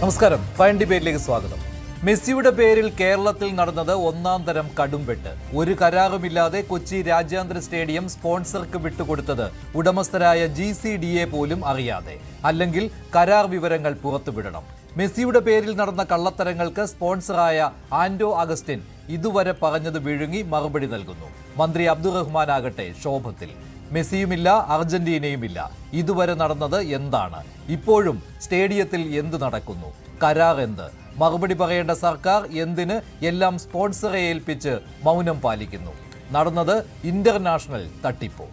നമസ്കാരം. ഫൈൻ ഡിബേറ്റിലേക്ക് സ്വാഗതം. മെസ്സിയുടെ പേരിൽ കേരളത്തിൽ നടന്നത് ഒന്നാം തരം കടുംവെട്ട്. ഒരു കരാറുമില്ലാതെ കൊച്ചി രാജ്യാന്തര സ്റ്റേഡിയം സ്പോൺസർക്ക് വിട്ടുകൊടുത്തത് ഉടമസ്ഥരായ GCDA പോലും അറിയാതെ. അല്ലെങ്കിൽ കരാർ വിവരങ്ങൾ പുറത്തുവിടണം. മെസ്സിയുടെ പേരിൽ നടന്ന കള്ളത്തരങ്ങൾക്ക് സ്പോൺസറായ ആൻഡോ അഗസ്റ്റിൻ ഇതുവരെ പറഞ്ഞത് വിഴുങ്ങി മറുപടി നൽകുന്നു. മന്ത്രി അബ്ദുറഹ്മാൻ ആകട്ടെ ക്ഷോഭത്തിൽ. മെസ്സിയുമില്ല, അർജന്റീനയുമില്ല. ഇതുവരെ നടന്നത് എന്താണ്? ഇപ്പോഴും സ്റ്റേഡിയത്തിൽ എന്ത് നടക്കുന്നു? കരാർ എന്ത്? മറുപടി പറയേണ്ട സർക്കാർ എന്തിന് എല്ലാം സ്പോൺസറെ ഏൽപ്പിച്ച് മൗനം പാലിക്കുന്നു? നടന്നത് ഇന്റർനാഷണൽ തട്ടിപ്പോ?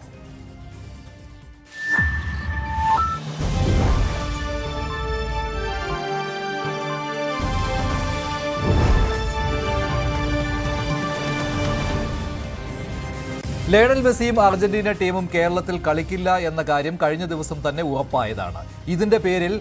ലയണൽ മെസ്സിയും അർജന്റീന ടീമും കേരളത്തിൽ കളിക്കില്ല എന്ന കാര്യം കഴിഞ്ഞ ദിവസം തന്നെ ഉറപ്പായതാണ്. ഇതിന്റെ പേരിൽ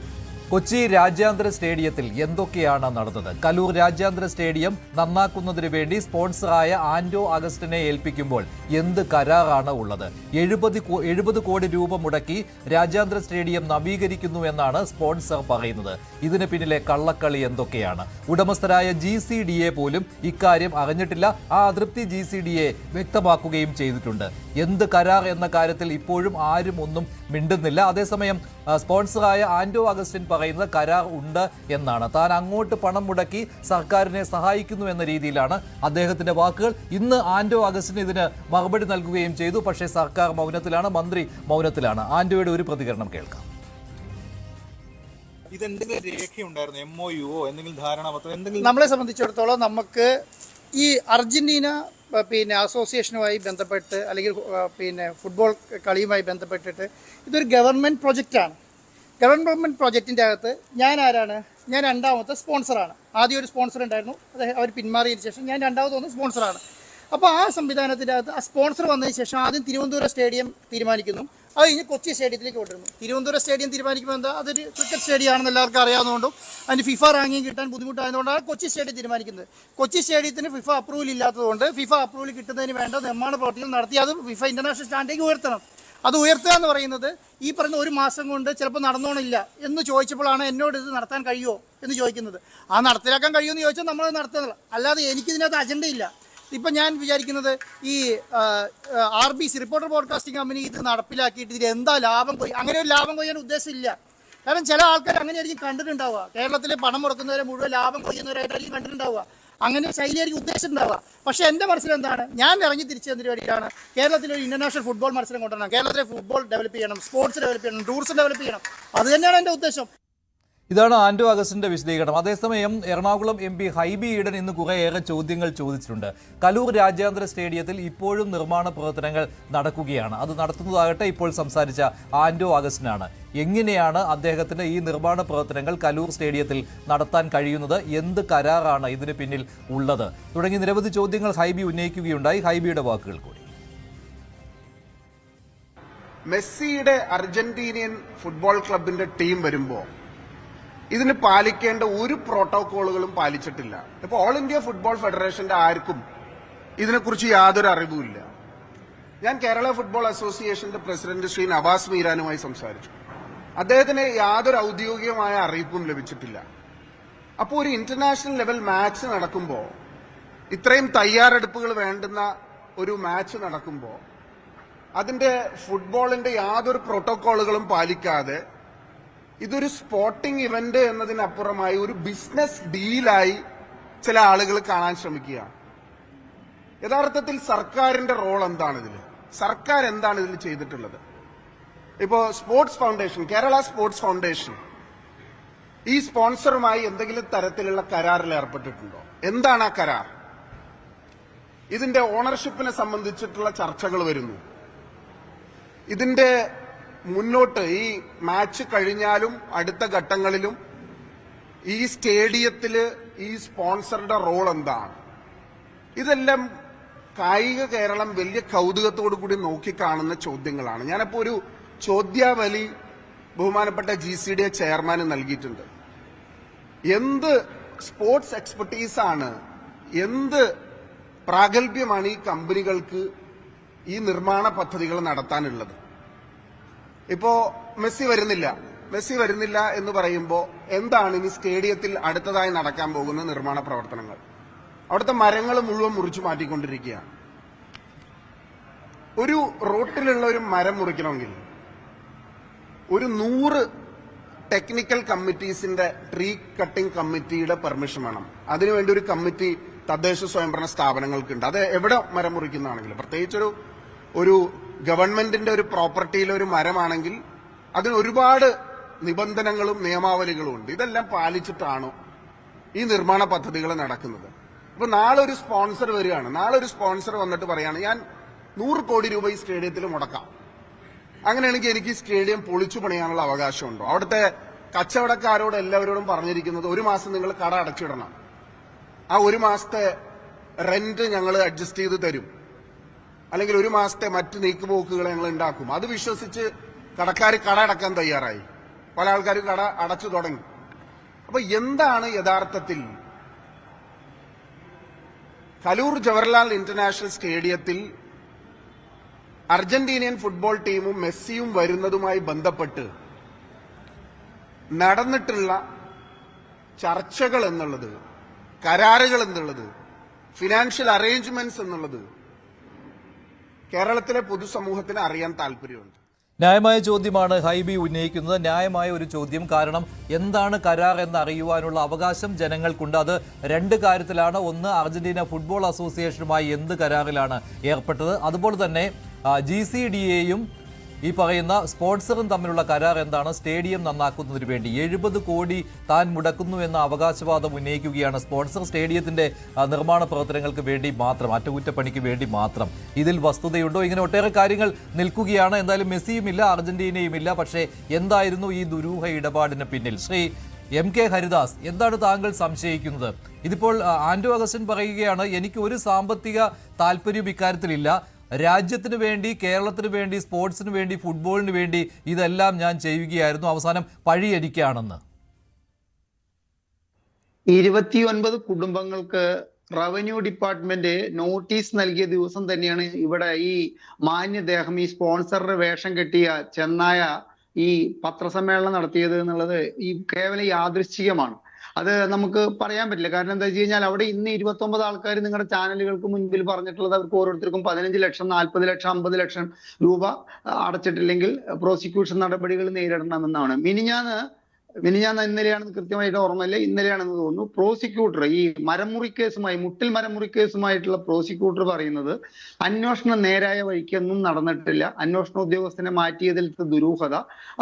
കൊച്ചി രാജ്യാന്തര സ്റ്റേഡിയത്തിൽ എന്തൊക്കെയാണ് നടന്നത്? കലൂർ രാജ്യാന്തര സ്റ്റേഡിയം നന്നാക്കുന്നതിന് വേണ്ടി സ്പോൺസറായ ആൻഡോ അഗസ്റ്റിനെ ഏൽപ്പിക്കുമ്പോൾ എന്ത് കരാറാണ് ഉള്ളത്? 70 കോടി രൂപ മുടക്കി രാജ്യാന്തര സ്റ്റേഡിയം നവീകരിക്കുന്നു എന്നാണ് സ്പോൺസർ പറയുന്നത്. ഇതിന് പിന്നിലെ കള്ളക്കളി എന്തൊക്കെയാണ്? ഉടമസ്ഥരായ GCDA പോലും ഇക്കാര്യം അറിഞ്ഞിട്ടില്ല. ആ അതൃപ്തി GCDA വ്യക്തമാക്കുകയും ചെയ്തിട്ടുണ്ട്. എന്ത് കരാർ എന്ന കാര്യത്തിൽ ഇപ്പോഴും ആരും ഒന്നും മിണ്ടുന്നില്ല. അതേസമയം സ്പോൺസറായ ആൻഡോ അഗസ്റ്റിൻ പറയുന്നത് കരാർ ഉണ്ട് എന്നാണ്. താൻ അങ്ങോട്ട് പണം മുടക്കി സർക്കാരിനെ സഹായിക്കുന്നു എന്ന രീതിയിലാണ് അദ്ദേഹത്തിന്റെ വാക്കുകൾ. ഇന്ന് ആൻഡോ അഗസ്റ്റിൻ ഇതിന് മറുപടി നൽകുകയും ചെയ്തു. പക്ഷേ സർക്കാർ മൗനത്തിലാണ്, മന്ത്രി മൗനത്തിലാണ്. ആൻഡോയുടെ ഒരു പ്രതികരണം കേൾക്കാം. ഇതെന്തെങ്കിലും രേഖയുണ്ടായിരുന്നു? MOU എന്തെങ്കിലും ധാരണാപത്രം എന്തെങ്കിലും? നമ്മളെ സംബന്ധിച്ചിടത്തോളം നമുക്ക് ഈ അർജന്റീന അസോസിയേഷനുമായി ബന്ധപ്പെട്ട് അല്ലെങ്കിൽ ഫുട്ബോൾ കളിയുമായി ബന്ധപ്പെട്ടിട്ട് ഇതൊരു ഗവൺമെൻറ് പ്രൊജക്റ്റാണ്. ഗവൺമെൻറ് പ്രൊജക്റ്റിൻ്റെ അകത്ത് ഞാൻ ആരാണ്? ഞാൻ രണ്ടാമത്തെ സ്പോൺസറാണ്. ആദ്യം ഒരു സ്പോൺസർ ഉണ്ടായിരുന്നു, അവർ പിന്മാറിയതിന് ശേഷം ഞാൻ രണ്ടാമതൊന്ന് സ്പോൺസറാണ്. അപ്പോൾ ആ സംവിധാനത്തിൻ്റെ അകത്ത് ആ സ്പോൺസർ വന്നതിന് ശേഷം ആദ്യം തിരുവനന്തപുരം സ്റ്റേഡിയം തീരുമാനിക്കുന്നു. അത് കഴിഞ്ഞ് കൊച്ചി സ്റ്റേഡിയത്തിലേക്ക് കൊണ്ടുവരുന്നു. തിരുവനന്തപുരം സ്റ്റേഡിയം തീരുമാനിക്കുമ്പോൾ എന്താ, അതൊരു ക്രിക്കറ്റ് സ്റ്റേഡിയം ആണെന്ന് എല്ലാവർക്കും അറിയാവുന്നതുകൊണ്ടും അതിന് FIFA റാങ്കിങ് കിട്ടാൻ ബുദ്ധിമുട്ടായതുകൊണ്ടാണ് കൊച്ചി സ്റ്റേഡിയം തീരുമാനിക്കുന്നത്. കൊച്ചി സ്റ്റേഡിയത്തിന് FIFA അപ്രൂവൽ ഇല്ലാത്തതുകൊണ്ട് FIFA അപ്രൂവൽ കിട്ടുന്നതിന് വേണ്ട നിർമ്മാണ പ്രവർത്തികൾ നടത്തി അത് FIFA ഇന്റർനാഷണൽ സ്റ്റാൻഡിലേക്ക് ഉയർത്തണം. അത് ഉയർത്തുക എന്ന് പറയുന്നത് ഈ പറഞ്ഞ ഒരു മാസം കൊണ്ട് ചിലപ്പോൾ നടന്നോണില്ല എന്ന് ചോദിച്ചപ്പോഴാണ് എന്നോട് ഇത് നടത്താൻ കഴിയുമോ എന്ന് ചോദിക്കുന്നത്. ആ നടത്തിലാക്കാൻ കഴിയുമെന്ന് ചോദിച്ചാൽ നമ്മൾ നടത്തുന്നില്ല. അല്ലാതെ എനിക്കിതിനകത്ത് അജണ്ടയില്ല. ഇപ്പം ഞാൻ വിചാരിക്കുന്നത് ഈ RBC റിപ്പോർട്ടർ ബ്രോഡ്കാസ്റ്റിംഗ് കമ്പനി ഇത് നടപ്പിലാക്കിയിട്ട് ഇതിൽ എന്താ ലാഭം അങ്ങനെ ഒരു ലാഭം കൊയ്യാൻ ഉദ്ദേശമില്ല. കാരണം ചില ആൾക്കാർ അങ്ങനെയായിരിക്കും കണ്ടിട്ടുണ്ടാവുക. കേരളത്തിൽ പണം മുടക്കുന്നവരെ മുഴുവൻ ലാഭം കൊയ്യുന്നവരായിട്ടായിരിക്കും കണ്ടിട്ടുണ്ടാവുക. അങ്ങനെ ശൈലിയായിരിക്കും ഉദ്ദേശിച്ചിട്ടുണ്ടാവുക. പക്ഷേ എൻ്റെ മനസ്സിൽ എന്താണ്, ഞാൻ ഇറങ്ങി തിരിച്ചു തന്ന പരിപാടിയിലാണ് കേരളത്തിലൊരു ഇന്റർനാഷണൽ ഫുട്ബോൾ മത്സരം കൊണ്ടുവരണം. കേരളത്തിലെ ഫുട്ബോൾ ഡെവലപ്പ് ചെയ്യണം, സ്പോർട്സ് ഡെവലപ്പ് ചെയ്യണം, ടൂറിസം ഡെവലപ്പ് ചെയ്യണം. അത് തന്നെയാണ് എൻ്റെ ഉദ്ദേശം. ഇതാണ് ആൻഡോ അഗസ്റ്റിന്റെ വിശദീകരണം. അതേസമയം എറണാകുളം MP ഹൈബി ഈഡൻ ഇന്ന് കുറേയേറെ ചോദ്യങ്ങൾ ചോദിച്ചിട്ടുണ്ട്. കലൂർ രാജ്യാന്തര സ്റ്റേഡിയത്തിൽ ഇപ്പോഴും നിർമ്മാണ പ്രവർത്തനങ്ങൾ നടക്കുകയാണ്. അത് നടത്തുന്നതാകട്ടെ ഇപ്പോൾ സംസാരിച്ച ആൻഡോ അഗസ്റ്റിനാണ്. എങ്ങനെയാണ് അദ്ദേഹത്തിന് ഈ നിർമ്മാണ പ്രവർത്തനങ്ങൾ കലൂർ സ്റ്റേഡിയത്തിൽ നടത്താൻ കഴിയുന്നത്? എന്ത് കരാറാണ് ഇതിന് പിന്നിൽ ഉള്ളത്? തുടങ്ങി നിരവധി ചോദ്യങ്ങൾ ഹൈബി ഉന്നയിക്കുകയുണ്ടായി. ഹൈബിയുടെ വാക്കുകൾ കൂടി. മെസ്സിയുടെ അർജന്റീനിയൻ ഫുട്ബോൾ ക്ലബിന്റെ ടീം വരുമ്പോൾ ഇതിന് പാലിക്കേണ്ട ഒരു പ്രോട്ടോകോളുകളും പാലിച്ചിട്ടില്ല. ഇപ്പൊ ഓൾ ഇന്ത്യ ഫുട്ബോൾ ഫെഡറേഷന്റെ ആർക്കും ഇതിനെക്കുറിച്ച് യാതൊരു അറിവുമില്ല. ഞാൻ കേരള ഫുട്ബോൾ അസോസിയേഷന്റെ പ്രസിഡന്റ് ശ്രീ നവാസ് മീരാനുമായി സംസാരിച്ചു. അദ്ദേഹത്തിന് യാതൊരു ഔദ്യോഗികമായ അറിയിപ്പും ലഭിച്ചിട്ടില്ല. അപ്പോൾ ഒരു ഇന്റർനാഷണൽ ലെവൽ മാച്ച് നടക്കുമ്പോൾ, ഇത്രയും തയ്യാറെടുപ്പുകൾ വേണ്ടുന്ന ഒരു മാച്ച് നടക്കുമ്പോൾ അതിന്റെ ഫുട്ബോളിന്റെ യാതൊരു പ്രോട്ടോകോളുകളും പാലിക്കാതെ ഇതൊരു സ്പോർട്ടിംഗ് ഇവന്റ് എന്നതിനപ്പുറമായി ഒരു ബിസിനസ് ഡീലായി ചില ആളുകൾ കാണാൻ ശ്രമിക്കുകയാണ്. യഥാർത്ഥത്തിൽ സർക്കാരിന്റെ റോൾ എന്താണ് ഇതിൽ? സർക്കാർ എന്താണ് ഇതിൽ ചെയ്തിട്ടുള്ളത്? ഇപ്പോ sports foundation, Kerala sports foundation ഈ സ്പോൺസറുമായി എന്തെങ്കിലും തരത്തിലുള്ള കരാറിൽ ഏർപ്പെട്ടിട്ടുണ്ടോ? എന്താണ് ആ കരാർ? ഇതിന്റെ ഓണർഷിപ്പിനെ സംബന്ധിച്ചിട്ടുള്ള ചർച്ചകൾ വരുന്നു. ഇതിന്റെ മുന്നോട്ട് ഈ മാച്ച് കഴിഞ്ഞാലും അടുത്ത ഘട്ടങ്ങളിലും ഈ സ്റ്റേഡിയത്തില് ഈ സ്പോൺസറുടെ റോൾ എന്താണ്? ഇതെല്ലാം കായിക കേരളം വലിയ കൗതുകത്തോടു കൂടി നോക്കിക്കാണുന്ന ചോദ്യങ്ങളാണ്. ഞാനപ്പോ ഒരു ചോദ്യാവലി ബഹുമാനപ്പെട്ട GCDA ചെയർമാന് നൽകിയിട്ടുണ്ട്. എന്ത് സ്പോർട്സ് എക്സ്പെർട്ടീസാണ്, എന്ത് പ്രാഗൽഭ്യമാണ് ഈ കമ്പനികൾക്ക് ഈ നിർമ്മാണ പദ്ധതികൾ നടത്താനുള്ളത്? ഇപ്പോ മെസ്സി വരുന്നില്ല, മെസ്സി വരുന്നില്ല എന്ന് പറയുമ്പോൾ എന്താണ് ഇനി സ്റ്റേഡിയത്തിൽ അടുത്തതായി നടക്കാൻ പോകുന്ന നിർമ്മാണ പ്രവർത്തനങ്ങൾ? അവിടുത്തെ മരങ്ങൾ മുഴുവൻ മുറിച്ചു മാറ്റിക്കൊണ്ടിരിക്കുകയാണ്. ഒരു റോട്ടിലുള്ള ഒരു മരം മുറിക്കണമെങ്കിൽ ഒരു 100 ടെക്നിക്കൽ കമ്മിറ്റീസിന്റെ ട്രീ കട്ടിംഗ് കമ്മിറ്റിയുടെ പെർമിഷൻ വേണം. അതിനുവേണ്ടി ഒരു കമ്മിറ്റി തദ്ദേശ സ്വയംഭരണ സ്ഥാപനങ്ങൾക്കുണ്ട്. അത് എവിടെ മരം മുറിക്കുന്നതാണെങ്കിലും, പ്രത്യേകിച്ചൊരു ഒരു ഗവൺമെന്റിന്റെ ഒരു പ്രോപ്പർട്ടിയിലെ ഒരു മരമാണെങ്കിൽ അതിന് ഒരുപാട് നിബന്ധനകളും നിയമാവലികളും ഉണ്ട്. ഇതെല്ലാം പാലിച്ചിട്ടാണോ ഈ നിർമ്മാണ പദ്ധതികൾ നടക്കുന്നത്? ഇപ്പൊ നാളെ ഒരു സ്പോൺസർ വരികയാണ്. നാളെ ഒരു സ്പോൺസർ വന്നിട്ട് പറയാണ്, ഞാൻ 100 കോടി രൂപ ഈ സ്റ്റേഡിയത്തിൽ മുടക്കാം. അങ്ങനെയാണെങ്കിൽ എനിക്ക് ഈ സ്റ്റേഡിയം പൊളിച്ചു പണിയാനുള്ള അവകാശമുണ്ടോ? അവിടുത്തെ കച്ചവടക്കാരോട് എല്ലാവരോടും പറഞ്ഞിരിക്കുന്നത് 1 മാസം നിങ്ങൾ കട അടച്ചിടണം. ആ 1 മാസത്തെ റെന്റ് ഞങ്ങൾ അഡ്ജസ്റ്റ് ചെയ്ത് തരും, അല്ലെങ്കിൽ 1 മാസത്തെ മറ്റ് നീക്കുപോക്കുകൾ ഞങ്ങൾ ഉണ്ടാക്കും. അത് വിശ്വസിച്ച് കടക്കാർ കട അടക്കാൻ തയ്യാറായി. പല ആൾക്കാരും കട അടച്ചു തുടങ്ങി. അപ്പൊ എന്താണ് യഥാർത്ഥത്തിൽ കലൂർ ജവഹർലാൽ ഇന്റർനാഷണൽ സ്റ്റേഡിയത്തിൽ അർജന്റീനിയൻ ഫുട്ബോൾ ടീമും മെസ്സിയും വരുന്നതുമായി ബന്ധപ്പെട്ട് നടന്നിട്ടുള്ള ചർച്ചകൾ എന്നുള്ളത്, കരാറുകൾ എന്നുള്ളത്, ഫിനാൻഷ്യൽ അറേഞ്ച്മെന്റ്സ് എന്നുള്ളത് കേരളത്തിലെ പൊതുസമൂഹത്തിന് അറിയാൻ താല്പര്യമുണ്ട്. ന്യായമായ ചോദ്യമാണ് ഹൈബി ഉന്നയിക്കുന്നത്. ന്യായമായ ഒരു ചോദ്യം. കാരണം എന്താണ് കരാർ എന്ന് അറിയുവാനുള്ള അവകാശം ജനങ്ങൾക്കുണ്ട്. അത് 2 കാര്യത്തിലാണ്. ഒന്ന്, അർജന്റീന ഫുട്ബോൾ അസോസിയേഷനുമായി എന്ത് കരാറിലാണ് ഏർപ്പെട്ടത്, അതുപോലെ തന്നെ GCDAയും ഈ പറയുന്ന സ്പോൺസറും തമ്മിലുള്ള കരാർ എന്താണ്. സ്റ്റേഡിയം നന്നാക്കുന്നതിന് വേണ്ടി 70 കോടി താൻ മുടക്കുന്നു എന്ന അവകാശവാദം ഉന്നയിക്കുകയാണ് സ്പോൺസർ. സ്റ്റേഡിയത്തിന്റെ നിർമ്മാണ പ്രവർത്തനങ്ങൾക്ക് വേണ്ടി മാത്രം, അറ്റകുറ്റപ്പണിക്ക് വേണ്ടി മാത്രം. ഇതിൽ വസ്തുതയുണ്ടോ? ഇങ്ങനെ ഒട്ടേറെ കാര്യങ്ങൾ നിൽക്കുകയാണ്. എന്തായാലും മെസ്സിയുമില്ല, അർജന്റീനയുമില്ല. പക്ഷേ എന്തായിരുന്നു ഈ ദുരൂഹ ഇടപാടിന് പിന്നിൽ? ശ്രീ MK ഹരിദാസ്, എന്താണ് താങ്കൾ സംശയിക്കുന്നത്? ഇതിപ്പോൾ ആന്റോ അഗസ്റ്റിൻ പറയുകയാണ്, എനിക്ക് ഒരു സാമ്പത്തിക താല്പര്യം ഇക്കാര്യത്തിലില്ല. രാജ്യത്തിന് വേണ്ടി, കേരളത്തിന് വേണ്ടി, സ്പോർട്സിന് വേണ്ടി, ഫുട്ബോളിന് വേണ്ടി ഇതെല്ലാം ഞാൻ ചെയ്യുകയായിരുന്നു, അവസാനം പഴി എനിക്കാണെന്ന്. 29 കുടുംബങ്ങൾക്ക് റവന്യൂ ഡിപ്പാർട്ട്മെന്റ് നോട്ടീസ് നൽകിയ ദിവസം തന്നെയാണ് ഇവിടെ ഈ മാന്യദേഹം, ഈ സ്പോൺസറുടെ വേഷം കെട്ടിയ ചെന്നായ ഈ പത്രസമ്മേളനം നടത്തിയത് എന്നുള്ളത് ഈ കേവലം യാദൃശ്ചികമാണ്. അത് നമുക്ക് പറയാൻ പറ്റില്ല. കാരണം എന്താ വെച്ച് കഴിഞ്ഞാൽ അവിടെ ഇന്ന് 29 ആൾക്കാർ നിങ്ങളുടെ ചാനലുകൾക്ക് മുൻപിൽ പറഞ്ഞിട്ടുള്ളത് അവർക്ക് ഓരോരുത്തർക്കും 15 ലക്ഷം, 40 ലക്ഷം, 50 ലക്ഷം രൂപ അടച്ചിട്ടില്ലെങ്കിൽ പ്രോസിക്യൂഷൻ നടപടികൾ നേരിടണമെന്നാണ്. മിനിഞ്ഞാന്ന് ഇന്നലെയാണെന്ന് കൃത്യമായിട്ട് ഓർമ്മയില്ല, ഇന്നലെയാണെന്ന് തോന്നുന്നു, പ്രോസിക്യൂട്ടർ ഈ മരമുറി കേസുമായി, മുട്ടിൽ മരമുറി കേസുമായിട്ടുള്ള പ്രോസിക്യൂട്ടർ പറയുന്നത് അന്വേഷണം നേരായ വഴിക്കൊന്നും നടന്നിട്ടില്ല, അന്വേഷണ ഉദ്യോഗസ്ഥനെ മാറ്റിയതിൽ ദുരൂഹത,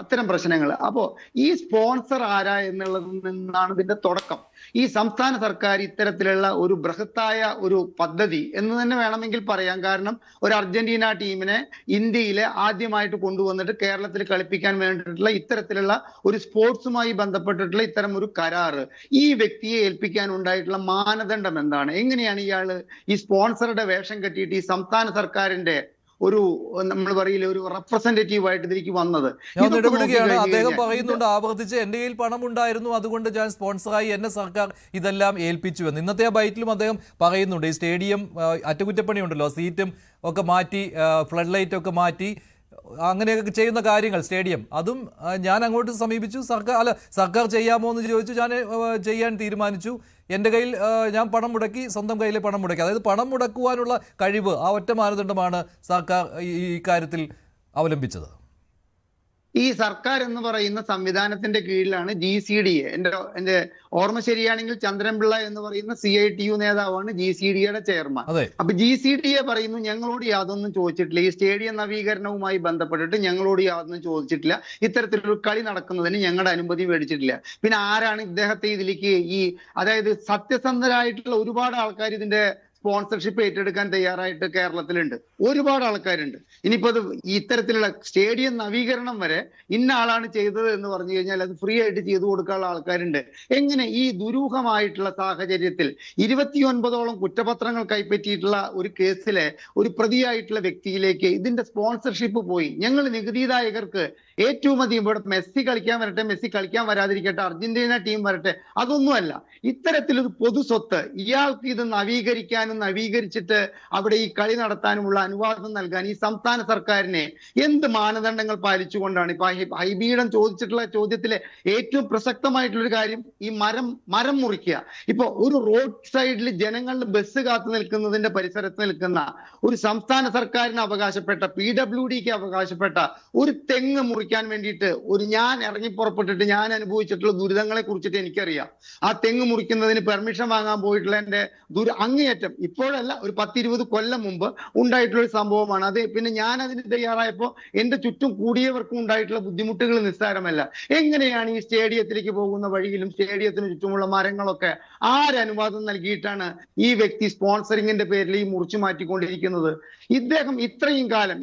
അത്തരം പ്രശ്നങ്ങൾ. അപ്പോ ഈ സ്പോൺസർ ആരാ എന്നുള്ളതിൽ നിന്നാണ് ഇതിന്റെ തുടക്കം. ഈ സംസ്ഥാന സർക്കാർ ഇത്തരത്തിലുള്ള ഒരു ബൃഹത്തായ ഒരു പദ്ധതി എന്ന് തന്നെ വേണമെങ്കിൽ പറയാം. കാരണം ഒരു അർജന്റീന ടീമിനെ ഇന്ത്യയിലെ ആദ്യമായിട്ട് കൊണ്ടുവന്നിട്ട് കേരളത്തിൽ കളിപ്പിക്കാൻ വേണ്ടിയിട്ടുള്ള ഇത്തരത്തിലുള്ള ഒരു സ്പോർട്സുമായി ബന്ധപ്പെട്ടിട്ടുള്ള ഇത്തരം ഒരു കരാറ് ഈ വ്യക്തിയെ ഏൽപ്പിക്കാൻ ഉണ്ടായിട്ടുള്ള മാനദണ്ഡം എന്താണ്? എങ്ങനെയാണ് ഇയാള് ഈ സ്പോൺസറുടെ വേഷം കെട്ടിയിട്ട് ഈ സംസ്ഥാന സർക്കാരിന്റെ ഒരു, നമ്മൾ പറയില്ല, ഒരു റെപ്രസെന്റേറ്റീവ് ആയിട്ട് ഇതിലേക്ക് വന്നത്? ഞാൻ ഇടപെടുകയാണ്. അദ്ദേഹം പറയുന്നുണ്ട്, ആവർത്തിച്ച് എന്റെ കയ്യിൽ പണം ഉണ്ടായിരുന്നു, അതുകൊണ്ട് ഞാൻ സ്പോൺസറായി, എന്നെ സർക്കാർ ഇതെല്ലാം ഏൽപ്പിച്ചു എന്ന്. ഇന്നത്തെ ആ ബൈറ്റിലും അദ്ദേഹം പറയുന്നുണ്ട്, ഈ സ്റ്റേഡിയം അറ്റകുറ്റപ്പണി ഉണ്ടല്ലോ, സീറ്റും ഒക്കെ മാറ്റി, ഫ്ലഡ് ലൈറ്റ് ഒക്കെ മാറ്റി, അങ്ങനെയൊക്കെ ചെയ്യുന്ന കാര്യങ്ങൾ, സ്റ്റേഡിയം, അതും ഞാൻ അങ്ങോട്ട് സമീപിച്ചു. സർക്കാർ ചെയ്യാമോ എന്ന് ചോദിച്ചു. ഞാൻ ചെയ്യാൻ തീരുമാനിച്ചു. എൻ്റെ കയ്യിൽ ഞാൻ പണം മുടക്കി, സ്വന്തം കയ്യിലെ പണം മുടക്കി. അതായത് പണം മുടക്കുവാനുള്ള കഴിവ്, ആ ഒറ്റ മാനദണ്ഡമാണ് സർക്കാർ ഈ കാര്യത്തിൽ അവലംബിച്ചത്. ഈ സർക്കാർ എന്ന് പറയുന്ന സംവിധാനത്തിന്റെ കീഴിലാണ് GCDA. എന്റെ ഓർമ്മ ശരിയാണെങ്കിൽ ചന്ദ്രൻപിള്ള എന്ന് പറയുന്ന CITU നേതാവാണ് GCDAയുടെ ചെയർമാൻ. അപ്പൊ GCDA പറയുന്നു, ഞങ്ങളോട് യാതൊന്നും ചോദിച്ചിട്ടില്ല, ഈ സ്റ്റേഡിയം നവീകരണവുമായി ബന്ധപ്പെട്ടിട്ട് ഞങ്ങളോട് യാതൊന്നും ചോദിച്ചിട്ടില്ല, ഇത്തരത്തിലൊരു കളി നടക്കുന്നതിന് ഞങ്ങളുടെ അനുമതി മേടിച്ചിട്ടില്ല. പിന്നെ ആരാണ് ഇദ്ദേഹത്തെ ഇതിലേക്ക് അതായത് സത്യസന്ധരായിട്ടുള്ള ഒരുപാട് ആൾക്കാർ ഇതിന്റെ സ്പോൺസർഷിപ്പ് ഏറ്റെടുക്കാൻ തയ്യാറായിട്ട് കേരളത്തിലുണ്ട്, ഒരുപാട് ആൾക്കാരുണ്ട്. ഇനിയിപ്പോ അത് ഇത്തരത്തിലുള്ള സ്റ്റേഡിയം നവീകരണം വരെ ഇന്ന ആളാണ് ചെയ്തത് എന്ന് പറഞ്ഞു കഴിഞ്ഞാൽ അത് ഫ്രീ ആയിട്ട് ചെയ്തു കൊടുക്കാനുള്ള ആൾക്കാരുണ്ട്. എങ്ങനെ ഈ ദുരൂഹമായിട്ടുള്ള സാഹചര്യത്തിൽ 29ഓളം കുറ്റപത്രങ്ങൾ കൈപ്പറ്റിയിട്ടുള്ള ഒരു കേസിലെ ഒരു പ്രതിയായിട്ടുള്ള വ്യക്തിയിലേക്ക് ഇതിന്റെ സ്പോൺസർഷിപ്പ് പോയി? ഞങ്ങൾ നികുതിദായകർക്ക് ഏറ്റവും അധികം ഇവിടെ മെസ്സി കളിക്കാൻ വരട്ടെ, മെസ്സി കളിക്കാൻ വരാതിരിക്കട്ടെ, അർജന്റീന ടീം വരട്ടെ, അതൊന്നുമല്ല. ഇത്തരത്തിലൊരു പൊതു സ്വത്ത് ഇയാൾക്ക് ഇത് നവീകരിക്കാനും നവീകരിച്ചിട്ട് അവിടെ ഈ കളി നടത്താനുമുള്ള അനുവാദം നൽകാൻ ഈ സംസ്ഥാന സർക്കാരിനെ എന്ത് മാനദണ്ഡങ്ങൾ പാലിച്ചുകൊണ്ടാണ്? ഇപ്പൊ ഹൈബിയുടെ ചോദിച്ചിട്ടുള്ള ചോദ്യത്തിലെ ഏറ്റവും പ്രസക്തമായിട്ടുള്ള ഒരു കാര്യം ഈ മരം മുറിക്കുക. ഇപ്പൊ ഒരു റോഡ് സൈഡിൽ ജനങ്ങളുടെ ബസ് കാത്തു നിൽക്കുന്നതിന്റെ പരിസരത്ത് നിൽക്കുന്ന ഒരു സംസ്ഥാന സർക്കാരിന് അവകാശപ്പെട്ട PWDക്ക് അവകാശപ്പെട്ട ഒരു തെങ്ങ് മുറിക്കാൻ വേണ്ടിയിട്ട് ഞാൻ ഇറങ്ങി പുറപ്പെട്ടിട്ട് ഞാൻ അനുഭവിച്ചിട്ടുള്ള ദുരിതങ്ങളെ കുറിച്ചിട്ട് എനിക്കറിയാം. ആ തെങ്ങ് മുറിക്കുന്നതിന് പെർമിഷൻ വാങ്ങാൻ പോയിട്ടുള്ള എന്റെ അങ്ങേയറ്റം ഇപ്പോഴല്ല, ഒരു 10-20 കൊല്ലം മുമ്പ് ഉണ്ടായിട്ടുള്ള ഒരു സംഭവമാണ് അത്. പിന്നെ ഞാൻ അതിന് തയ്യാറായപ്പോൾ എന്റെ ചുറ്റും കൂടിയവർക്കും ഉണ്ടായിട്ടുള്ള ബുദ്ധിമുട്ടുകൾ നിസ്സാരമല്ല. എങ്ങനെയാണ് ഈ സ്റ്റേഡിയത്തിലേക്ക് പോകുന്ന വഴിയിലും സ്റ്റേഡിയത്തിന് ചുറ്റുമുള്ള മരങ്ങളൊക്കെ ആരനുവാദം നൽകിയിട്ടാണ് ഈ വ്യക്തി സ്പോൺസറിങ്ങിന്റെ പേരിൽ ഈ മുറിച്ചു മാറ്റിക്കൊണ്ടിരിക്കുന്നത്? ഇദ്ദേഹം ഇത്രയും കാലം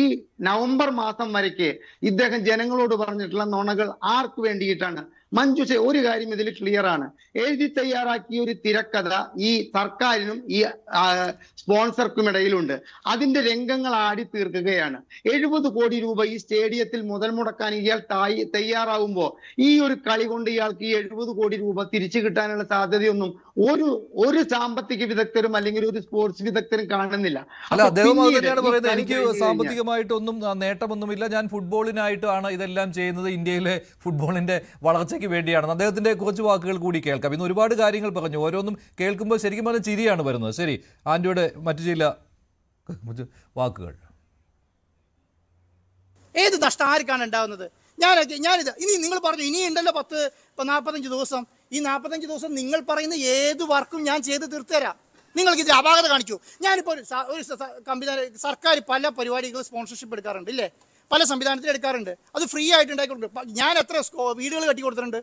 ഈ നവംബർ മാസം വരയ്ക്ക് ഇദ്ദേഹം ജനങ്ങളോട് പറഞ്ഞിട്ടുള്ള നുണകൾ ആർക്ക് വേണ്ടിയിട്ടാണ്? മഞ്ജുഷ, ഒരു കാര്യം ഇതിൽ ക്ലിയർ ആണ്. എഴുതി തയ്യാറാക്കിയ ഒരു തിരക്കഥ ഈ സർക്കാരിനും ഈ സ്പോൺസർക്കും ഇടയിലുണ്ട്. അതിന്റെ രംഗങ്ങൾ ആടി തീർക്കുകയാണ്. 70 കോടി രൂപ ഈ സ്റ്റേഡിയത്തിൽ മുതൽ മുടക്കാൻ ഇയാൾ തയ്യാറാവുമ്പോൾ ഈ ഒരു കളി കൊണ്ട് ഇയാൾക്ക് ഈ 70 കോടി രൂപ തിരിച്ചു കിട്ടാനുള്ള സാധ്യതയൊന്നും ഒരു സാമ്പത്തിക വിദഗ്ധരും അല്ലെങ്കിൽ ഒരു സ്പോർട്സ് വിദഗ്ധരും കാണുന്നില്ല. അല്ല, അദ്ദേഹം അത് തന്നെയാണ് പറയുന്നത്. എനിക്ക് സാമ്പത്തികമായിട്ടൊന്നും നേട്ടമൊന്നുമില്ല, ഞാൻ ഫുട്ബോളിനായിട്ടാണ് ഇതെല്ലാം ചെയ്യുന്നത്, ഇന്ത്യയിലെ ഫുട്ബോളിന്റെ വളർച്ചയ്ക്ക് വേണ്ടിയാണെന്ന്. അദ്ദേഹത്തിന്റെ കുറച്ച് വാക്കുകൾ കൂടി കേൾക്കാം. ഇന്ന് ഒരുപാട് കാര്യങ്ങൾ പറഞ്ഞു, ഓരോന്നും കേൾക്കുമ്പോൾ ശരിക്കും പറഞ്ഞാൽ ചിരിയാണ് വരുന്നത്. ശരി, ആന്റിയുടെ മറ്റു ചില വാക്കുകൾ. ഏത് നഷ്ടം ആർക്കാണ് ഉണ്ടാകുന്നത്? ഞാനിത് ഇനി നിങ്ങൾ പറഞ്ഞു ഇനി ഉണ്ടല്ലോ 45 ദിവസം. ഈ 45 ദിവസം നിങ്ങൾ പറയുന്ന ഏത് വർക്കും ഞാൻ ചെയ്ത് തീർത്തുതരാം. നിങ്ങൾക്ക് ഇതിൽ അപാകത കാണിച്ചു. ഞാനിപ്പോൾ ഒരു സർക്കാർ പല പരിപാടികൾ സ്പോൺസർഷിപ്പ് എടുക്കാറുണ്ട് ഇല്ലേ, പല സംവിധാനത്തിൽ എടുക്കാറുണ്ട്. അത് ഫ്രീ ആയിട്ട് ഉണ്ടാക്കി കൊടുക്കും. ഞാൻ എത്ര വീടുകൾ കെട്ടി കൊടുത്തിട്ടുണ്ട്,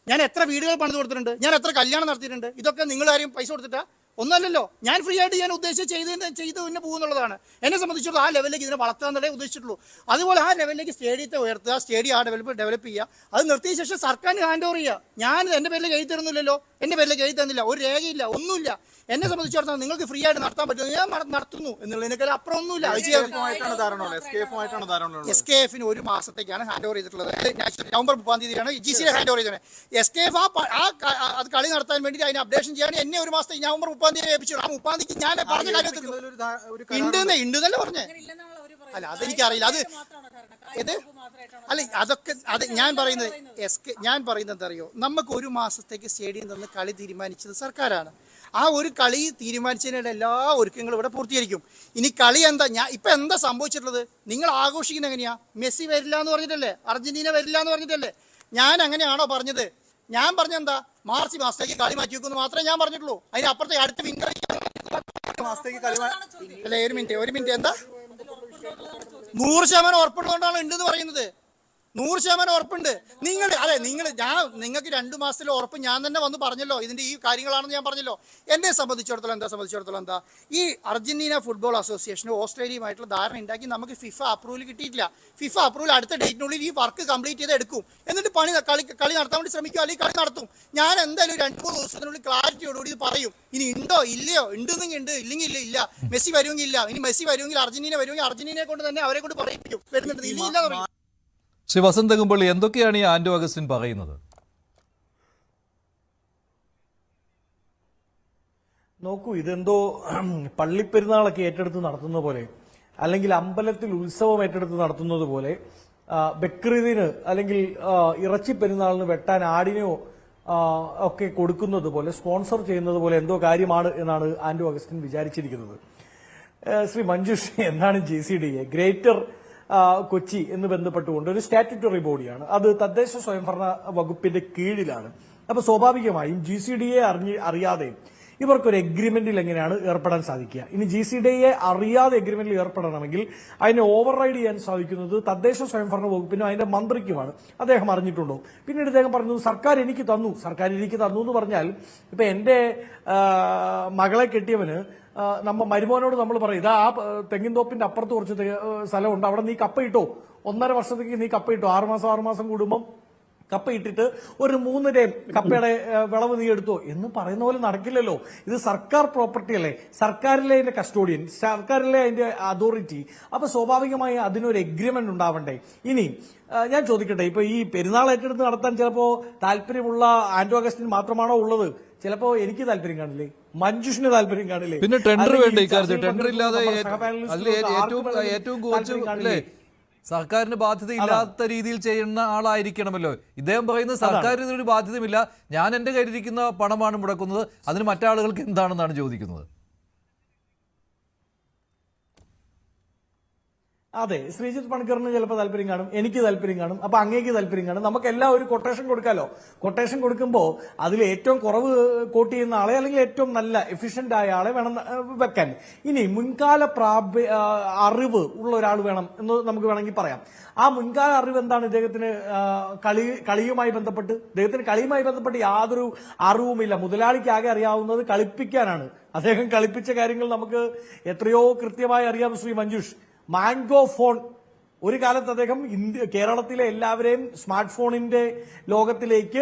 ഞാൻ എത്ര വീടുകൾ പണിത് കൊടുത്തിട്ടുണ്ട്, ഞാൻ എത്ര കല്യാണം നടത്തിയിട്ടുണ്ട്. ഇതൊക്കെ നിങ്ങൾ ആരും പൈസ കൊടുത്തിട്ടാ? ഒന്നല്ലല്ലോ. ഞാൻ ഫ്രീ ആയിട്ട് ഞാൻ ഉദ്ദേശിച്ച് ചെയ്ത് പിന്നെ പോകുന്നുള്ളതാണ്. എന്നെ സംബന്ധിച്ചിടത്തോളം ആ ലെവലിലേക്ക് ഇതിനെ വളർത്താന്നേ ഉദ്ദേശിച്ചിട്ടുള്ളൂ. അതുപോലെ ആ ലെവലിലേക്ക് സ്റ്റേഡിയത്തെ ഉയർത്തുക, സ്റ്റേഡിയം ആ ഡെവലപ്പ് ചെയ്യുക. അത് നിർത്തിയ ശേഷം സർക്കാരിന് ഹാൻഡ് ഓവർ ചെയ്യുക. ഞാൻ എൻ്റെ പേരിലേക്ക് എഴുതി തരുന്നില്ലല്ലോ, എൻ്റെ പേരിലേക്ക് എഴുതി തന്നില്ല, ഒരു രേഖയില്ല, ഒന്നുമില്ല. എന്നെ സംബന്ധിച്ചിടത്തോളം നിങ്ങൾക്ക് ഫ്രീ ആയിട്ട് നടത്താൻ പറ്റും, ഞാൻ നടത്തുന്നു എന്നുള്ളതിനേക്കാൾ അപ്പുറം ഒന്നുമില്ല. SKF ഒരു മാസത്തേക്കാണ് ഹാൻഡ് ഓവർ ചെയ്തിട്ടുള്ളത്. നവംബർ 30-ാം തീയതിയാണ് GCA ഹാൻഡ് ഓവർ ചെയ്തത്. SKF അത് കളി നടത്താൻ വേണ്ടി അതിന് അപ്ഡേഷൻ ചെയ്യാൻ എന്നെ ഒരു മാസത്തേക്ക് നവംബർ 30-ാം തീയതി ഏൽപ്പിച്ചു. ആ 30-ാം തീയതി ഞാൻ പറഞ്ഞ കാര്യത്തിൽ ഉണ്ടെന്നല്ലേ പറഞ്ഞേ. അല്ല, അതെനിക്കറിയില്ല. അതൊക്കെ ഞാൻ പറയുന്നത് എന്താ അറിയോ, നമുക്ക് ഒരു മാസത്തേക്ക് സ്റ്റേഡിയം തന്ന് കളി തീരുമാനിച്ചത് സർക്കാരാണ്. ആ ഒരു കളി തീരുമാനിച്ചതിനുള്ള എല്ലാ ഒരുക്കങ്ങളും ഇവിടെ പൂർത്തീകരിക്കും. ഇനി കളി ഇപ്പൊ എന്താ സംഭവിച്ചിട്ടുള്ളത്? നിങ്ങൾ ആഘോഷിക്കുന്നത് എങ്ങനെയാ? മെസ്സി വരില്ല എന്ന് പറഞ്ഞിട്ടല്ലേ, അർജന്റീന വരില്ല എന്ന് പറഞ്ഞിട്ടല്ലേ. ഞാൻ അങ്ങനെയാണോ പറഞ്ഞത്? ഞാൻ പറഞ്ഞെന്താ, മാർച്ച് മാസത്തേക്ക് കളി മാറ്റി വെക്കുമെന്ന് മാത്രമേ ഞാൻ പറഞ്ഞിട്ടുള്ളൂ. അതിനപ്പുറത്തെ അടുത്ത വിന്റർ മാസത്തേക്ക് കളി അല്ല. ഒരു മിനിറ്റ് എന്താ 100% ഉറപ്പുള്ളതുകൊണ്ടാണ് ഉണ്ടെന്ന് പറയുന്നത്. 100% ഉറപ്പുണ്ട്. നിങ്ങൾക്ക് 2 മാസത്തിലെ ഉറപ്പ് ഞാൻ തന്നെ വന്ന് പറഞ്ഞല്ലോ, ഇതിന്റെ ഈ കാര്യങ്ങളാണെന്ന് ഞാൻ പറഞ്ഞല്ലോ. എന്നെ സംബന്ധിച്ചിടത്തോളം എന്താ ഈ അർജന്റീന ഫുട്ബോൾ അസോസിയേഷന് ഓസ്ട്രേലിയയുമായിട്ടുള്ള ധാരണ ഉണ്ടാക്കി നമുക്ക് FIFA അപ്രൂവൽ കിട്ടിയിട്ടില്ല. FIFA അപ്രൂവൽ അടുത്ത ഡേറ്റിനുള്ളിൽ ഈ വർക്ക് കംപ്ലീറ്റ് ചെയ്ത് എടുക്കും. എന്നിട്ട് കളി നടത്താൻ വേണ്ടി ശ്രമിക്കും, അല്ലെങ്കിൽ കളി നടത്തും. ഞാൻ എന്തായാലും 2-3 ദിവസത്തിനുള്ളിൽ ക്ലാരിറ്റിയോടുകൂടി ഇത് പറയും. ഇനി ഉണ്ടോ ഇല്ലയോ, ഉണ്ടെന്നെങ്കിൽ ഉണ്ട്, ഇല്ലെങ്കിൽ ഇല്ല. മെസ്സി വരുമെങ്കിൽ ഇല്ല. ഇനി മെസ്സി വരുമെങ്കിൽ അർജന്റീന വരുമെങ്കിൽ അർജന്റീനയെ കൊണ്ട് തന്നെ അവരെ കൊണ്ട് പറയിപ്പിക്കും. വരുന്നുണ്ട്, ഇല്ല പറയും. ശ്രീ വസന്ത് അകമ്പള്ളി, എന്തൊക്കെയാണ് ഈ ആന്റോ അഗസ്റ്റിൻ പറയുന്നത്? നോക്കൂ, ഇതെന്തോ പള്ളിപ്പെരുന്നാളൊക്കെ ഏറ്റെടുത്ത് നടത്തുന്ന പോലെ, അല്ലെങ്കിൽ അമ്പലത്തിൽ ഉത്സവം ഏറ്റെടുത്ത് നടത്തുന്നത് പോലെ, ബക്രീദിന് അല്ലെങ്കിൽ ഇറച്ചി പെരുന്നാളിന് വെട്ടാൻ ആടിനെയോ ഒക്കെ കൊടുക്കുന്നത് പോലെ, സ്പോൺസർ ചെയ്യുന്നത് പോലെ എന്തോ കാര്യമാണ് എന്നാണ് ആന്റോ അഗസ്റ്റിൻ വിചാരിച്ചിരിക്കുന്നത്. ശ്രീ മഞ്ജുഷ്, എന്താണ് GCDA? ഗ്രേറ്റർ കൊച്ചി എന്ന് ബന്ധപ്പെട്ടുകൊണ്ട് ഒരു സ്റ്റാറ്റ്യൂട്ടറി ബോഡിയാണ്. അത് തദ്ദേശ സ്വയംഭരണ വകുപ്പിന്റെ കീഴിലാണ്. അപ്പൊ സ്വാഭാവികമായും GCDA അറിയാതെ ഇവർക്കൊരു എഗ്രിമെന്റിൽ എങ്ങനെയാണ് ഏർപ്പെടാൻ സാധിക്കുക? ഇനി GCDA അറിയാതെ എഗ്രിമെന്റിൽ ഏർപ്പെടണമെങ്കിൽ അതിനെ ഓവർറൈഡ് ചെയ്യാൻ സാധിക്കുന്നത് തദ്ദേശ സ്വയംഭരണ വകുപ്പിനും അതിന്റെ മന്ത്രിക്കുമാണ്. അദ്ദേഹം അറിഞ്ഞിട്ടുണ്ടോ? പിന്നീട് അദ്ദേഹം പറഞ്ഞു, സർക്കാർ എനിക്ക് തന്നു എന്ന് പറഞ്ഞാൽ, ഇപ്പൊ എന്റെ മകളെ കെട്ടിയവന് മരുമോനോട് നമ്മൾ പറയും, ഇതാ ആ തെങ്ങിൻ തോപ്പിന്റെ അപ്പുറത്ത് കുറച്ച് സ്ഥലമുണ്ട്, അവിടെ നീ കപ്പയിട്ടോ, 1.5 വർഷത്തേക്ക് നീ കപ്പയിട്ടോ, 6 മാസം കൂടുമ്പം കപ്പയിട്ടിട്ട് ഒരു 3 കപ്പയുടെ വിളവ് നീ എടുത്തോ എന്ന് പറയുന്ന പോലെ നടക്കില്ലല്ലോ. ഇത് സർക്കാർ പ്രോപ്പർട്ടി അല്ലേ, സർക്കാരിലെ അതിന്റെ കസ്റ്റോഡിയൻ, സർക്കാരിലെ അതിന്റെ അതോറിറ്റി. അപ്പൊ സ്വാഭാവികമായി അതിനൊരു എഗ്രിമെന്റ് ഉണ്ടാവണ്ടേ. ഇനി ഞാൻ ചോദിക്കട്ടെ, ഇപ്പൊ ഈ പെരുന്നാൾ ഏറ്റെടുത്ത് നടത്താൻ ചിലപ്പോ താല്പര്യമുള്ള ആന്റോ അഗസ്റ്റിൻ മാത്രമാണോ ഉള്ളത്? ചിലപ്പോ എനിക്ക് താല്പര്യം കാണില്ലേ, മഞ്ജുഷിന് താല്പര്യം കാണില്ലേ, പിന്നെ ടെൻഡർ അല്ലെങ്കിൽ വേണ്ട ഇക്കാര്യത്തിൽ. ചർച്ചയിൽ ടെൻഡർ ഇല്ലാതെ പങ്കെടുക്കുന്ന സഹപാനലിസ്റ്റുകൾക്ക് ഏറ്റവും കുറച്ച് താല്പര്യം കാണില്ലേ? സർക്കാരിന് ബാധ്യത ഇല്ലാത്ത രീതിയിൽ ചെയ്യുന്ന ആളായിരിക്കണമല്ലോ. ഇദ്ദേഹം പറയുന്നത് സർക്കാരിന് ഇതിനൊരു ബാധ്യതയുമില്ല, ഞാൻ എന്റെ കയ്യിലിരിക്കുന്ന പണമാണ് മുടക്കുന്നത്, അതിന് മറ്റാളുകൾക്ക് എന്താണെന്നാണ് ചോദിക്കുന്നത്. അതെ, ശ്രീജിത്ത് പണിക്കറിന് ചിലപ്പോൾ താല്പര്യം കാണും, എനിക്ക് താല്പര്യം കാണും, അപ്പൊ അങ്ങേക്ക് താല്പര്യം കാണും. നമുക്കെല്ലാം ഒരു കൊട്ടേഷൻ കൊടുക്കാലോ. കൊട്ടേഷൻ കൊടുക്കുമ്പോൾ അതിൽ ഏറ്റവും കുറവ് കോട്ട് ചെയ്യുന്ന ആളെ അല്ലെങ്കിൽ ഏറ്റവും നല്ല എഫിഷ്യന്റ് ആയ ആളെ വേണം വെക്കാൻ. ഇനി മുൻകാല അറിവ് ഉള്ള ഒരാൾ വേണം എന്ന് നമുക്ക് വേണമെങ്കിൽ പറയാം. ആ മുൻകാല അറിവ് എന്താണ് ഇദ്ദേഹത്തിന്? കളിയുമായി ബന്ധപ്പെട്ട് യാതൊരു അറിവുമില്ല. മുതലാളിക്ക് ആകെ അറിയാവുന്നത് കളിപ്പിക്കാനാണ്. അദ്ദേഹം കളിപ്പിച്ച കാര്യങ്ങൾ നമുക്ക് എത്രയോ കൃത്യമായി അറിയാം. ശ്രീ മഞ്ജുഷ്, മാംഗോ ഫോൺ, ഒരു കാലത്ത് അദ്ദേഹം കേരളത്തിലെ എല്ലാവരെയും സ്മാർട്ട് ഫോണിന്റെ ലോകത്തിലേക്ക്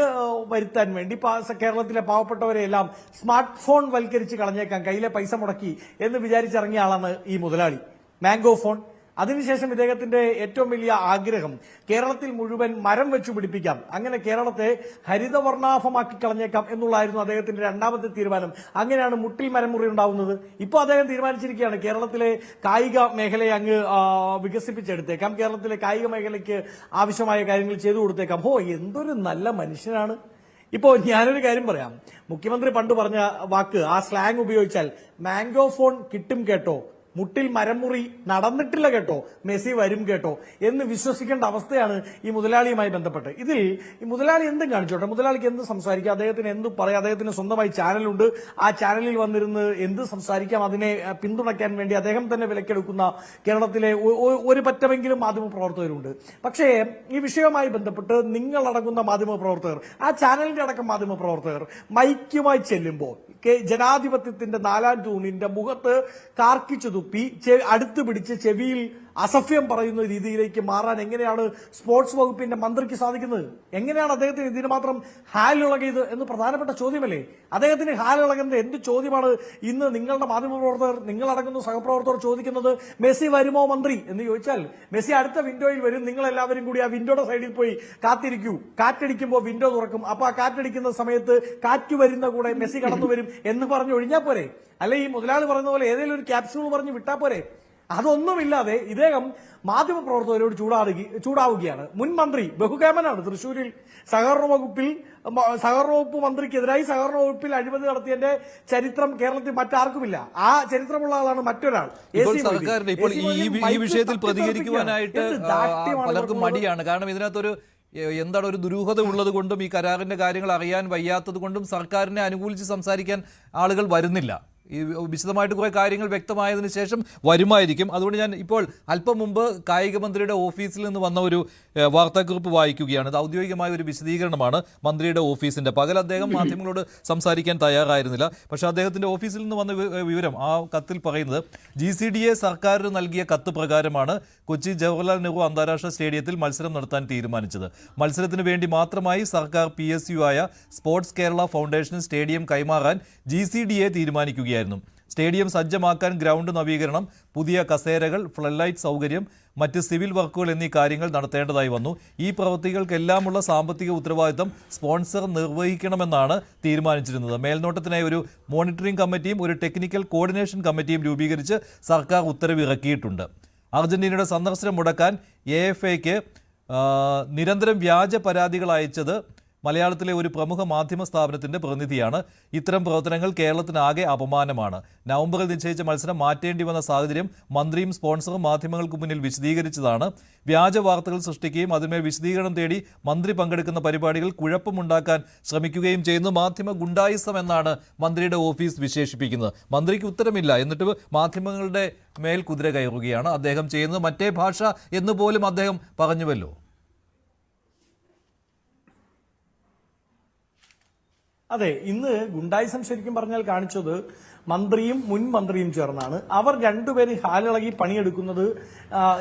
വരുത്താൻ വേണ്ടി കേരളത്തിലെ പാവപ്പെട്ടവരെയെല്ലാം സ്മാർട്ട് ഫോൺ വൽക്കരിച്ച് കളഞ്ഞേക്കാം, കയ്യിലെ പൈസ മുടക്കി എന്ന് വിചാരിച്ചിറങ്ങിയ ആളാണ് ഈ മുതലാളി. Mango phone. അതിനുശേഷം ഇദ്ദേഹത്തിന്റെ ഏറ്റവും വലിയ ആഗ്രഹം കേരളത്തിൽ മുഴുവൻ മരം വെച്ചു പിടിപ്പിക്കാം, അങ്ങനെ കേരളത്തെ ഹരിതവർണ്ണാഭമാക്കി കളഞ്ഞേക്കാം എന്നുള്ളതായിരുന്നു അദ്ദേഹത്തിന്റെ രണ്ടാമത്തെ തീരുമാനം. അങ്ങനെയാണ് മുട്ടിൽ മരമുറി ഉണ്ടാവുന്നത്. ഇപ്പോൾ അദ്ദേഹം തീരുമാനിച്ചിരിക്കുകയാണ് കേരളത്തിലെ കായിക മേഖലയെ അങ്ങ് വികസിപ്പിച്ചെടുത്തേക്കാം, കേരളത്തിലെ കായിക മേഖലയ്ക്ക് ആവശ്യമായ കാര്യങ്ങൾ ചെയ്തു കൊടുത്തേക്കാം. എന്തൊരു നല്ല മനുഷ്യനാണ്. ഇപ്പോ ഞാനൊരു കാര്യം പറയാം. മുഖ്യമന്ത്രി പണ്ട് പറഞ്ഞ വാക്ക്, ആ സ്ലാങ് ഉപയോഗിച്ചാൽ, മാംഗോ ഫോൺ കിട്ടും കേട്ടോ, മുട്ടിൽ മരമുറി നടന്നിട്ടില്ല കേട്ടോ, മെസ്സി വരും കേട്ടോ എന്ന് വിശ്വസിക്കേണ്ട അവസ്ഥയാണ് ഈ മുതലാളിയുമായി ബന്ധപ്പെട്ട്. ഇതിൽ ഈ മുതലാളി എന്തും കാണിച്ചോട്ടെ, മുതലാളിക്ക് എന്ത് സംസാരിക്കാം, അദ്ദേഹത്തിന് എന്ത് പറയാം, അദ്ദേഹത്തിന് സ്വന്തമായി ചാനലുണ്ട്, ആ ചാനലിൽ വന്നിരുന്ന് എന്ത് സംസാരിക്കാം. അതിനെ പിന്തുണയ്ക്കാൻ വേണ്ടി അദ്ദേഹം തന്നെ വിലക്കെടുക്കുന്ന കേരളത്തിലെ ഒരു പറ്റമെങ്കിലും മാധ്യമപ്രവർത്തകരുണ്ട്. പക്ഷേ ഈ വിഷയവുമായി ബന്ധപ്പെട്ട് നിങ്ങളടങ്ങുന്ന മാധ്യമപ്രവർത്തകർ, ആ ചാനലിന്റെ അടക്കം മാധ്യമപ്രവർത്തകർ മൈക്കുമായി ചെല്ലുമ്പോൾ ജനാധിപത്യത്തിന്റെ 4-ാം തൂണിന്റെ മുഖത്ത് കാർക്കിച്ചു തുപ്പി അടുത്ത് പിടിച്ച് ചെവിയിൽ അസഭ്യം പറയുന്ന രീതിയിലേക്ക് മാറാൻ എങ്ങനെയാണ് സ്പോർട്സ് വകുപ്പിന്റെ മന്ത്രിക്ക് സാധിക്കുന്നത്? എങ്ങനെയാണ് അദ്ദേഹത്തിന് ഇതിന് മാത്രം ഹാലിളകിയത് എന്ന് പ്രധാനപ്പെട്ട ചോദ്യമല്ലേ. അദ്ദേഹത്തിന് ഹാലിളകുന്നത് എന്ത് ചോദ്യമാണ് ഇന്ന് നിങ്ങളുടെ മാധ്യമപ്രവർത്തകർ, നിങ്ങളടങ്ങുന്ന സഹപ്രവർത്തകർ ചോദിക്കുന്നത്? മെസ്സി വരുമോ മന്ത്രി എന്ന് ചോദിച്ചാൽ, മെസ്സി അടുത്ത വിൻഡോയിൽ വരും, നിങ്ങൾ എല്ലാവരും കൂടി ആ വിൻഡോയുടെ സൈഡിൽ പോയി കാത്തിരിക്കൂ, കാറ്റടിക്കുമ്പോൾ വിൻഡോ തുറക്കും, അപ്പൊ ആ കാറ്റടിക്കുന്ന സമയത്ത് കാറ്റ് വരുന്ന കൂടെ മെസ്സി കടന്നു വരും എന്ന് പറഞ്ഞ് ഒഴിഞ്ഞാൽ പോരെ? അല്ലെ ഈ മുതലാളി പറയുന്ന പോലെ ഏതെങ്കിലും ഒരു ക്യാപ്സ്യൂൾ പറഞ്ഞ് വിട്ടാ പോരെ? അതൊന്നുമില്ലാതെ ഇദ്ദേഹം മാധ്യമപ്രവർത്തകരോട് ചൂടാവുകയാണ്. മുൻ മന്ത്രി ബഹുകേമനാണ്. തൃശൂരിൽ സഹകരണ വകുപ്പ് മന്ത്രിക്കെതിരായി സഹകരണ വകുപ്പിൽ അഴിമതി നടത്തിയതിന്റെ ചരിത്രം കേരളത്തിൽ മറ്റാർക്കുമില്ല. ആ ചരിത്രമുള്ള ആളാണ് മറ്റൊരാൾ. ഇപ്പോൾ ഈ വിഷയത്തിൽ പ്രതികരിക്കുവാനായിട്ട് പലർക്കും മടിയാണ്. കാരണം ഇതിനകത്തൊരു എന്താണ് ഒരു ദുരൂഹത ഉള്ളത് കൊണ്ടും ഈ കരാറിന്റെ കാര്യങ്ങൾ അറിയാൻ വയ്യാത്തത് കൊണ്ടും സർക്കാരിനെ അനുകൂലിച്ച് സംസാരിക്കാൻ ആളുകൾ വരുന്നില്ല. ഈ വിശദമായിട്ട് കുറേ കാര്യങ്ങൾ വ്യക്തമായതിനു ശേഷം വരുമായിരിക്കും. അതുകൊണ്ട് ഞാൻ ഇപ്പോൾ അല്പം മുമ്പ് കായിക മന്ത്രിയുടെ ഓഫീസിൽ നിന്ന് വന്ന ഒരു വാർത്താക്കുറിപ്പ് വായിക്കുകയാണ്. ഇത് ഔദ്യോഗികമായ ഒരു വിശദീകരണമാണ് മന്ത്രിയുടെ ഓഫീസിൻ്റെ. പകൽ അദ്ദേഹം മാധ്യമങ്ങളോട് സംസാരിക്കാൻ തയ്യാറായിരുന്നില്ല. പക്ഷേ അദ്ദേഹത്തിൻ്റെ ഓഫീസിൽ നിന്ന് വന്ന വിവരം, ആ കത്തിൽ പറയുന്നത്, GCDA സർക്കാരിന് നൽകിയ കത്ത് പ്രകാരമാണ് കൊച്ചി ജവഹർലാൽ നെഹ്റു അന്താരാഷ്ട്ര സ്റ്റേഡിയത്തിൽ മത്സരം നടത്താൻ തീരുമാനിച്ചത്. മത്സരത്തിന് വേണ്ടി മാത്രമായി സർക്കാർ PSU ആയ സ്പോർട്സ് കേരള ഫൗണ്ടേഷന് സ്റ്റേഡിയം കൈമാറാൻ GCDA തീരുമാനിക്കുകയായിരുന്നു. സ്റ്റേഡിയം സജ്ജമാക്കാൻ ഗ്രൗണ്ട് നവീകരണം, പുതിയ കസേരകൾ, ഫ്ലഡ് ലൈറ്റ് സൗകര്യം, മറ്റ് സിവിൽ വർക്കുകൾ എന്നീ കാര്യങ്ങൾ നടത്തേണ്ടതായി വന്നു. ഈ പ്രവൃത്തികൾക്കെല്ലാമുള്ള സാമ്പത്തിക ഉത്തരവാദിത്തം സ്പോൺസർ നിർവഹിക്കണമെന്നാണ് തീരുമാനിച്ചിരുന്നത്. മേൽനോട്ടത്തിനായി ഒരു മോണിറ്ററിംഗ് കമ്മിറ്റിയും ഒരു ടെക്നിക്കൽ കോർഡിനേഷൻ കമ്മിറ്റിയും രൂപീകരിച്ച് സർക്കാർ ഉത്തരവിറക്കിയിട്ടുണ്ട്. അർജന്റീനയുടെ സന്ദർശനം മുടക്കാൻ AFAക്ക് നിരന്തരം വ്യാജ പരാതികൾ അയച്ചത് മലയാളത്തിലെ ഒരു പ്രമുഖ മാധ്യമ സ്ഥാപനത്തിന്റെ പ്രതിനിധിയാണ്. ഇത്തരം പ്രവർത്തനങ്ങൾ കേരളത്തിനാകെ അപമാനമാണ്. നവംബറിൽ നിശ്ചയിച്ച മത്സരം മാറ്റേണ്ടി വന്ന സാഹചര്യം മന്ത്രിയും സ്പോൺസറും മാധ്യമങ്ങൾക്ക് മുന്നിൽ വിശദീകരിച്ചതാണ്. വ്യാജ വാർത്തകൾ സൃഷ്ടിക്കുകയും അതിന്മേൽ വിശദീകരണം തേടി മന്ത്രി പങ്കെടുക്കുന്ന പരിപാടികൾ കുഴപ്പമുണ്ടാക്കാൻ ശ്രമിക്കുകയും ചെയ്യുന്നു. മാധ്യമ ഗുണ്ടായിസം എന്നാണ് മന്ത്രിയുടെ ഓഫീസ് വിശേഷിപ്പിക്കുന്നത്. മന്ത്രിക്ക് ഉത്തരമില്ല, എന്നിട്ട് മാധ്യമങ്ങളുടെ മേൽ കുതിര കയറുകയാണ് അദ്ദേഹം ചെയ്യുന്നത്. മറ്റേ ഭാഷ എന്ന് പോലും അദ്ദേഹം പറഞ്ഞുവല്ലോ. അതെ, ഇന്ന് ഗുണ്ടായിസം ശരിക്കും പറഞ്ഞാൽ കാണിച്ചത് മന്ത്രിയും മുൻ മന്ത്രിയും ചേർന്നാണ്. അവർ രണ്ടുപേരും ഹാലിളകി പണിയെടുക്കുന്നത്,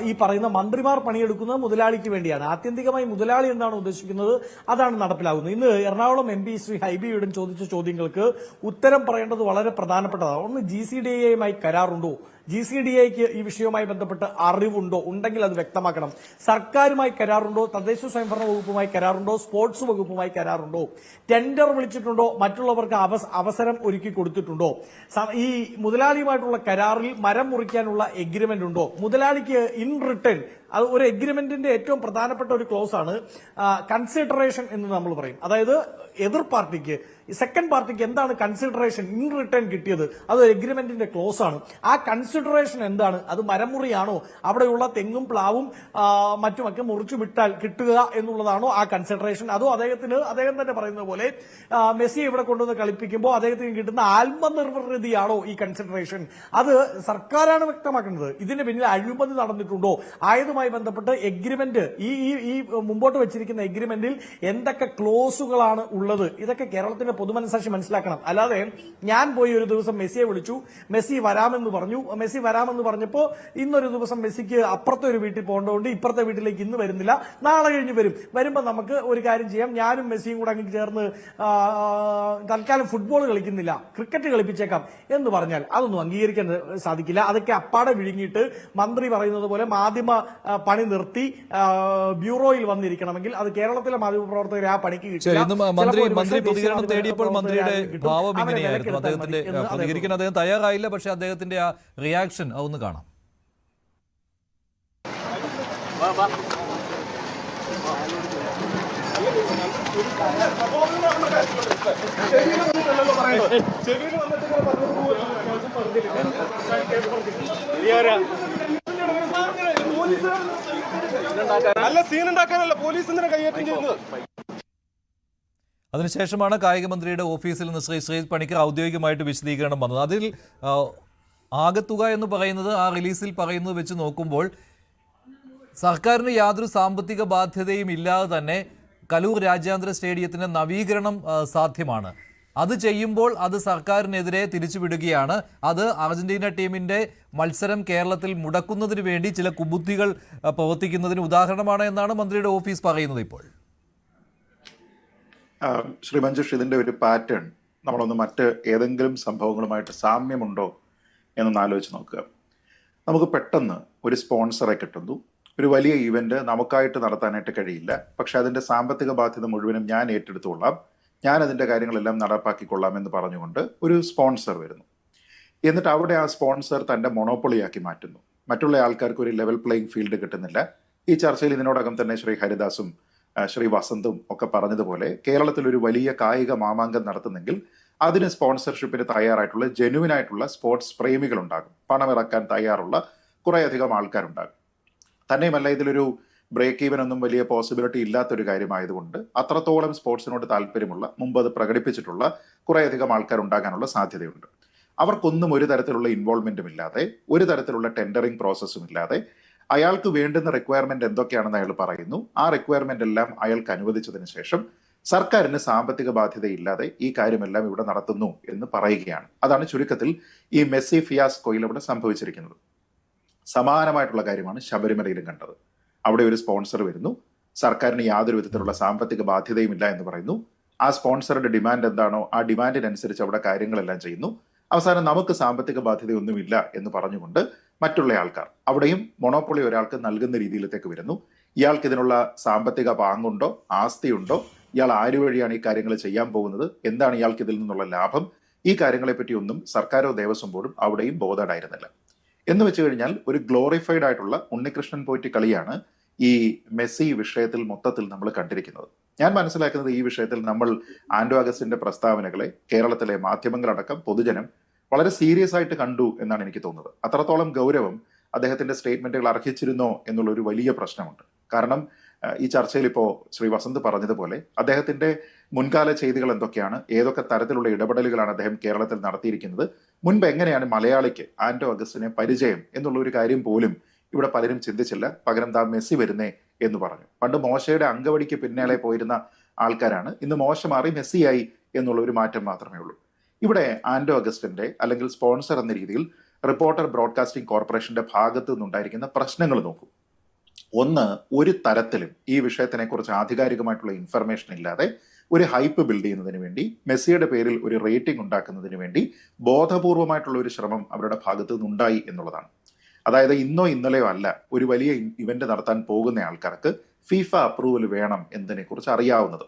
ഈ പറയുന്ന മന്ത്രിമാർ പണിയെടുക്കുന്നത് മുതലാളിക്ക് വേണ്ടിയാണ്. ആത്യന്തികമായി മുതലാളി എന്താണ് ഉദ്ദേശിക്കുന്നത് അതാണ് നടപ്പിലാകുന്നത്. ഇന്ന് എറണാകുളം MP ശ്രീ ഹൈബി ഈഡൻ ചോദിച്ച ചോദ്യങ്ങൾക്ക് ഉത്തരം പറയേണ്ടത് വളരെ പ്രധാനപ്പെട്ടതാണ്. ഒന്ന്, GCDAയുമായി കരാറുണ്ടോ? GCDAയ്ക്ക് ഈ വിഷയവുമായി ബന്ധപ്പെട്ട് അറിവുണ്ടോ? ഉണ്ടെങ്കിൽ അത് വ്യക്തമാക്കണം. സർക്കാരുമായി കരാറുണ്ടോ? തദ്ദേശ സ്വയംഭരണ വകുപ്പുമായി കരാറുണ്ടോ? സ്പോർട്സ് വകുപ്പുമായി കരാറുണ്ടോ? ടെൻഡർ വിളിച്ചിട്ടുണ്ടോ? മറ്റുള്ളവർക്ക് അവസരം ഒരുക്കി കൊടുത്തിട്ടുണ്ടോ? ഈ മുതലാളിയുമായിട്ടുള്ള കരാറിൽ മരം മുറിക്കാനുള്ള എഗ്രിമെന്റ് ഉണ്ടോ? മുതലാളിക്ക് ഇൻ റിട്ടേൺ, അത് ഒരു എഗ്രിമെന്റിന്റെ ഏറ്റവും പ്രധാനപ്പെട്ട ഒരു ക്ലോസ് ആണ് കൺസിഡറേഷൻ എന്ന് നമ്മൾ പറയും. അതായത് എതിർ പാർട്ടിക്ക്, സെക്കൻഡ് പാർട്ടിക്ക് എന്താണ് കൺസിഡറേഷൻ ഇൻ റിട്ടേൺ കിട്ടിയത്, അത് എഗ്രിമെന്റിന്റെ ക്ലോസ് ആണ്. ആ കൺസിഡറേഷൻ എന്താണ്? അത് മരമുറിയാണോ? അവിടെയുള്ള തെങ്ങും പ്ലാവും മറ്റുമൊക്കെ മുറിച്ചു വിട്ടാൽ കിട്ടുക എന്നുള്ളതാണോ ആ കൺസിഡറേഷൻ? അതോ അദ്ദേഹം തന്നെ പറയുന്നത് പോലെ മെസ്സിയെ ഇവിടെ കൊണ്ടുവന്ന് കളിപ്പിക്കുമ്പോൾ അദ്ദേഹത്തിന് കിട്ടുന്ന ആത്മനിർവൃതിയാണോ ഈ കൺസിഡറേഷൻ? അത് സർക്കാരാണ് വ്യക്തമാക്കുന്നത്. ഇതിന് പിന്നിൽ അഴിമതി നടന്നിട്ടുണ്ടോ? ആയതുമായി ബന്ധപ്പെട്ട് എഗ്രിമെന്റ്, ഈ മുമ്പോട്ട് വെച്ചിരിക്കുന്ന എഗ്രിമെന്റിൽ എന്തൊക്കെ ക്ലോസുകളാണ് ഉള്ളത്, ഇതൊക്കെ കേരളത്തിന്റെ പൊതുമനസാക്ഷി മനസ്സിലാക്കണം. അല്ലാതെ ഞാൻ പോയി ഒരു ദിവസം മെസ്സിയെ വിളിച്ചു, മെസ്സി വരാമെന്ന് പറഞ്ഞു, മെസ്സി വരാമെന്ന് പറഞ്ഞപ്പോൾ ഇന്നൊരു ദിവസം മെസ്സിക്ക് അപ്പുറത്തെ ഒരു വീട്ടിൽ പോകേണ്ടതുകൊണ്ട് ഇപ്പുറത്തെ വീട്ടിലേക്ക് ഇന്ന് വരുന്നില്ല, നാളെ കഴിഞ്ഞ് വരുമ്പോൾ നമുക്ക് ഒരു കാര്യം ചെയ്യാം, ഞാനും മെസ്സിയും കൂടെ അങ്ങ് ചേർന്ന് തൽക്കാലം ഫുട്ബോൾ കളിക്കുന്നില്ല, ക്രിക്കറ്റ് കളിപ്പിച്ചേക്കാം എന്ന് പറഞ്ഞാൽ അതൊന്നും അംഗീകരിക്കാൻ സാധിക്കില്ല. അതൊക്കെ അപ്പാടെ വിഴുങ്ങിയിട്ട് മന്ത്രി പറയുന്നത് പോലെ മാധ്യമ പണി നിർത്തി ബ്യൂറോയിൽ വന്നിരിക്കണമെങ്കിൽ അത് കേരളത്തിലെ മാധ്യമപ്രവർത്തകരെ ആ പണിക്ക് കിട്ടില്ല. മന്ത്രി പ്രതികരണം തേടിയപ്പോൾ മന്ത്രിയുടെ ഭാവം ഇങ്ങനെയായിരുന്നു. അദ്ദേഹത്തിന്റെ പ്രതികരിക്കാൻ അദ്ദേഹം തയ്യാറായില്ല. പക്ഷെ അദ്ദേഹത്തിന്റെ ആ റിയാക്ഷൻ അതൊന്ന് കാണാം. അതിനുശേഷമാണ് കായിക മന്ത്രിയുടെ ഓഫീസിൽ നിന്ന് ശ്രീ ശ്രീജിത്ത് പണിക്കർ ഔദ്യോഗികമായിട്ട് വിശദീകരണം വന്നത്. അതിൽ ആകത്തുക എന്ന് പറയുന്നത് ആ റിലീസിൽ പറയുന്നത് വെച്ച് നോക്കുമ്പോൾ സർക്കാരിന് യാതൊരു സാമ്പത്തിക ബാധ്യതയും ഇല്ലാതെ തന്നെ കലൂർ രാജ്യാന്തര സ്റ്റേഡിയത്തിന്റെ നവീകരണം സാധ്യമാണ്. അത് ചെയ്യുമ്പോൾ അത് സർക്കാരിനെതിരെ തിരിച്ചുവിടുകയാണ്. അത് അർജന്റീന ടീമിന്റെ മത്സരം കേരളത്തിൽ മുടക്കുന്നതിന് വേണ്ടി ചില കുബുദ്ധികൾ പ്രവർത്തിക്കുന്നതിന് ഉദാഹരണമാണ് എന്നാണ് മന്ത്രിയുടെ ഓഫീസ് പറയുന്നത്. ഇപ്പോൾ ശ്രീ മഞ്ജുഷ്, ഇതിന്റെ ഒരു പാറ്റേൺ നമ്മളൊന്ന് മറ്റ് ഏതെങ്കിലും സംഭവങ്ങളുമായിട്ട് സാമ്യമുണ്ടോ എന്നൊന്ന് ആലോചിച്ച് നോക്കുക. നമുക്ക് പെട്ടെന്ന് ഒരു സ്പോൺസറെ കിട്ടുന്നു, ഒരു വലിയ ഈവന്റ് നമുക്കായിട്ട് നടത്താനായിട്ട് കഴിയില്ല, പക്ഷെ അതിന്റെ സാമ്പത്തിക ബാധ്യത മുഴുവനും ഞാൻ ഏറ്റെടുത്തുകൊള്ളാം, ഞാൻ അതിന്റെ കാര്യങ്ങളെല്ലാം നടപ്പാക്കിക്കൊള്ളാം എന്ന് പറഞ്ഞുകൊണ്ട് ഒരു സ്പോൺസർ വരുന്നു. എന്നിട്ട് അവിടെ ആ സ്പോൺസർ തന്റെ മൊണോപ്പൊളിയാക്കി മാറ്റുന്നു. മറ്റുള്ള ആൾക്കാർക്ക് ഒരു ലെവൽ പ്ലേയിങ് ഫീൽഡ് കിട്ടുന്നില്ല. ഈ ചർച്ചയിൽ ഇതിനോടകം തന്നെ ശ്രീ ഹരിദാസും ശ്രീ വസന്തും ഒക്കെ പറഞ്ഞതുപോലെ കേരളത്തിൽ ഒരു വലിയ കായിക മാമാങ്കം നടത്തുന്നെങ്കിൽ അതിന് സ്പോൺസർഷിപ്പിന് തയ്യാറായിട്ടുള്ള ജെനുവിനായിട്ടുള്ള സ്പോർട്സ് പ്രേമികളുണ്ടാകും, പണമിറക്കാൻ തയ്യാറുള്ള കുറേയധികം ആൾക്കാരുണ്ടാകും. തന്നെയുമല്ല, ഇതിലൊരു ബ്രേക്ക് ഈവൻ ഒന്നും വലിയ പോസിബിലിറ്റി ഇല്ലാത്തൊരു കാര്യമായതുകൊണ്ട് അത്രത്തോളം സ്പോർട്സിനോട് താല്പര്യമുള്ള, മുമ്പ് അത് പ്രകടിപ്പിച്ചിട്ടുള്ള കുറേയധികം ആൾക്കാരുണ്ടാകാനുള്ള സാധ്യതയുണ്ട്. അവർക്കൊന്നും ഒരു തരത്തിലുള്ള ഇൻവോൾവ്മെന്റും ഇല്ലാതെ, ഒരു തരത്തിലുള്ള ടെൻഡറിങ് പ്രോസസ്സും ഇല്ലാതെ അയാൾക്ക് വേണ്ടുന്ന റിക്വയർമെന്റ് എന്തൊക്കെയാണെന്ന് അയാൾ പറയുന്നു. ആ റിക്വയർമെന്റ് എല്ലാം അയാൾക്ക് അനുവദിച്ചതിന് ശേഷം സർക്കാരിന് സാമ്പത്തിക ബാധ്യതയില്ലാതെ ഈ കാര്യമെല്ലാം ഇവിടെ നടത്തുന്നു എന്ന് പറയുകയാണ്. അതാണ് ചുരുക്കത്തിൽ ഈ മെസ്സി ഫിയാസ്കോയിൽ ഇവിടെ സംഭവിച്ചിരിക്കുന്നത്. സമാനമായിട്ടുള്ള കാര്യമാണ് ശബരിമലയിലും കണ്ടത്. അവിടെ ഒരു സ്പോൺസർ വരുന്നു, സർക്കാരിന് യാതൊരു വിധത്തിലുള്ള സാമ്പത്തിക ബാധ്യതയും ഇല്ല എന്ന് പറയുന്നു. ആ സ്പോൺസറുടെ ഡിമാൻഡ് എന്താണോ ആ ഡിമാൻഡിനനുസരിച്ച് അവിടെ കാര്യങ്ങളെല്ലാം ചെയ്യുന്നു. അവസാനം നമുക്ക് സാമ്പത്തിക ബാധ്യതയൊന്നുമില്ല എന്ന് പറഞ്ഞുകൊണ്ട് മറ്റുള്ള ആൾക്കാർ, അവിടെയും മൊണോപ്പൊളി ഒരാൾക്ക് നൽകുന്ന രീതിയിലേക്ക് വരുന്നു. ഇയാൾക്ക് ഇതിനുള്ള സാമ്പത്തിക പാങ്ങുണ്ടോ, ആസ്തിയുണ്ടോ, ഇയാൾ ആര് വഴിയാണ് ഈ കാര്യങ്ങൾ ചെയ്യാൻ പോകുന്നത്, എന്താണ് ഇയാൾക്ക് ഇതിൽ നിന്നുള്ള ലാഭം, ഈ കാര്യങ്ങളെപ്പറ്റി ഒന്നും സർക്കാരോ ദേവസ്വം ബോർഡും അവിടെയും ബോധേഡായിരുന്നില്ല. എന്ന് വെച്ച് കഴിഞ്ഞാൽ ഒരു ഗ്ലോറിഫൈഡ് ആയിട്ടുള്ള ഉണ്ണികൃഷ്ണൻ പോറ്റി കളിയാണ് ഈ മെസ്സി വിഷയത്തിൽ മൊത്തത്തിൽ നമ്മൾ കണ്ടിരിക്കുന്നത്. ഞാൻ മനസ്സിലാക്കുന്നത് ഈ വിഷയത്തിൽ നമ്മൾ ആന്റോ അഗസ്റ്റിന്റെ പ്രസ്താവനകളെ കേരളത്തിലെ മാധ്യമങ്ങളടക്കം പൊതുജനം വളരെ സീരിയസ് ആയിട്ട് കണ്ടു എന്നാണ് എനിക്ക് തോന്നുന്നത്. അത്രത്തോളം ഗൗരവം അദ്ദേഹത്തിന്റെ സ്റ്റേറ്റ്മെന്റുകൾ അർഹിച്ചിരുന്നോ എന്നുള്ള ഒരു വലിയ പ്രശ്നമുണ്ട്. കാരണം ഈ ചർച്ചയിൽ ഇപ്പോൾ ശ്രീ വസന്ത് പറഞ്ഞതുപോലെ അദ്ദേഹത്തിന്റെ മുൻകാല ചെയ്തികൾ എന്തൊക്കെയാണ്, ഏതൊക്കെ തരത്തിലുള്ള ഇടപെടലുകളാണ് അദ്ദേഹം കേരളത്തിൽ നടത്തിയിരിക്കുന്നത്, മുൻപ് എങ്ങനെയാണ് മലയാളിക്ക് ആന്റോ അഗസ്റ്റിനെ പരിചയം എന്നുള്ള ഒരു കാര്യം പോലും ഇവിടെ പലരും ചിന്തിച്ചില്ല. പകരം താ മെസ്സി വരുന്നേ എന്ന് പറഞ്ഞു. പണ്ട് മോശയുടെ അങ്കവടിക്ക് പിന്നാലെ പോയിരുന്ന ആൾക്കാരാണ്, ഇന്ന് മോശ മാറി മെസ്സിയായി എന്നുള്ള ഒരു മാറ്റം മാത്രമേ ഉള്ളൂ. ഇവിടെ ആൻഡോ അഗസ്റ്റിന്റെ അല്ലെങ്കിൽ സ്പോൺസർ എന്ന രീതിയിൽ റിപ്പോർട്ടർ ബ്രോഡ്കാസ്റ്റിംഗ് കോർപ്പറേഷന്റെ ഭാഗത്തു നിന്നുണ്ടായിരിക്കുന്ന പ്രശ്നങ്ങൾ നോക്കൂ. ഒന്ന്, ഒരു തരത്തിലും ഈ വിഷയത്തിനെ കുറിച്ച് ആധികാരികമായിട്ടുള്ള ഇൻഫർമേഷൻ ഇല്ലാതെ ഒരു ഹൈപ്പ് ബിൽഡ് ചെയ്യുന്നതിന് വേണ്ടി, മെസ്സിയുടെ പേരിൽ ഒരു റേറ്റിംഗ് ഉണ്ടാക്കുന്നതിന് വേണ്ടി ബോധപൂർവമായിട്ടുള്ള ഒരു ശ്രമം അവരുടെ ഭാഗത്തു നിന്നുണ്ടായി എന്നുള്ളതാണ്. അതായത് ഇന്നോ ഇന്നലെയോ അല്ല, ഒരു വലിയ ഇവന്റ് നടത്താൻ പോകുന്ന ആൾക്കാർക്ക് ഫിഫ അപ്രൂവൽ വേണം എന്നതിനെ കുറിച്ച് അറിയാവുന്നത്.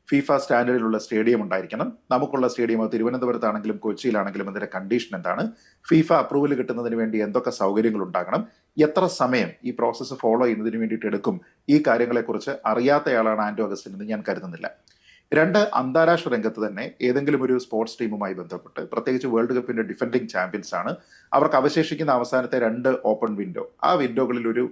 ഫിഫ സ്റ്റാൻഡേർഡിലുള്ള സ്റ്റേഡിയം ഉണ്ടായിരിക്കണം. നമുക്കുള്ള സ്റ്റേഡിയം തിരുവനന്തപുരത്താണെങ്കിലും കൊച്ചിയിലാണെങ്കിലും അതിന്റെ കണ്ടീഷൻ എന്താണ്, ഫിഫ അപ്രൂവൽ കിട്ടുന്നതിന് വേണ്ടി എന്തൊക്കെ സൗകര്യങ്ങൾ ഉണ്ടാകണം, എത്ര സമയം ഈ പ്രോസസ്സ് ഫോളോ ചെയ്യുന്നതിന് വേണ്ടിയിട്ട് എടുക്കും, ഈ കാര്യങ്ങളെക്കുറിച്ച് അറിയാത്തയാളാണ് ആൻഡോ അഗസ്റ്റിൻ എന്ന് ഞാൻ കരുതുന്നില്ല. രണ്ട്, അന്താരാഷ്ട്ര രംഗത്ത് തന്നെ ഏതെങ്കിലും ഒരു സ്പോർട്സ് ടീമുമായി ബന്ധപ്പെട്ട്, പ്രത്യേകിച്ച് വേൾഡ് കപ്പിന്റെ ഡിഫൻഡിംഗ് ചാമ്പ്യൻസ് ആണ്, അവർക്ക് അവശേഷിക്കുന്ന അവസാനത്തെ 2 ഓപ്പൺ വിൻഡോ, ആ വിൻഡോകളിൽ ഒരു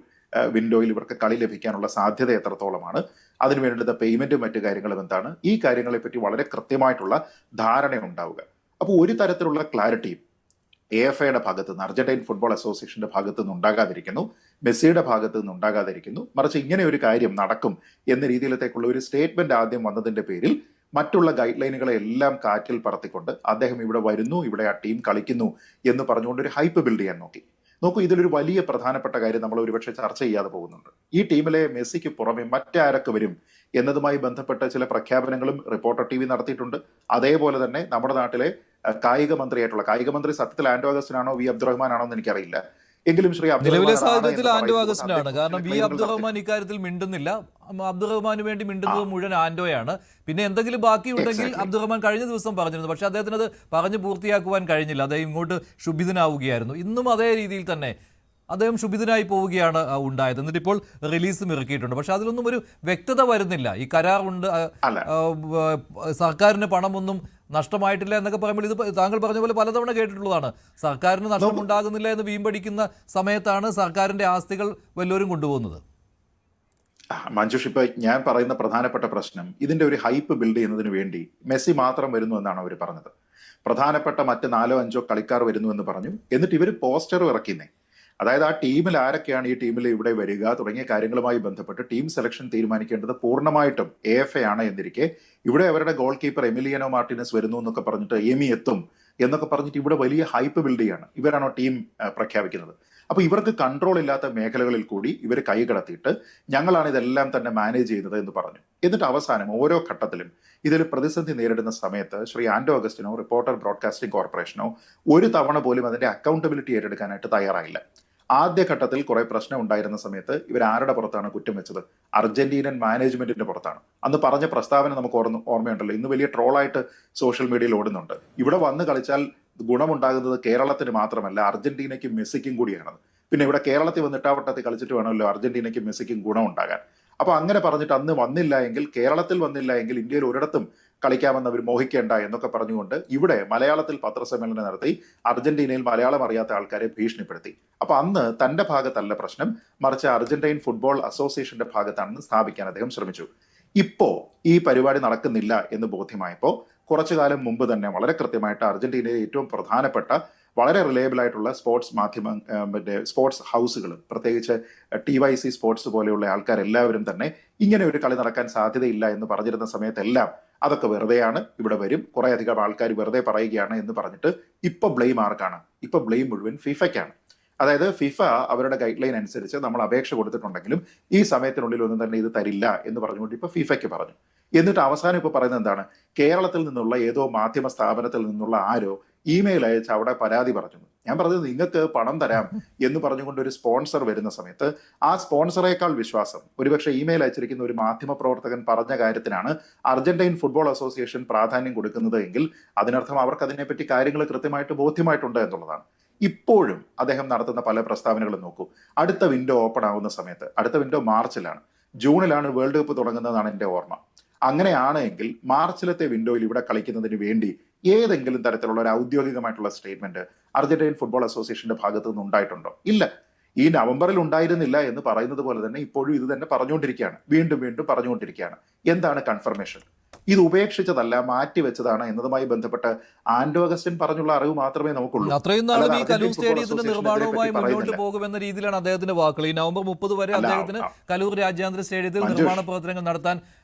വിൻഡോയിൽ ഇവർക്ക് കളി ലഭിക്കാനുള്ള സാധ്യത എത്രത്തോളമാണ്, അതിന് വേണ്ടുന്ന പേയ്മെന്റും മറ്റു കാര്യങ്ങളും എന്താണ്, ഈ കാര്യങ്ങളെപ്പറ്റി വളരെ കൃത്യമായിട്ടുള്ള ധാരണ ഉണ്ടാവുക. അപ്പോൾ ഒരു തരത്തിലുള്ള ക്ലാരിറ്റിയും AFAയുടെ ഭാഗത്തു നിന്ന്, അർജന്റൈൻ ഫുട്ബോൾ അസോസിയേഷന്റെ ഭാഗത്തു നിന്ന് ഉണ്ടാകാതിരിക്കുന്നു, മെസ്സിയുടെ ഭാഗത്തു നിന്ന് ഉണ്ടാകാതിരിക്കുന്നു. മറിച്ച് ഇങ്ങനെ ഒരു കാര്യം നടക്കും എന്ന രീതിയിലത്തേക്കുള്ള ഒരു സ്റ്റേറ്റ്മെന്റ് ആദ്യം വന്നതിന്റെ പേരിൽ മറ്റുള്ള ഗൈഡ് ലൈനുകളെ എല്ലാം കാറ്റിൽ പറത്തിക്കൊണ്ട് അദ്ദേഹം ഇവിടെ വരുന്നു, ഇവിടെ ആ ടീം കളിക്കുന്നു എന്ന് പറഞ്ഞുകൊണ്ട് ഒരു ഹൈപ്പ് ബിൽഡ് ചെയ്യാൻ നോക്കൂ. ഇതിലൊരു വലിയ പ്രധാനപ്പെട്ട കാര്യം നമ്മൾ ഒരുപക്ഷെ ചർച്ച ചെയ്യാതെ പോകുന്നുണ്ട്. ഈ ടീമിലെ മെസ്സിക്ക് പുറമെ മറ്റാരൊക്കെ വരും എന്നതുമായി ബന്ധപ്പെട്ട ചില പ്രഖ്യാപനങ്ങളും റിപ്പോർട്ടർ TV നടത്തിയിട്ടുണ്ട്. അതേപോലെ തന്നെ നമ്മുടെ നാട്ടിലെ കായിക മന്ത്രി സത്യത്തിൽ ആൻഡോ അഗസ്റ്റിനാണോ വി അബ്ദുറഹ്മാൻ ആണോ എന്ന് എനിക്കറിയില്ല. എങ്കിലും ശ്രീ നിലവിലെ സാഹചര്യത്തിൽ ആൻഡോ അഗസ്റ്റിനാണ്. കാരണം വി അബ്ദുറഹ്മാൻ ഇക്കാര്യത്തിൽ മിണ്ടുന്നില്ല. അബ്ദുറഹ്മാന് വേണ്ടി മിണ്ടുന്നത് മുഴുവൻ ആൻഡോയാണ്. പിന്നെ എന്തെങ്കിലും ബാക്കിയുണ്ടെങ്കിൽ അബ്ദുറഹ്മാൻ കഴിഞ്ഞ ദിവസം പറഞ്ഞിരുന്നു, പക്ഷെ അദ്ദേഹത്തിന് അത് പറഞ്ഞു പൂർത്തിയാക്കുവാൻ കഴിഞ്ഞില്ല. അദ്ദേഹം ഇങ്ങോട്ട് ക്ഷുഭിതനാവുകയായിരുന്നു. ഇന്നും അതേ രീതിയിൽ തന്നെ അദ്ദേഹം ക്ഷുഭിതനായി പോവുകയാണ് ഉണ്ടായത്. എന്നിട്ട് ഇപ്പോൾ റിലീസും ഇറക്കിയിട്ടുണ്ട്. പക്ഷെ അതിലൊന്നും ഒരു വ്യക്തത വരുന്നില്ല. ഈ കരാറുണ്ട്, സർക്കാരിന് പണമൊന്നും നഷ്ടമായിട്ടില്ല എന്നൊക്കെ പറയുമ്പോൾ ഇത് താങ്കൾ പറഞ്ഞ പോലെ പലതവണ കേട്ടിട്ടുള്ളതാണ്. സർക്കാരിന് നഷ്ടമുണ്ടാകുന്നില്ല എന്ന് വീമ്പടിക്കുന്ന സമയത്താണ് സർക്കാരിന്റെ ആസ്തികൾ വല്ലവരും കൊണ്ടുപോകുന്നത്. മഞ്ജുഷ്, ഇപ്പൊ ഞാൻ പറയുന്ന പ്രധാനപ്പെട്ട പ്രശ്നം, ഇതിന്റെ ഒരു ഹൈപ്പ് ബിൽഡ് ചെയ്യുന്നതിന് വേണ്ടി മെസ്സി മാത്രം വരുന്നു എന്നാണ് അവർ പറഞ്ഞത്. പ്രധാനപ്പെട്ട മറ്റ് 4-5 കളിക്കാർ വരുന്നു എന്ന് പറഞ്ഞു. എന്നിട്ട് ഇവർ പോസ്റ്ററും ഇറക്കിന്നേ. അതായത് ആ ടീമിൽ ആരൊക്കെയാണ് ഈ ടീമിൽ ഇവിടെ വരിക തുടങ്ങിയ കാര്യങ്ങളുമായി ബന്ധപ്പെട്ട് ടീം സെലക്ഷൻ തീരുമാനിക്കേണ്ടത് പൂർണ്ണമായിട്ടും AFA ആണ് എന്നിരിക്കെ ഇവിടെ അവരുടെ ഗോൾ കീപ്പർ എമിലിയാനോ മാർട്ടിനസ് വരുന്നു എന്നൊക്കെ പറഞ്ഞിട്ട് എമി എത്തും എന്നൊക്കെ പറഞ്ഞിട്ട് ഇവിടെ വലിയ ഹൈപ്പ് ബിൽഡ് ചെയ്യാണ്. ഇവരാണോ ടീം പ്രഖ്യാപിക്കുന്നത്? അപ്പൊ ഇവർക്ക് കൺട്രോൾ ഇല്ലാത്ത മേഖലകളിൽ കൂടി ഇവർ കൈകടത്തിയിട്ട് ഞങ്ങളാണ് ഇതെല്ലാം തന്നെ മാനേജ് ചെയ്യുന്നത് എന്ന് പറഞ്ഞു. എന്നിട്ട് അവസാനം ഓരോ ഘട്ടത്തിലും ഇതിൽ പ്രതിസന്ധി നേരിടുന്ന സമയത്ത് ശ്രീ ആൻഡോ അഗസ്റ്റിനോ റിപ്പോർട്ടർ ബ്രോഡ്കാസ്റ്റിംഗ് കോർപ്പറേഷനോ ഒരു തവണ പോലും അതിന്റെ അക്കൗണ്ടബിലിറ്റി ഏറ്റെടുക്കാനായിട്ട് തയ്യാറായില്ല. ആദ്യഘട്ടത്തിൽ കുറെ പ്രശ്നം ഉണ്ടായിരുന്ന സമയത്ത് ഇവർ ആരുടെ പുറത്താണ് കുറ്റം വെച്ചത്? അർജന്റീനൻ മാനേജ്മെന്റിന്റെ പുറത്താണ്. അന്ന് പറഞ്ഞ പ്രസ്താവന നമുക്ക് ഓർമ്മയുണ്ടല്ലോ. ഇന്ന് വലിയ ട്രോളായിട്ട് സോഷ്യൽ മീഡിയയിൽ ഓടുന്നുണ്ട്. ഇവിടെ വന്ന് കളിച്ചാൽ ഗുണമുണ്ടാകുന്നത് കേരളത്തിന് മാത്രമല്ല, അർജന്റീനയ്ക്കും മെസ്സിക്കും കൂടിയാണ്. പിന്നെ ഇവിടെ കേരളത്തിൽ വന്ന് ഇട്ടാവട്ടത്തിൽ കളിച്ചിട്ട് വേണമല്ലോ അർജന്റീനയ്ക്കും മെസ്സിക്കും ഗുണം ഉണ്ടാകാൻ. അപ്പൊ അങ്ങനെ പറഞ്ഞിട്ട് അന്ന് വന്നില്ല എങ്കിൽ, കേരളത്തിൽ വന്നില്ല എങ്കിൽ ഇന്ത്യയിൽ ഒരിടത്തും കളിക്കാമെന്ന് അവർ മോഹിക്കേണ്ട എന്നൊക്കെ പറഞ്ഞുകൊണ്ട് ഇവിടെ മലയാളത്തിൽ പത്രസമ്മേളനം നടത്തി അർജന്റീനയിൽ മലയാളം അറിയാത്ത ആൾക്കാരെ ഭീഷണിപ്പെടുത്തി. അപ്പൊ അന്ന് തന്റെ ഭാഗത്തല്ല പ്രശ്നം, മറിച്ച് അർജന്റൈൻ ഫുട്ബോൾ അസോസിയേഷന്റെ ഭാഗത്താണെന്ന് സ്ഥാപിക്കാൻ അദ്ദേഹം ശ്രമിച്ചു. ഇപ്പോ ഈ പരിപാടി നടക്കുന്നില്ല എന്ന് ബോധ്യമായപ്പോൾ കുറച്ചു കാലം മുമ്പ് തന്നെ വളരെ കൃത്യമായിട്ട് അർജന്റീനയിലെ ഏറ്റവും പ്രധാനപ്പെട്ട വളരെ റിലയബിൾ ആയിട്ടുള്ള സ്പോർട്സ് സ്പോർട്സ് ഹൗസുകൾ, പ്രത്യേകിച്ച് TYC സ്പോർട്സ് പോലെയുള്ള ആൾക്കാരെല്ലാവരും തന്നെ ഇങ്ങനെ ഒരു കളി നടക്കാൻ സാധ്യതയില്ല എന്ന് പറഞ്ഞിരുന്ന സമയത്തെല്ലാം അതൊക്കെ വെറുതെയാണ്, ഇവിടെ വരും, കുറെ അധികം ആൾക്കാർ വെറുതെ പറയുകയാണ് എന്ന് പറഞ്ഞിട്ട് ഇപ്പൊ ബ്ലെയിം ആർക്കാണ്? ഇപ്പൊ ബ്ലെയിം മുഴുവൻ ഫിഫയ്ക്കാണ്. അതായത് ഫിഫ അവരുടെ ഗൈഡ് ലൈൻ അനുസരിച്ച് നമ്മൾ അപേക്ഷ കൊടുത്തിട്ടുണ്ടെങ്കിലും ഈ സമയത്തിനുള്ളിൽ ഒന്നും തന്നെ ഇത് തരില്ല എന്ന് പറഞ്ഞുകൊണ്ട് ഇപ്പൊ ഫിഫയ്ക്ക് പറഞ്ഞു. എന്നിട്ട് അവസാനം ഇപ്പൊ പറയുന്നത് എന്താണ്? കേരളത്തിൽ നിന്നുള്ള ഏതോ മാധ്യമ സ്ഥാപനത്തിൽ നിന്നുള്ള ആരോ ഇമെയിൽ അയച്ച് അവിടെ പരാതി പറഞ്ഞു. ഞാൻ പറഞ്ഞത് നിങ്ങൾക്ക് പണം തരാം എന്ന് പറഞ്ഞുകൊണ്ട് ഒരു സ്പോൺസർ വരുന്ന സമയത്ത് ആ സ്പോൺസറേക്കാൾ വിശ്വാസം ഒരുപക്ഷെ ഇമെയിൽ അയച്ചിരിക്കുന്ന ഒരു മാധ്യമ പ്രവർത്തകൻ പറഞ്ഞ കാര്യത്തിനാണ് അർജന്റൈൻ ഫുട്ബോൾ അസോസിയേഷൻ പ്രാധാന്യം കൊടുക്കുന്നത് എങ്കിൽ അതിനർത്ഥം അവർക്ക് അതിനെപ്പറ്റി കാര്യങ്ങൾ കൃത്യമായിട്ട് ബോധ്യമായിട്ടുണ്ട് എന്നുള്ളതാണ്. ഇപ്പോഴും അദ്ദേഹം നടത്തുന്ന പല പ്രസ്താവനകളും നോക്കൂ. അടുത്ത വിൻഡോ ഓപ്പൺ ആവുന്ന സമയത്ത്, അടുത്ത വിൻഡോ മാർച്ചിലാണ്, ജൂണിലാണ് വേൾഡ് കപ്പ് തുടങ്ങുന്നതാണ് എൻ്റെ ഓർമ്മ. അങ്ങനെയാണ് എങ്കിൽ മാർച്ചിലത്തെ വിൻഡോയിൽ ഇവിടെ കളിക്കുന്നതിന് വേണ്ടി ഏതെങ്കിലും തരത്തിലുള്ള ഒരു ഔദ്യോഗികമായിട്ടുള്ള സ്റ്റേറ്റ്മെന്റ് അർജന്റൈൻ ഫുട്ബോൾ അസോസിയേഷന്റെ ഭാഗത്തു നിന്ന് ഉണ്ടായിട്ടുണ്ടോ? ഇല്ല. ഈ നവംബറിൽ ഉണ്ടായിരുന്നില്ല എന്ന് പറയുന്നത് പോലെ തന്നെ ഇപ്പോഴും ഇത് തന്നെ പറഞ്ഞുകൊണ്ടിരിക്കുകയാണ്, വീണ്ടും വീണ്ടും പറഞ്ഞുകൊണ്ടിരിക്കുകയാണ്. എന്താണ് കൺഫർമേഷൻ? ഇത് ഉപേക്ഷിച്ചതല്ല, മാറ്റിവെച്ചതാണ് എന്നതുമായി ബന്ധപ്പെട്ട് ആൻഡോ അഗസ്റ്റിൻ പറഞ്ഞുള്ള അറിവ് മാത്രമേ നമുക്കുള്ളൂ. അത്രയും നാളും ഈ കലൂർ സ്റ്റേഡിയത്തിന്റെ നിർമ്മാണവുമായി മുന്നോട്ട് പോകുമെന്ന രീതിയിലാണ് അദ്ദേഹത്തിന്റെ വാക്കുകൾ. ഈ നവംബർ 30 വരെ അദ്ദേഹത്തിന് കലൂർ രാജ്യാന്തര സ്റ്റേഡിയത്തിൽ നിർമ്മാണ പ്രവർത്തനങ്ങൾ നടത്താൻ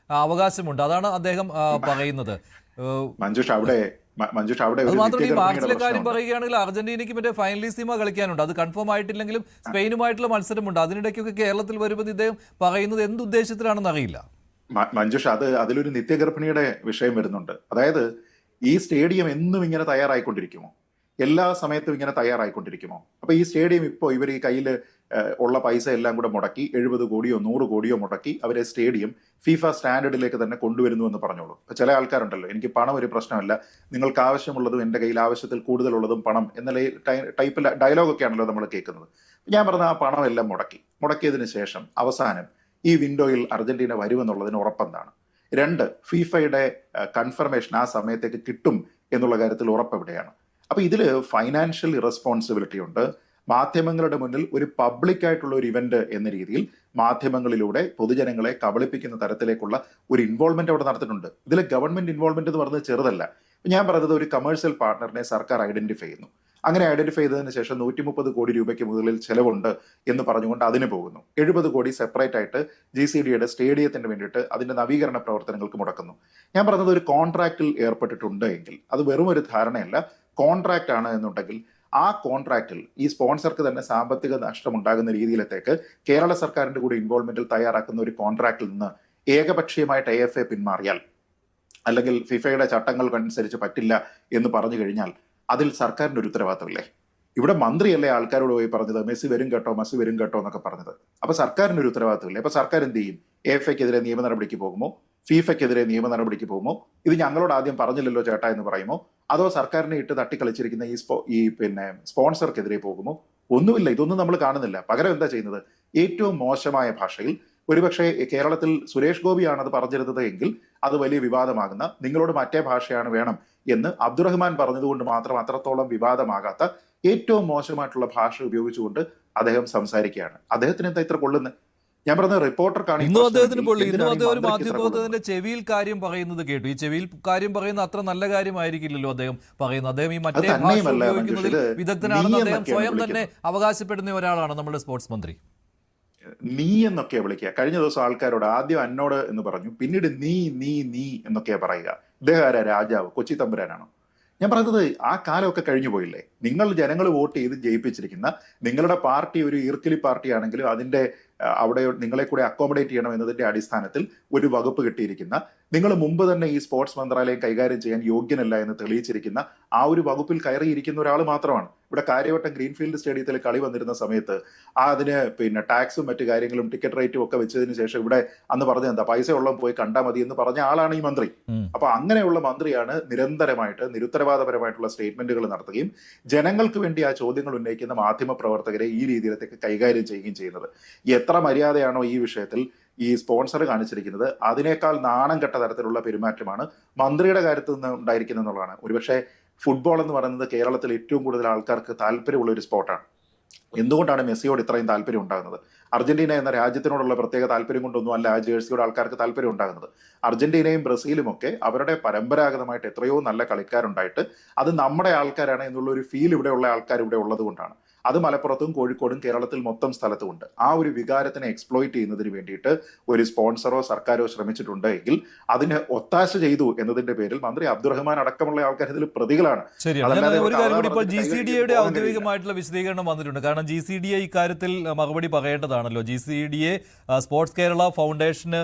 അവകാശമുണ്ട്. അതാണ് അദ്ദേഹം പറയുന്നത്. മഞ്ജുഷ്, അവിടെ മഞ്ജുഷ് അവിടെ അത് ഒരു മാത്രമല്ല ഈ നിത്യഗർഭിണിയുടെ മാർച്ചിലെ കാര്യം പ്രശ്നമുണ്ട്. പറയുകയാണെങ്കിൽ അർജന്റീനയ്ക്ക് മറ്റേ ഫൈനലിസീമ കളിക്കാനുണ്ട്. അത് കൺഫേം ആയിട്ടില്ലെങ്കിലും സ്പെയിനുമായിട്ടുള്ള മത്സരമുണ്ട്. അതിനിടയ്ക്കൊക്കെ കേരളത്തിൽ വരുമ്പോൾ ഇദ്ദേഹം പറയുന്നത് എന്തുദ്ദേശത്തിലാണെന്ന് അറിയില്ല. മഞ്ജുഷ് അതിലൊരു നിത്യഗർഭിണിയുടെ വിഷയം വരുന്നുണ്ട്. അതായത് ഈ സ്റ്റേഡിയം എന്നും ഇങ്ങനെ തയ്യാറായിക്കൊണ്ടിരിക്കുമോ? എല്ലാ സമയത്തും ഇങ്ങനെ തയ്യാറായിക്കൊണ്ടിരിക്കുമോ? അപ്പൊ ഈ സ്റ്റേഡിയം ഇപ്പോൾ ഇവർ ഈ കയ്യിൽ ഉള്ള പൈസ എല്ലാം കൂടെ മുടക്കി 70 കോടിയോ 100 കോടിയോ മുടക്കി അവരെ സ്റ്റേഡിയം ഫിഫ സ്റ്റാൻഡേർഡിലേക്ക് തന്നെ കൊണ്ടുവരുന്നു എന്ന് പറഞ്ഞോളൂ. അപ്പൊ ചില ആൾക്കാരുണ്ടല്ലോ, എനിക്ക് പണം ഒരു പ്രശ്നമല്ല, നിങ്ങൾക്ക് ആവശ്യമുള്ളതും എൻ്റെ കയ്യിൽ ആവശ്യത്തിൽ കൂടുതലുള്ളതും പണം എന്ന ടൈപ്പിൽ ഡയലോഗൊക്കെ ആണല്ലോ നമ്മൾ കേൾക്കുന്നത്. ഞാൻ പറഞ്ഞ ആ പണം എല്ലാം മുടക്കിയതിന് ശേഷം അവസാനം ഈ വിൻഡോയിൽ അർജന്റീന വരുമെന്നുള്ളതിന് ഉറപ്പെന്താണ്? 2, ഫിഫയുടെ കൺഫർമേഷൻ ആ സമയത്തേക്ക് കിട്ടും എന്നുള്ള കാര്യത്തിൽ ഉറപ്പെവിടെയാണ്? അപ്പൊ ഇതിൽ ഫൈനാൻഷ്യൽ ഇറസ്പോൺസിബിലിറ്റി ഉണ്ട്. മാധ്യമങ്ങളുടെ മുന്നിൽ ഒരു പബ്ലിക് ആയിട്ടുള്ള ഒരു ഇവന്റ് എന്ന രീതിയിൽ മാധ്യമങ്ങളിലൂടെ പൊതുജനങ്ങളെ കബളിപ്പിക്കുന്ന തരത്തിലേക്കുള്ള ഒരു ഇൻവോൾവ്മെന്റ് അവിടെ നടത്തിയിട്ടുണ്ട്. ഇതിലെ ഗവൺമെന്റ് ഇൻവോൾവ്മെന്റ് എന്ന് പറയുന്നത് ചെറുതല്ല. ഞാൻ പറഞ്ഞത് ഒരു കമേഴ്ഷ്യൽ പാർട്ണറിനെ സർക്കാർ ഐഡന്റിഫൈ ചെയ്യുന്നു. അങ്ങനെ ഐഡന്റിഫൈ ചെയ്തതിന് ശേഷം 130 കോടി രൂപയ്ക്ക് മുകളിൽ ചെലവുണ്ട് എന്ന് പറഞ്ഞുകൊണ്ട് അതിന് പോകുന്നു. 70 കോടി സെപ്പറേറ്റ് ആയിട്ട് GCDയുടെ സ്റ്റേഡിയത്തിന് വേണ്ടിയിട്ട് അതിന്റെ നവീകരണ പ്രവർത്തനങ്ങൾക്ക് മുടക്കുന്നു. ഞാൻ പറഞ്ഞത് ഒരു കോൺട്രാക്റ്റിൽ ഏർപ്പെട്ടിട്ടുണ്ട് എങ്കിൽ അത് വെറും ഒരു ധാരണയല്ല, കോൺട്രാക്റ്റ് ആണ് എന്നുണ്ടെങ്കിൽ ആ കോൺട്രാക്റ്റിൽ ഈ സ്പോൺസർക്ക് തന്നെ സാമ്പത്തിക നഷ്ടം ഉണ്ടാകുന്ന രീതിയിലത്തേക്ക് കേരള സർക്കാരിന്റെ കൂടി ഇൻവോൾവ്മെന്റിൽ തയ്യാറാക്കുന്ന ഒരു കോൺട്രാക്റ്റിൽ നിന്ന് ഏകപക്ഷീയമായിട്ട് AFA പിന്മാറിയാൽ, അല്ലെങ്കിൽ ഫിഫയുടെ ചട്ടങ്ങൾക്കനുസരിച്ച് പറ്റില്ല എന്ന് പറഞ്ഞു കഴിഞ്ഞാൽ അതിൽ സർക്കാരിന്റെ ഒരു ഉത്തരവാദിത്തമില്ലേ? ഇവിടെ മന്ത്രിയല്ലേ ആൾക്കാരോട് പോയി പറഞ്ഞത് മെസ്സി വരും കേട്ടോ എന്നൊക്കെ പറഞ്ഞത്. അപ്പൊ സർക്കാരിന്റെ ഒരു ഉത്തരവാദിത്തമില്ലേ? അപ്പൊ സർക്കാർ എന്ത് ചെയ്യും? AFAക്കെതിരെ നിയമ നടപടിക്ക് പോകുമോ? ഫിഫയ്ക്കെതിരെ നിയമ നടപടിക്ക് പോകുമോ? ഇത് ഞങ്ങളോട് ആദ്യം പറഞ്ഞില്ലല്ലോ ചേട്ടാ എന്ന് പറയുമോ? അതോ സർക്കാരിനെ ഇട്ട് തട്ടിക്കളിച്ചിരിക്കുന്ന ഈ സ്പോൺസർക്കെതിരെ പോകുമോ? ഒന്നുമില്ല. ഇതൊന്നും നമ്മൾ കാണുന്നില്ല. പകരം എന്താ ചെയ്യുന്നത്? ഏറ്റവും മോശമായ ഭാഷയിൽ, ഒരുപക്ഷെ കേരളത്തിൽ സുരേഷ് ഗോപിയാണ് അത് പറഞ്ഞിരുന്നത് എങ്കിൽ അത് വലിയ വിവാദമാകുന്ന, നിങ്ങളോട് മറ്റേ ഭാഷയാണ് വേണം എന്ന് അബ്ദുറഹ്മാൻ പറഞ്ഞതുകൊണ്ട് മാത്രം അത്രത്തോളം വിവാദമാകാത്ത ഏറ്റവും മോശമായിട്ടുള്ള ഭാഷ ഉപയോഗിച്ചുകൊണ്ട് അദ്ദേഹം സംസാരിക്കുകയാണ്. അദ്ദേഹത്തിന് എന്താ ഇത്ര കൊള്ളുന്നത്? ഞാൻ പറഞ്ഞ റിപ്പോർട്ടർ ഇന്നും അദ്ദേഹത്തിന് പൊള്ളി. ഇന്നും അദ്ദേഹം ഒരു മാധ്യമപ്രവർത്തകന്റെ ചെവിയിൽ കാര്യം പറയുന്നത് കേട്ടു. ഈ ചെവിയിൽ കാര്യം പറയുന്ന അത്ര നല്ല കാര്യമായിരിക്കില്ലല്ലോ അദ്ദേഹം പറയുന്നത്. അദ്ദേഹം ഈ മറ്റേ ഭാഷ ഉപയോഗിക്കുന്നതിൽ വിദഗ്ധനാണെന്ന് അദ്ദേഹം സ്വയം തന്നെ അവകാശപ്പെടുന്ന ഒരാളാണ് നമ്മുടെ സ്പോർട്സ് മന്ത്രി. നീ എന്നൊക്കെയാ വിളിക്കുക. കഴിഞ്ഞ ദിവസം ആൾക്കാരോട് ആദ്യം എന്നോട് എന്ന് പറഞ്ഞു, പിന്നീട് നീ നീ നീ എന്നൊക്കെയാ പറയുക. ഇദ്ദേഹം ആരാ? രാജാവ്? കൊച്ചി തമ്പുരാനാണോ? ഞാൻ പറഞ്ഞത് ആ കാലമൊക്കെ കഴിഞ്ഞു പോയില്ലേ? നിങ്ങൾ ജനങ്ങൾ വോട്ട് ചെയ്ത് ജയിപ്പിച്ചിരിക്കുന്ന നിങ്ങളുടെ പാർട്ടി ഒരു ഈർക്കിലി പാർട്ടി ആണെങ്കിലും അതിന്റെ അവിടെ നിങ്ങളെ കൂടെ അക്കോമഡേറ്റ് ചെയ്യണം എന്നതിന്റെ അടിസ്ഥാനത്തിൽ ഒരു വകുപ്പ് കിട്ടിയിരിക്കുന്ന, നിങ്ങൾ മുമ്പ് തന്നെ ഈ സ്പോർട്സ് മന്ത്രാലയം കൈകാര്യം ചെയ്യാൻ യോഗ്യനല്ല എന്ന് തെളിയിച്ചിരിക്കുന്ന ആ ഒരു വകുപ്പിൽ കയറിയിരിക്കുന്ന ഒരാൾ മാത്രമാണ്. ഇവിടെ കാര്യവട്ടം ഗ്രീൻഫീൽഡ് സ്റ്റേഡിയത്തിൽ കളി വന്നിരുന്ന സമയത്ത് അതിന് ടാക്സും മറ്റു കാര്യങ്ങളും ടിക്കറ്റ് റേറ്റും ഒക്കെ വെച്ചതിന് ശേഷം ഇവിടെ അന്ന് പറഞ്ഞത് എന്താ, പൈസ ഉള്ള പോയി കണ്ടാൽ മതി എന്ന് പറഞ്ഞ ആളാണ് ഈ മന്ത്രി. അപ്പൊ അങ്ങനെയുള്ള മന്ത്രിയാണ് നിരന്തരമായിട്ട് നിരുത്തരവാദപരമായിട്ടുള്ള സ്റ്റേറ്റ്മെന്റുകൾ നടത്തുകയും ജനങ്ങൾക്ക് വേണ്ടി ആ ചോദ്യങ്ങൾ ഉന്നയിക്കുന്ന മാധ്യമ പ്രവർത്തകരെ ഈ രീതിയിലേക്ക് കൈകാര്യം ചെയ്യുകയും ചെയ്യുന്നത്. എത്ര മര്യാദയാണോ ഈ വിഷയത്തിൽ ഈ സ്പോൺസർ കാണിച്ചിരിക്കുന്നത്, അതിനേക്കാൾ നാണം കെട്ട തരത്തിലുള്ള പെരുമാറ്റമാണ് മന്ത്രിയുടെ കാര്യത്തിൽ നിന്ന് ഉണ്ടായിരിക്കുന്നത് എന്നുള്ളതാണ്. ഒരുപക്ഷെ ഫുട്ബോൾ എന്ന് പറയുന്നത് കേരളത്തിൽ ഏറ്റവും കൂടുതൽ ആൾക്കാർക്ക് താല്പര്യമുള്ള ഒരു സ്പോർട്ടാണ്. എന്തുകൊണ്ടാണ് മെസ്സിയോട് ഇത്രയും താല്പര്യം ഉണ്ടാകുന്നത്? അർജന്റീന എന്ന രാജ്യത്തിനോടുള്ള പ്രത്യേക താല്പര്യം കൊണ്ടൊന്നും അല്ല ആ ജേഴ്സിയോട് ആൾക്കാർക്ക് താല്പര്യം ഉണ്ടാകുന്നത്. അർജന്റീനയും ബ്രസീലും ഒക്കെ അവരുടെ പരമ്പരാഗതമായിട്ട് എത്രയോ നല്ല കളിക്കാരുണ്ടായിട്ട് അത് നമ്മുടെ ആൾക്കാരാണ് എന്നുള്ള ഒരു ഫീൽ ഇവിടെയുള്ള ആൾക്കാർ ഇവിടെ ഉള്ളത് കൊണ്ടാണ്. അത് മലപ്പുറത്തും കോഴിക്കോടും കേരളത്തിൽ മൊത്തം സ്ഥലത്തുമുണ്ട്. ആ ഒരു വികാരത്തിനെ എക്സ്പ്ലോയിറ്റ് ചെയ്യുന്നതിന് വേണ്ടിയിട്ട് ഒരു സ്പോൺസറോ സർക്കാരോ ശ്രമിച്ചിട്ടുണ്ട് എങ്കിൽ അതിന് ഒത്താശ ചെയ്തു എന്നതിന്റെ പേരിൽ മന്ത്രി അബ്ദുറഹ്മാൻ അടക്കമുള്ള ആൾക്കാർ ഇതിൽ പ്രതികളാണ്. ഒരു കാര്യം കൂടി, ഇപ്പോൾ GCDA ഔദ്യോഗികമായിട്ടുള്ള വിശദീകരണം വന്നിട്ടുണ്ട്. കാരണം GCDA ഇക്കാര്യത്തിൽ മറുപടി പറയേണ്ടതാണല്ലോ. GCDA സ്പോർട്സ് കേരള ഫൗണ്ടേഷന്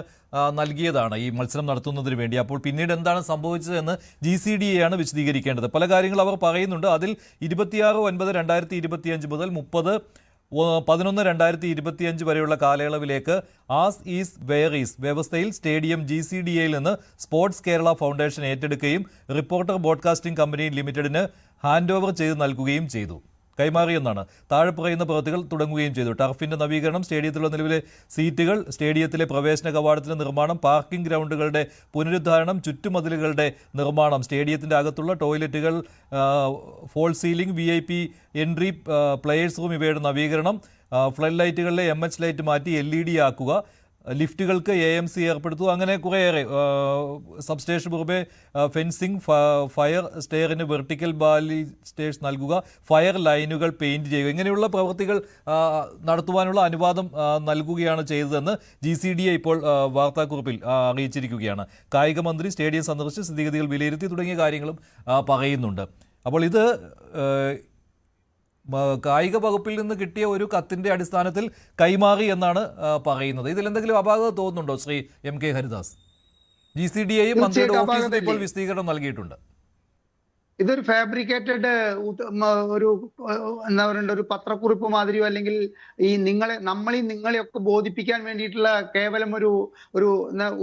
നൽകിയതാണ് ഈ മത്സരം നടത്തുന്നതിന് വേണ്ടി. അപ്പോൾ പിന്നീട് എന്താണ് സംഭവിച്ചതെന്ന് GCDA ആണ് വിശദീകരിക്കേണ്ടത്. പല കാര്യങ്ങൾ അവർ പറയുന്നുണ്ട്. അതിൽ 26/9/2025 മുതൽ 30/11/2025 വരെയുള്ള കാലയളവിലേക്ക് ആസ് ഈസ് വെയർ ഈസ് വ്യവസ്ഥയിൽ സ്റ്റേഡിയം GCDAയിൽ നിന്ന് സ്പോർട്സ് കേരള ഫൗണ്ടേഷൻ ഏറ്റെടുക്കുകയും റിപ്പോർട്ടർ ബ്രോഡ്കാസ്റ്റിംഗ് കമ്പനി ലിമിറ്റഡിന് ഹാൻഡ് ഓവർ ചെയ്ത് നൽകുകയും ചെയ്തു. കൈമാറിയെന്നാണ്. താഴെ പറയുന്ന പ്രവൃത്തികൾ തുടങ്ങുകയും ചെയ്തു. ടർഫിന്റെ നവീകരണം, സ്റ്റേഡിയത്തിലുള്ള നിലവിലെ സീറ്റുകൾ, സ്റ്റേഡിയത്തിലെ പ്രവേശന കവാടത്തിന്റെ നിർമ്മാണം, പാർക്കിംഗ് ഗ്രൗണ്ടുകളുടെ പുനരുദ്ധാരണം, ചുറ്റുമതിലുകളുടെ നിർമ്മാണം, സ്റ്റേഡിയത്തിന്റെ അകത്തുള്ള ടോയ്ലറ്റുകൾ, false ceiling, VIP entry, players room ഇവയുടെ നവീകരണം, ഫ്ലഡ് ലൈറ്റുകളിലെ MH ലൈറ്റ് മാറ്റി LED ആക്കുക, ലിഫ്റ്റുകൾക്ക് AMC ഏർപ്പെടുത്തു. അങ്ങനെ കുറേയേറെ സബ്സ്റ്റേഷൻ പുറമെ ഫെൻസിങ്, ഫയർ സ്റ്റെയറിന് വെർട്ടിക്കൽ ബാലിസ്റ്റേഴ്സ് നൽകുക, ഫയർ ലൈനുകൾ പെയിന്റ് ചെയ്യുക, ഇങ്ങനെയുള്ള പ്രവൃത്തികൾ നടത്തുവാനുള്ള അനുവാദം നൽകുകയാണ് ചെയ്തതെന്ന് GCDA ഇപ്പോൾ വാർത്താക്കുറിപ്പിൽ അറിയിച്ചിരിക്കുകയാണ്. കായിക മന്ത്രി സ്റ്റേഡിയം സന്ദർശിച്ച് സ്ഥിതിഗതികൾ വിലയിരുത്തി തുടങ്ങിയ കാര്യങ്ങളും പറയുന്നുണ്ട്. അപ്പോൾ ഇത് കായിക വകുപ്പിൽ നിന്ന് കിട്ടിയ ഒരു കത്തിന്റെ അടിസ്ഥാനത്തിൽ കൈമാറി എന്നാണ് പറയുന്നത്. ഇതിലെന്തെങ്കിലും അപാകത തോന്നുന്നുണ്ടോ ശ്രീ MK ഹരിദാസ്? GCDAയും മന്ത്രിയുടെ ഓഫീസിന് ഇപ്പോൾ വിശദീകരണം നൽകിയിട്ടുണ്ട്. ഇതൊരു ഫാബ്രിക്കേറ്റഡ് ഒരു എന്താ പറയണ്ട ഒരു പത്രക്കുറിപ്പ് മാതിരിയോ അല്ലെങ്കിൽ ഈ നിങ്ങളെയൊക്കെ ബോധിപ്പിക്കാൻ വേണ്ടിയിട്ടുള്ള കേവലം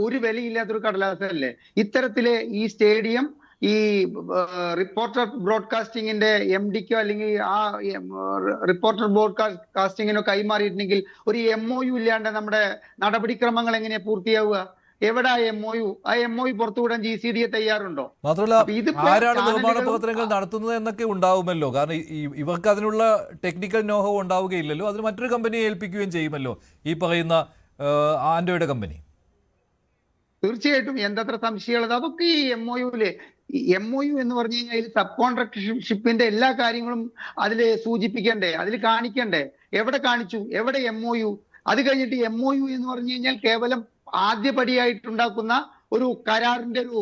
ഒരു വിലയില്ലാത്തൊരു കടലാസല്ലേ ഇത്തരത്തില് ഈ സ്റ്റേഡിയം ഈ റിപ്പോർട്ടർ ബ്രോഡ്കാസ്റ്റിംഗിന്റെ MDക്കോ അല്ലെങ്കിൽ ആ റിപ്പോർട്ടർ ബ്രോഡ്കാസ്റ്റിങ്ങിനോ കൈമാറിയിട്ടുണ്ടെങ്കിൽ ഒരു MOU ഇല്ലാണ്ട് നമ്മുടെ നടപടിക്രമങ്ങൾ എങ്ങനെയാ പൂർത്തിയാവുക? എവിടെ MOU? ആ MOU പുറത്തുവിടാൻ GCDA തയ്യാറുണ്ടോ? മാത്രമല്ല ആരാണ് നിർമ്മാണ പ്രവർത്തനങ്ങൾ നടത്തുന്നത് എന്നൊക്കെ ഉണ്ടാവുമല്ലോ. കാരണം ഇവർക്ക് അതിനുള്ള ടെക്നിക്കൽ നോഹോ ഉണ്ടാവുകയില്ലല്ലോ. അതിന് മറ്റൊരു കമ്പനിയെ ഏൽപ്പിക്കുകയും ചെയ്യുമല്ലോ, ഈ പറയുന്ന ആൻഡ്രോയിഡ് കമ്പനി. തീർച്ചയായിട്ടും എന്തത്ര സംശയമുള്ളത് അതൊക്കെ ഈ MOU എന്ന് പറഞ്ഞു കഴിഞ്ഞാൽ സബ് കോൺട്രാക്ടർഷിപ്പിന്റെ എല്ലാ കാര്യങ്ങളും അതിൽ സൂചിപ്പിക്കണ്ടേ, അതിൽ കാണിക്കണ്ടേ? എവിടെ കാണിച്ചു? എവിടെ MOU? അത് കഴിഞ്ഞിട്ട് MOU എന്ന് പറഞ്ഞു കഴിഞ്ഞാൽ കേവലം ആദ്യപടിയായിട്ടുണ്ടാക്കുന്ന ഒരു കരാറിന്റെ ഒരു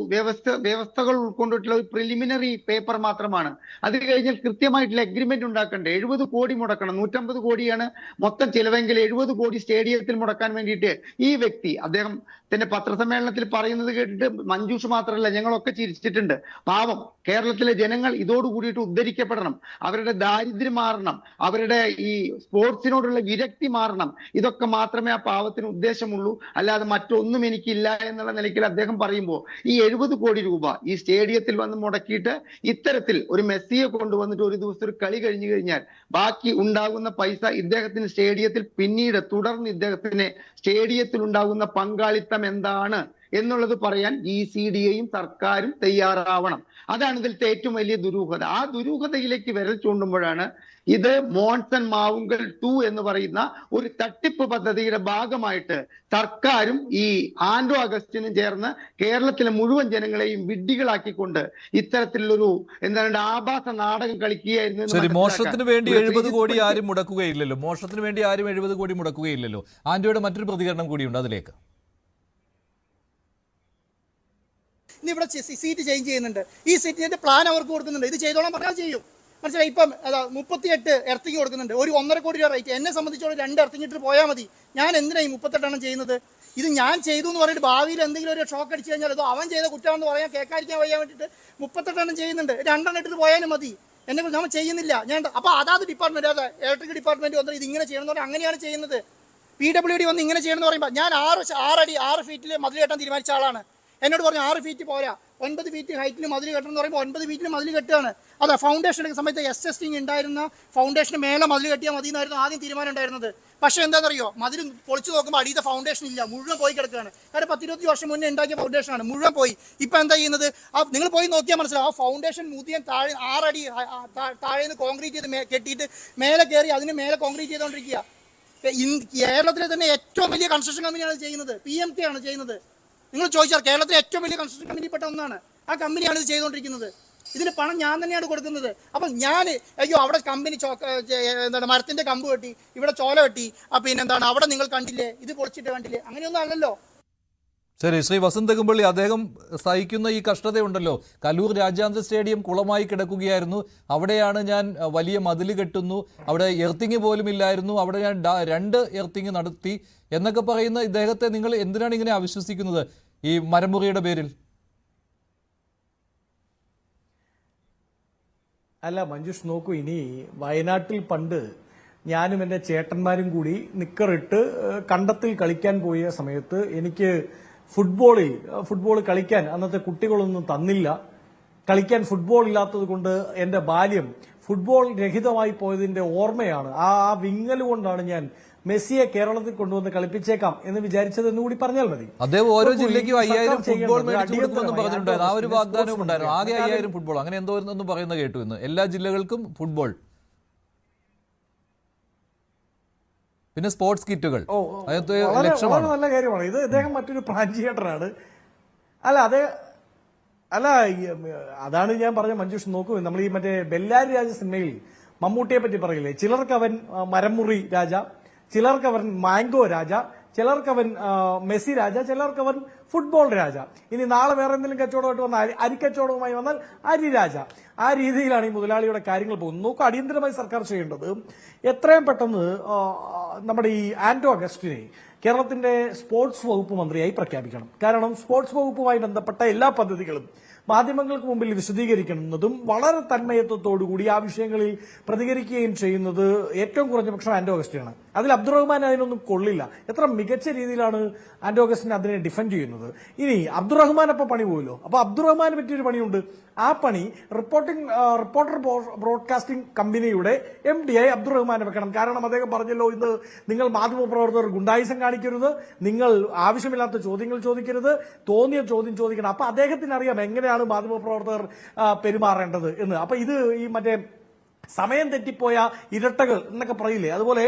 വ്യവസ്ഥകൾ ഉൾക്കൊണ്ടിട്ടുള്ള ഒരു പ്രിലിമിനറി പേപ്പർ മാത്രമാണ്. അത് കഴിഞ്ഞാൽ കൃത്യമായിട്ടുള്ള എഗ്രിമെന്റ് ഉണ്ടാക്കണ്ടേ? 70 കോടി മുടക്കണം. 150 കോടിയാണ് മൊത്തം ചിലവെങ്കിൽ 70 കോടി സ്റ്റേഡിയത്തിൽ മുടക്കാൻ വേണ്ടിയിട്ട് ഈ വ്യക്തി അദ്ദേഹത്തിന്റെ പത്രസമ്മേളനത്തിൽ പറയുന്നത് കേട്ടിട്ട് മഞ്ജുഷ് മാത്രമല്ല ഞങ്ങളൊക്കെ ചിരിച്ചിട്ടുണ്ട്. പാവം കേരളത്തിലെ ജനങ്ങൾ ഇതോടുകൂടിയിട്ട് ഉദ്ധരിക്കപ്പെടണം, അവരുടെ ദാരിദ്ര്യം മാറണം, അവരുടെ ഈ സ്പോർട്സിനോടുള്ള വിരക്തി മാറണം. ഇതൊക്കെ മാത്രമേ ആ പാവത്തിന് ഉദ്ദേശമുള്ളൂ, അല്ലാതെ മറ്റൊന്നും എനിക്കില്ല എന്നുള്ള നിലയ്ക്ക് അദ്ദേഹം പറയുമ്പോൾ ഈ 70 കോടി രൂപ ഈ സ്റ്റേഡിയത്തിൽ വന്ന് മുടക്കിയിട്ട് ഇത്തരത്തിൽ ഒരു മെസ്സിയെ കൊണ്ടുവന്നിട്ട് ഒരു ദിവസം ഒരു കളി കഴിഞ്ഞു കഴിഞ്ഞാൽ ബാക്കി ഉണ്ടാകുന്ന പൈസ ഇദ്ദേഹത്തിന് സ്റ്റേഡിയത്തിൽ പിന്നീട് തുടർന്ന് ഇദ്ദേഹത്തിന് സ്റ്റേഡിയത്തിൽ ഉണ്ടാകുന്ന പങ്കാളിത്തം എന്താണ് എന്നുള്ളത് പറയാൻ GCDAയും സർക്കാരും തയ്യാറാവണം. അതാണ് ഇതിലത്തെ ഏറ്റവും വലിയ ദുരൂഹത. ആ ദുരൂഹതയിലേക്ക് വിരൽ ചൂണ്ടുമ്പോഴാണ് ഇത് മോൺസൺ മാവുങ്കൽ 2 എന്ന് പറയുന്ന ഒരു തട്ടിപ്പ് പദ്ധതിയുടെ ഭാഗമായിട്ട് സർക്കാരും ഈ ആൻഡ്രോ അഗസ്റ്റിനും ചേർന്ന് കേരളത്തിലെ മുഴുവൻ ജനങ്ങളെയും വിഡ്ഢികളാക്കിക്കൊണ്ട് ഇത്തരത്തിലുള്ളൊരു എന്താണ് ആഭാസ നാടകം കളിക്കുകയായിരുന്നു. ശരി, മോഷണത്തിന് വേണ്ടി 70 കോടി ആരും മുടക്കുകയില്ലല്ലോ. മോഷണത്തിന് വേണ്ടി ആരും 70 കോടി മുടക്കുകയില്ലല്ലോ. ആൻഡ്രോയുടെ മറ്റൊരു പ്രതികരണം കൂടിയുണ്ട്, അതിലേക്ക്. ഇനി ഇവിടെ സീറ്റ് ചേഞ്ച് ചെയ്യുന്നുണ്ട്, ഈ സീറ്റിന്റെ പ്ലാൻ അവർക്ക് കൊടുക്കുന്നുണ്ട്, ഇത് ചെയ്തോളാൻ പറഞ്ഞാൽ ചെയ്യും. മനസ്സിലായി? ഇപ്പം 38 എർത്തിങ് കൊടുക്കുന്നുണ്ട്, ഒരു 1.5 കോടി രൂപ റേറ്റ്. എന്നെ സംബന്ധിച്ചോളം 2 എർത്തിങ് ഇട്ട് പോയാൽ മതി. ഞാൻ എന്തിനായി 38 ചെയ്യുന്നത്? ഇത് ഞാൻ ചെയ്തു എന്ന് പറഞ്ഞിട്ട് ഭാവിയിൽ എന്തെങ്കിലും ഒരു ഷോക്ക് അടിച്ചു കഴിഞ്ഞാൽ അതോ അവൻ ചെയ്ത കുറ്റമാണെന്ന് പറയാൻ കേൾക്കാതിരിക്കാൻ വയ്യാൻ വേണ്ടിയിട്ട് 38 ചെയ്യുന്നുണ്ട്. 2 ഇട്ടിട്ട് പോയാലും മതി. എന്നെ നമ്മൾ ചെയ്യുന്നില്ല. ഞാൻ അപ്പോൾ അതാത് ഡിപ്പാർട്ട്മെന്റ്, അതായത് ഇലക്ട്രിക് ഡിപ്പാർട്ട്മെന്റ് വന്നിട്ട് ഇത് ഇങ്ങനെ ചെയ്യണമെന്ന് പറഞ്ഞാൽ അങ്ങനെയാണ് ചെയ്യുന്നത്. PWD വന്ന് ഇങ്ങനെ ചെയ്യണമെന്ന് പറയുമ്പോൾ ഞാൻ 6 ഫീറ്റിൽ മതിൽ കെട്ടാൻ തീരുമാനിച്ച ആളാണ്. എന്നോട് പറഞ്ഞു 6 ഫീറ്റ് പോരാ, 9 ഫീറ്റ് ഹൈറ്റിൽ മതിൽ കെട്ടണം എന്ന് പറയുമ്പോൾ 9 ഫീറ്റിൽ മതിൽ കെട്ടുകയാണ്. അതാ ഫൗണ്ടേഷൻ എടുക്കുന്ന സമയത്ത് ടെസ്റ്റിംഗ് ഉണ്ടായിരുന്ന ഫൗണ്ടേഷന് മേലെ മതിൽ കെട്ടിയാൽ മതി എന്നായിരുന്നു ആദ്യം തീരുമാനം ഉണ്ടായിരുന്നത്. പക്ഷേ എന്താണെന്നറിയോ, മതിൽ പൊളിച്ചു നോക്കുമ്പോൾ അടിയത്തെ ഫൗണ്ടേഷൻ ഇല്ല, മുഴുവൻ പോയി കിടക്കുകയാണ്. കാരണം 10-20 വർഷം മുന്നേ ഉണ്ടാക്കിയ ഫൗണ്ടേഷനാണ്, മുഴുവൻ പോയി. ഇപ്പം എന്താ ചെയ്യുന്നത്? നിങ്ങൾ പോയി നോക്കിയാൽ മനസ്സിലാവും, ആ ഫൗണ്ടേഷൻ മുതിയാൻ താഴെ 6 അടി താഴെ നിന്ന് കോൺക്രീറ്റ് ചെയ്ത് കെട്ടിയിട്ട് മേലെ കയറി അതിന് മേലെ കോൺക്രീറ്റ് ചെയ്തുകൊണ്ടിരിക്കുക. കേരളത്തിലെ തന്നെ ഏറ്റവും വലിയ കൺസ്ട്രക്ഷൻ കമ്പനിയാണ് ചെയ്യുന്നത്, PMK ആണ് ചെയ്യുന്നത്. നിങ്ങൾ ചോദിച്ചാൽ കേരളത്തിലെ ഏറ്റവും വലിയ കൺസ്ട്രക്ഷൻ കമ്പനിപ്പെട്ട ഒന്നാണ്. ആ കമ്പനിയാണ് ഇത് ചെയ്തുകൊണ്ടിരിക്കുന്നത്. ഇതിന് പണം ഞാൻ തന്നെയാണ് കൊടുക്കുന്നത്. അപ്പം ഞാൻ അവിടെ കമ്പനി എന്താണ് മരത്തിന്റെ കമ്പ് കെട്ടി, ഇവിടെ ചോല കെട്ടി, പിന്നെന്താണ് അവിടെ നിങ്ങൾ കണ്ടില്ലേ, ഇത് പൊളിച്ചിട്ട് കണ്ടില്ലേ, അങ്ങനെയൊന്നും അല്ലല്ലോ. ശരി, ശ്രീ വസന്ത് കുമ്പള്ളി, അദ്ദേഹം സഹിക്കുന്ന ഈ കഷ്ടതയുണ്ടല്ലോ. കലൂർ രാജ്യാന്തര സ്റ്റേഡിയം കുളമായി കിടക്കുകയായിരുന്നു, അവിടെയാണ് ഞാൻ വലിയ മതിൽ കെട്ടുന്നു, അവിടെ എർത്തിങ് പോലും ഇല്ലായിരുന്നു, അവിടെ ഞാൻ 2 എർത്തിങ് നടത്തി എന്നൊക്കെ പറയുന്ന ഇദ്ദേഹത്തെ നിങ്ങൾ എന്തിനാണ് ഇങ്ങനെ അവിശ്വസിക്കുന്നത് ഈ മരമുറിയുടെ പേരിൽ? അല്ല മഞ്ജുഷ്, നോക്കൂ, ഇനി വയനാട്ടിൽ പണ്ട് ഞാനും എൻ്റെ ചേട്ടന്മാരും കൂടി നിക്കറിട്ട് കണ്ടത്തിൽ കളിക്കാൻ പോയ സമയത്ത് എനിക്ക് ഫുട്ബോൾ കളിക്കാൻ അന്നത്തെ കുട്ടികളൊന്നും തന്നില്ല. കളിക്കാൻ ഫുട്ബോൾ ഇല്ലാത്തത് കൊണ്ട് എൻ്റെ ബാല്യം ഫുട്ബോൾ രഹിതമായി പോയതിന്റെ ഓർമ്മയാണ്. ആ വിങ്ങൽ കൊണ്ടാണ് ഞാൻ മെസ്സിയെ കേരളത്തിൽ കൊണ്ടുവന്ന് കളിപ്പിച്ചേക്കാം എന്ന് വിചാരിച്ചതെന്ന് കൂടി പറഞ്ഞാൽ മതി. അദ്ദേഹം ഓരോ ജില്ലയ്ക്കും 5000 ഫുട്ബോൾ മേടിച്ചുകൊടുക്കുമെന്നും പറഞ്ഞിട്ടുണ്ടായിരുന്നു. ആ ഒരു വാഗ്ദാനവും ഉണ്ടായിരുന്നു. ആകെ 5000 ഫുട്ബോൾ അങ്ങനെ എന്തോ എന്നും പറയുന്നത് കേട്ടു. ഇന്ന് എല്ലാ ജില്ലകൾക്കും ഫുട്ബോൾ. പിന്നെ സ്പോർട്സ് കിറ്റുകൾ അത് വളരെ ലക്ഷമാണ്. നല്ല കാര്യമാണ് ഇത്. ഇദ്ദേഹം മറ്റൊരു പ്രാഞ്ചിയേറ്ററാണ്. അല്ല അതാണ് ഞാൻ പറഞ്ഞ മഞ്ജുഷ്. നോക്കൂ, നമ്മൾ ഈ മറ്റേ ബെല്ലാരി രാജ സിനിമയിൽ മമ്മൂട്ടിയെ പറ്റി പറയില്ലേ, ചിലർക്ക് അവൻ മരമുറി രാജ, ചിലർക്ക് അവൻ മാംഗോ രാജ, ചിലർക്ക് അവൻ മെസ്സി രാജ, ചിലർക്ക് അവൻ ഫുട്ബോൾ രാജ. ഇനി നാളെ വേറെ എന്തെങ്കിലും കച്ചവടമായിട്ട് വന്നാൽ അരിക്കച്ചവടവുമായി വന്നാൽ അരി രാജ. ആ രീതിയിലാണ് ഈ മുതലാളിയുടെ കാര്യങ്ങൾ പോകുന്നത്. നോക്കൂ, അടിയന്തരമായി സർക്കാർ ചെയ്യേണ്ടത് എത്രയും പെട്ടെന്ന് നമ്മുടെ ഈ ആന്റോ അഗസ്റ്റിനെ കേരളത്തിന്റെ സ്പോർട്സ് വകുപ്പ് മന്ത്രിയായി പ്രഖ്യാപിക്കണം. കാരണം സ്പോർട്സ് വകുപ്പുമായി ബന്ധപ്പെട്ട എല്ലാ പദ്ധതികളും മാധ്യമങ്ങൾക്ക് മുമ്പിൽ വിശദീകരിക്കുന്നതും വളരെ തന്മയത്വത്തോടുകൂടി ആ വിഷയങ്ങളിൽ പ്രതികരിക്കുകയും ചെയ്യുന്നത് ഏറ്റവും കുറഞ്ഞ പക്ഷം ആന്റോ അഗസ്റ്റിനാണ്. അതിൽ അബ്ദുറഹ്മാൻ അതിനൊന്നും കൊള്ളില്ല. എത്ര മികച്ച രീതിയിലാണ് ആന്റോ അഗസ്റ്റിൻ അതിനെ ഡിഫെൻഡ് ചെയ്യുന്നത്. ഇനി അബ്ദുറഹ്മാൻ അപ്പോൾ പണി പോയല്ലോ. അപ്പോൾ അബ്ദുറഹ്മാന് പറ്റിയൊരു പണിയുണ്ട്. ആ പണി റിപ്പോർട്ടർ ബ്രോഡ്കാസ്റ്റിംഗ് കമ്പനിയുടെ MD ആയി അബ്ദുറഹ്മാനെ വെക്കണം. കാരണം അദ്ദേഹം പറഞ്ഞല്ലോ, ഇന്ന് നിങ്ങൾ മാധ്യമപ്രവർത്തകർ ഗുണ്ടായിസം കാണിക്കരുത്, നിങ്ങൾ ആവശ്യമില്ലാത്ത ചോദ്യങ്ങൾ ചോദിക്കരുത്, തോന്നിയ ചോദ്യം ചോദിക്കണം. അപ്പൊ അദ്ദേഹത്തിന് അറിയാം എങ്ങനെയാണ് മാധ്യമപ്രവർത്തകർ പെരുമാറേണ്ടത് എന്ന്. അപ്പൊ ഇത് ഈ മറ്റേ സമയം തെറ്റിപ്പോയ ഇരട്ടകൾ എന്നൊക്കെ പറയില്ലേ, അതുപോലെ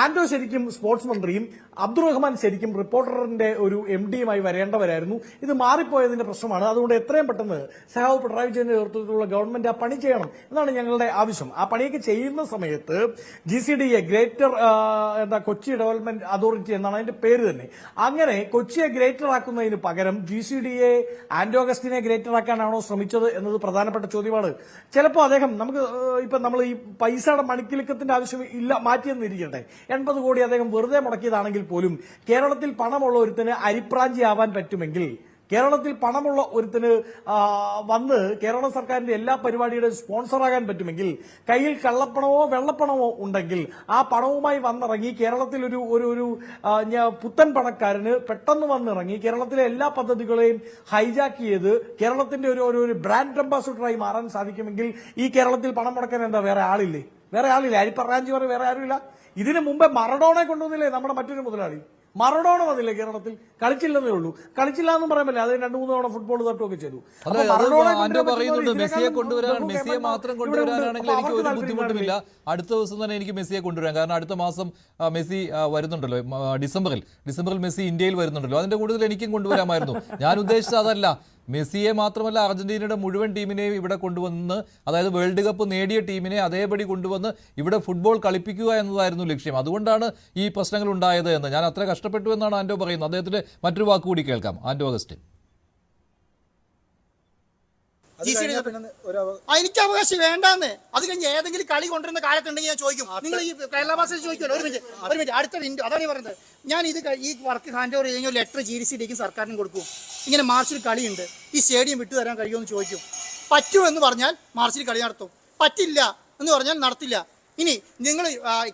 ആന്റോ ശരിക്കും സ്പോർട്സ് മന്ത്രിയും അബ്ദുറഹ്മാൻ ശരിക്കും റിപ്പോർട്ടറിന്റെ ഒരു MDയുമായി വരേണ്ടവരായിരുന്നു. ഇത് മാറിപ്പോയതിന്റെ പ്രശ്നമാണ്. അതുകൊണ്ട് എത്രയും പെട്ടെന്ന് സഹാവ് പിണറായി വിജയന്റെ നേതൃത്വത്തിലുള്ള ഗവൺമെന്റ് ആ പണി ചെയ്യണം എന്നാണ് ഞങ്ങളുടെ ആവശ്യം. ആ പണിയൊക്കെ ചെയ്യുന്ന സമയത്ത് GCDA greater Kochi development authority എന്നാണ് അതിന്റെ പേര് തന്നെ. അങ്ങനെ കൊച്ചിയെ ഗ്രേറ്റർ ആക്കുന്നതിന് പകരം GCDA ആന്റോ അഗസ്റ്റിനെ ഗ്രേറ്റർ ആക്കാനാണോ ശ്രമിച്ചത് എന്നത് പ്രധാനപ്പെട്ട ചോദ്യമാണ്. ചിലപ്പോൾ അദ്ദേഹം ഇപ്പൊ നമ്മൾ ഈ പൈസയുടെ മണിക്കിലുക്കത്തിന്റെ ആവശ്യം ഇല്ല, മാറ്റിയെന്നിരിക്കട്ടെ, 80 കോടി അദ്ദേഹം വെറുതെ മുടക്കിയതാണെങ്കിൽ പോലും കേരളത്തിൽ പണമുള്ള ഒരുത്തിന് അരിപ്രാഞ്ചി ആവാൻ പറ്റുമെങ്കിൽ, കേരളത്തിൽ പണമുള്ള ഒരുത്തിന് വന്ന് കേരള സർക്കാരിന്റെ എല്ലാ പരിപാടിയുടെയും സ്പോൺസറാകാൻ പറ്റുമെങ്കിൽ, കയ്യിൽ കള്ളപ്പണമോ വെള്ളപ്പണമോ ഉണ്ടെങ്കിൽ ആ പണവുമായി വന്നിറങ്ങി കേരളത്തിൽ ഒരു പുത്തൻ പണക്കാരന് പെട്ടെന്ന് വന്നിറങ്ങി കേരളത്തിലെ എല്ലാ പദ്ധതികളെയും ഹൈജാക്ക് ചെയ്ത് കേരളത്തിന്റെ ഒരു ബ്രാൻഡ് അംബാസിഡറായി മാറാൻ സാധിക്കുമെങ്കിൽ ഈ കേരളത്തിൽ പണം മുടക്കാൻ എന്താ വേറെ ആളില്ലേ? അരിപ്പറാഞ്ചി പറയും വേറെ ആരുമില്ല. ഇതിനു മുമ്പേ മറഡോണെ കൊണ്ടുവന്നില്ലേ നമ്മുടെ മറ്റൊരു മുതലാളി? മറഡോണ വന്നില്ലേ കേരളത്തിൽ? കളിച്ചില്ലെന്നേ ഉള്ളൂ. കളിച്ചില്ല എന്നും പറയാൻ പറ്റില്ല. അത് 2-3 തവണ ഫുട്ബോൾ തട്ടുകയൊക്കെ ചെയ്തു. മെസ്സിയെ കൊണ്ടുവരാൻ, മെസ്സിയെ മാത്രം കൊണ്ടുവരാനാണെങ്കിൽ എനിക്ക് ഒരു ബുദ്ധിമുട്ടുമില്ല. അടുത്ത ദിവസം തന്നെ എനിക്ക് മെസ്സിയെ കൊണ്ടുവരാം. കാരണം അടുത്ത മാസം മെസ്സി വരുന്നുണ്ടല്ലോ, ഡിസംബറിൽ മെസ്സി ഇന്ത്യയിൽ വരുന്നുണ്ടല്ലോ. അതിന്റെ കൂടുതൽ എനിക്കും കൊണ്ടുവരാമായിരുന്നു. ഞാൻ ഉദ്ദേശിച്ചത് അതല്ല. മെസ്സിയെ മാത്രമല്ല, അർജന്റീനയുടെ മുഴുവൻ ടീമിനെയും ഇവിടെ കൊണ്ടുവന്ന്, അതായത് വേൾഡ് കപ്പ് നേടിയ ടീമിനെ അതേപടി കൊണ്ടുവന്ന് ഇവിടെ ഫുട്ബോൾ കളിപ്പിക്കുക എന്നതായിരുന്നു ലക്ഷ്യം. അതുകൊണ്ടാണ് ഈ പ്രശ്നങ്ങൾ ഉണ്ടായത് എന്ന്. ഞാൻ അത്ര കഷ്ടപ്പെട്ടു എന്നാണ് ആന്റോ പറയുന്നത്. അദ്ദേഹത്തിന്റെ മറ്റൊരു വാക്കുകൂടി കേൾക്കാം. ആന്റോ അഗസ്റ്റിൻ: എനിക്ക് അവകാശം വേണ്ടാന്ന്. അത് കഴിഞ്ഞ് ഏതെങ്കിലും കളി കൊണ്ടുവരുന്ന കാലത്തുണ്ടെങ്കിൽ ഞാൻ ചോദിക്കും. നിങ്ങൾ ഈ കേരള ഭാഷയിൽ ചോദിക്കുമല്ലോ. ഒരു മിനിറ്റ് അടുത്ത മിനിറ്റ്. അതാണ് പറയുന്നത്. ഞാൻ ഈ വർക്ക് ഹാൻഡ് ഓവർ ചെയ്ത് ലെറ്റർ GDCDക്കും സർക്കാരിനും കൊടുക്കും. ഇങ്ങനെ മാർച്ചിൽ കളിയുണ്ട്, ഈ സ്റ്റേഡിയം വിട്ടു തരാൻ കഴിയുമെന്ന് ചോദിക്കും. പറ്റുമെന്ന് പറഞ്ഞാൽ മാർച്ചിൽ കളി നടത്തും, പറ്റില്ല എന്ന് പറഞ്ഞാൽ നടത്തില്ല. ഇനി നിങ്ങൾ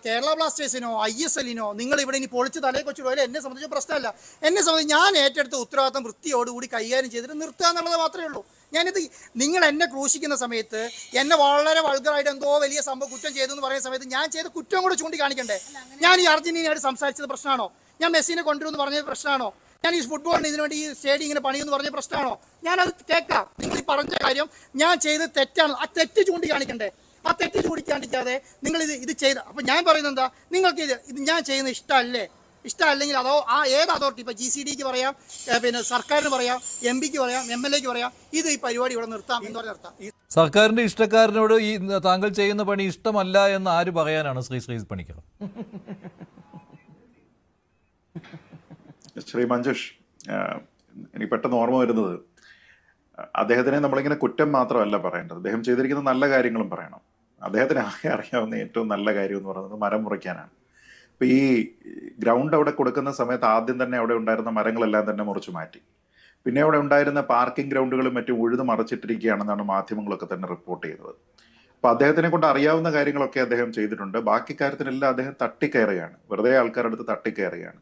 കേരള ബ്ലാസ്റ്റേഴ്സിനോ ISLനോ നിങ്ങൾ ഇവിടെ ഇനി പൊളിച്ച് തലയെ കൊച്ചിടുമല്ലോ, എന്നെ സംബന്ധിച്ച പ്രശ്നമല്ല. എന്നെ സംബന്ധിച്ച് ഞാൻ ഏറ്റെടുത്ത ഉത്തരവാദിത്തം വൃത്തിയോടുകൂടി കൈകാര്യം ചെയ്തിട്ട് നിർത്തുക എന്നുള്ളത് മാത്രമേ ഉള്ളൂ. ഞാനിത് നിങ്ങൾ എന്നെ ക്രൂശിക്കുന്ന സമയത്ത്, എന്നെ വളരെ വൾഗറായിട്ട് എന്തോ വലിയ സംഭവം കുറ്റം ചെയ്തു എന്ന് പറയുന്ന സമയത്ത് ഞാൻ ചെയ്ത കുറ്റം കൂടെ ചൂണ്ടിക്കാണിക്കണ്ടേ? ഞാൻ ഈ അർജന്റീനയായിട്ട് സംസാരിച്ചത് പ്രശ്നമാണോ? ഞാൻ മെസ്സിനെ കൊണ്ടുവരുമെന്ന് പറഞ്ഞത് പ്രശ്നമാണോ? ഞാൻ ഈ ഫുട്ബോളിന് ഇതിനുവേണ്ടി ഈ സ്റ്റേഡിയം ഇങ്ങനെ പണിയെന്ന് പറഞ്ഞ പ്രശ്നമാണോ? ഞാനത് കേൾക്കാം. നിങ്ങൾ ഈ പറഞ്ഞ കാര്യം ഞാൻ ചെയ്തത് തെറ്റാണ്. ആ തെറ്റ് ചൂണ്ടിക്കാണിക്കണ്ടേ? ആ തെറ്റ് ചൂണ്ടിക്കാണിക്കാതെ നിങ്ങൾ ഇത് ചെയ്ത. അപ്പം ഞാൻ പറയുന്നത് എന്താ, നിങ്ങൾക്ക് ഇത് ഞാൻ ചെയ്യുന്നത് ഇഷ്ടമല്ലെങ്കിൽ അതോ ഏത് അതോറിറ്റി, ഇപ്പൊ GCDക്ക് പറയാം, പിന്നെ സർക്കാരിന് പറയാം, MPക്ക് പറയാം, MLAക്ക് പറയാം, ഈ പരിപാടി ഇവിടെ നിർത്താം എന്ന് പറഞ്ഞ് നിർത്താം. സർക്കാരിന്റെ ഇഷ്ടക്കാരനോട് ഈ താങ്കൾ ചെയ്യുന്ന പണി ഇഷ്ടമല്ല എന്ന് ആര് പറയാനാണ്? ശ്രീ പണിക്കർ. ശ്രീ മഞ്ജുഷ്, എനിക്ക് പെട്ടെന്ന് ഓർമ്മ വരുന്നത്, അദ്ദേഹത്തിനെ നമ്മളിങ്ങനെ കുറ്റം മാത്രമല്ല പറയേണ്ടത്, അദ്ദേഹം ചെയ്തിരിക്കുന്ന നല്ല കാര്യങ്ങളും പറയണം. അദ്ദേഹത്തിന് ആകെ അറിയാവുന്ന ഏറ്റവും നല്ല കാര്യം എന്ന് പറയുന്നത് മരം മുറിക്കാനാണ്. ഇപ്പൊ ഈ ഗ്രൗണ്ട് അവിടെ കൊടുക്കുന്ന സമയത്ത് ആദ്യം തന്നെ അവിടെ ഉണ്ടായിരുന്ന മരങ്ങളെല്ലാം തന്നെ മുറിച്ചു മാറ്റി. പിന്നെ അവിടെ ഉണ്ടായിരുന്ന പാർക്കിംഗ് ഗ്രൗണ്ടുകളും മറ്റും ഉഴുതു മറച്ചിട്ടിരിക്കുകയാണെന്നാണ് മാധ്യമങ്ങളൊക്കെ തന്നെ റിപ്പോർട്ട് ചെയ്തത്. അപ്പൊ അദ്ദേഹത്തിനെ കൊണ്ട് അറിയാവുന്ന കാര്യങ്ങളൊക്കെ അദ്ദേഹം ചെയ്തിട്ടുണ്ട്. ബാക്കി കാര്യത്തിനെല്ലാം അദ്ദേഹം തട്ടിക്കയറുകയാണ്, വെറുതെ ആൾക്കാരുടെ അടുത്ത് തട്ടിക്കയറുകയാണ്.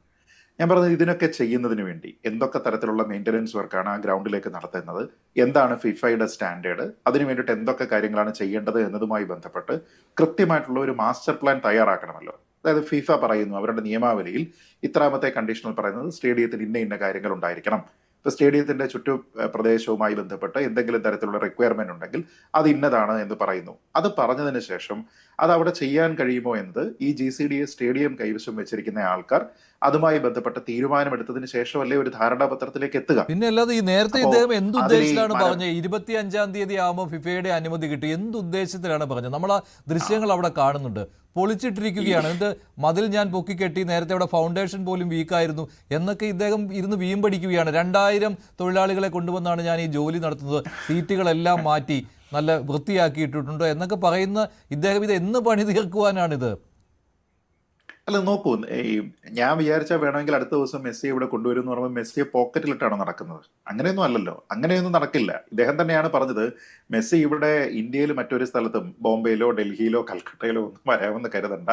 ഞാൻ പറഞ്ഞത്, ഇതിനൊക്കെ ചെയ്യുന്നതിന് വേണ്ടി എന്തൊക്കെ തരത്തിലുള്ള മെയിൻ്റനൻസ് വർക്കാണ് ആ ഗ്രൗണ്ടിലേക്ക് നടത്തുന്നത്, എന്താണ് ഫിഫയുടെ സ്റ്റാൻഡേർഡ്, അതിനു വേണ്ടിയിട്ട് എന്തൊക്കെ കാര്യങ്ങളാണ് ചെയ്യേണ്ടത് എന്നതുമായി ബന്ധപ്പെട്ട് കൃത്യമായിട്ടുള്ള ഒരു മാസ്റ്റർ പ്ലാൻ തയ്യാറാക്കണമല്ലോ. അതായത് ഫിഫ പറയുന്നു അവരുടെ നിയമാവലിയിൽ ഇത്രാമത്തെ കണ്ടീഷനിൽ പറയുന്നത് സ്റ്റേഡിയത്തിൽ ഇന്ന കാര്യങ്ങൾ ഉണ്ടായിരിക്കണം, ഇപ്പൊ സ്റ്റേഡിയത്തിന്റെ ചുറ്റു പ്രദേശവുമായി ബന്ധപ്പെട്ട് എന്തെങ്കിലും തരത്തിലുള്ള റിക്വയർമെന്റ് ഉണ്ടെങ്കിൽ അത് ഇന്നതാണ് എന്ന് പറയുന്നു. അത് പറഞ്ഞതിന് ശേഷം അത് അവിടെ ചെയ്യാൻ കഴിയുമോ എന്നത് ഈ GCDA സ്റ്റേഡിയം കൈവശം വെച്ചിരിക്കുന്ന ആൾക്കാർ അതുമായി ബന്ധപ്പെട്ട തീരുമാനമെടുത്തതിന് ശേഷമല്ലേ ഒരു ധാരണാപത്രത്തിലേക്ക് എത്തുക. പിന്നെ അല്ലാതെ ഈ നേരത്തെ അപ്പോ ഇദ്ദേഹം എന്തുദ്ദേശത്തിലാണ് അതിൽ ഈ പറഞ്ഞത്? 25-ാം തീയതി ആകുമ്പോൾ ഫിഫയുടെ അനുമതി കിട്ടി. എന്തുദ്ദേശത്തിലാണ് പറഞ്ഞത്? നമ്മൾ ആ ദൃശ്യങ്ങൾ അവിടെ കാണുന്നുണ്ട്. പൊളിച്ചിട്ടിരിക്കുകയാണ്. എന്നിട്ട് മതിൽ ഞാൻ പൊക്കിക്കെട്ടി, നേരത്തെ അവിടെ ഫൗണ്ടേഷൻ പോലും വീക്കായിരുന്നു എന്നൊക്കെ ഇദ്ദേഹം ഇരുന്ന് വീമ്പടിക്കുകയാണ്. 2000 തൊഴിലാളികളെ കൊണ്ടുവന്നാണ് ഞാൻ ഈ ജോലി നടത്തുന്നത്, സീറ്റുകളെല്ലാം മാറ്റി നല്ല വൃത്തിയാക്കിയിട്ടുണ്ട് എന്നൊക്കെ പറയുന്ന ഇദ്ദേഹം ഇത് എന്ന് പണി തീർക്കുവാനാണിത്? അല്ല നോക്കൂ, ഈ ഞാൻ വിചാരിച്ചാൽ വേണമെങ്കിൽ അടുത്ത ദിവസം മെസ്സി ഇവിടെ കൊണ്ടുവരും എന്ന് പറയുമ്പോൾ മെസ്സിയെ പോക്കറ്റിലിട്ടാണ് നടക്കുന്നത്. അങ്ങനെയൊന്നും അല്ലല്ലോ, അങ്ങനെയൊന്നും നടക്കില്ല. ഇദ്ദേഹം തന്നെയാണ് പറഞ്ഞത് മെസ്സി ഇവിടെ ഇന്ത്യയിൽ മറ്റൊരു സ്ഥലത്തും ബോംബെയിലോ ഡൽഹിയിലോ കൽക്കട്ടയിലോ ഒന്നും വരാമെന്ന് കരുതണ്ട,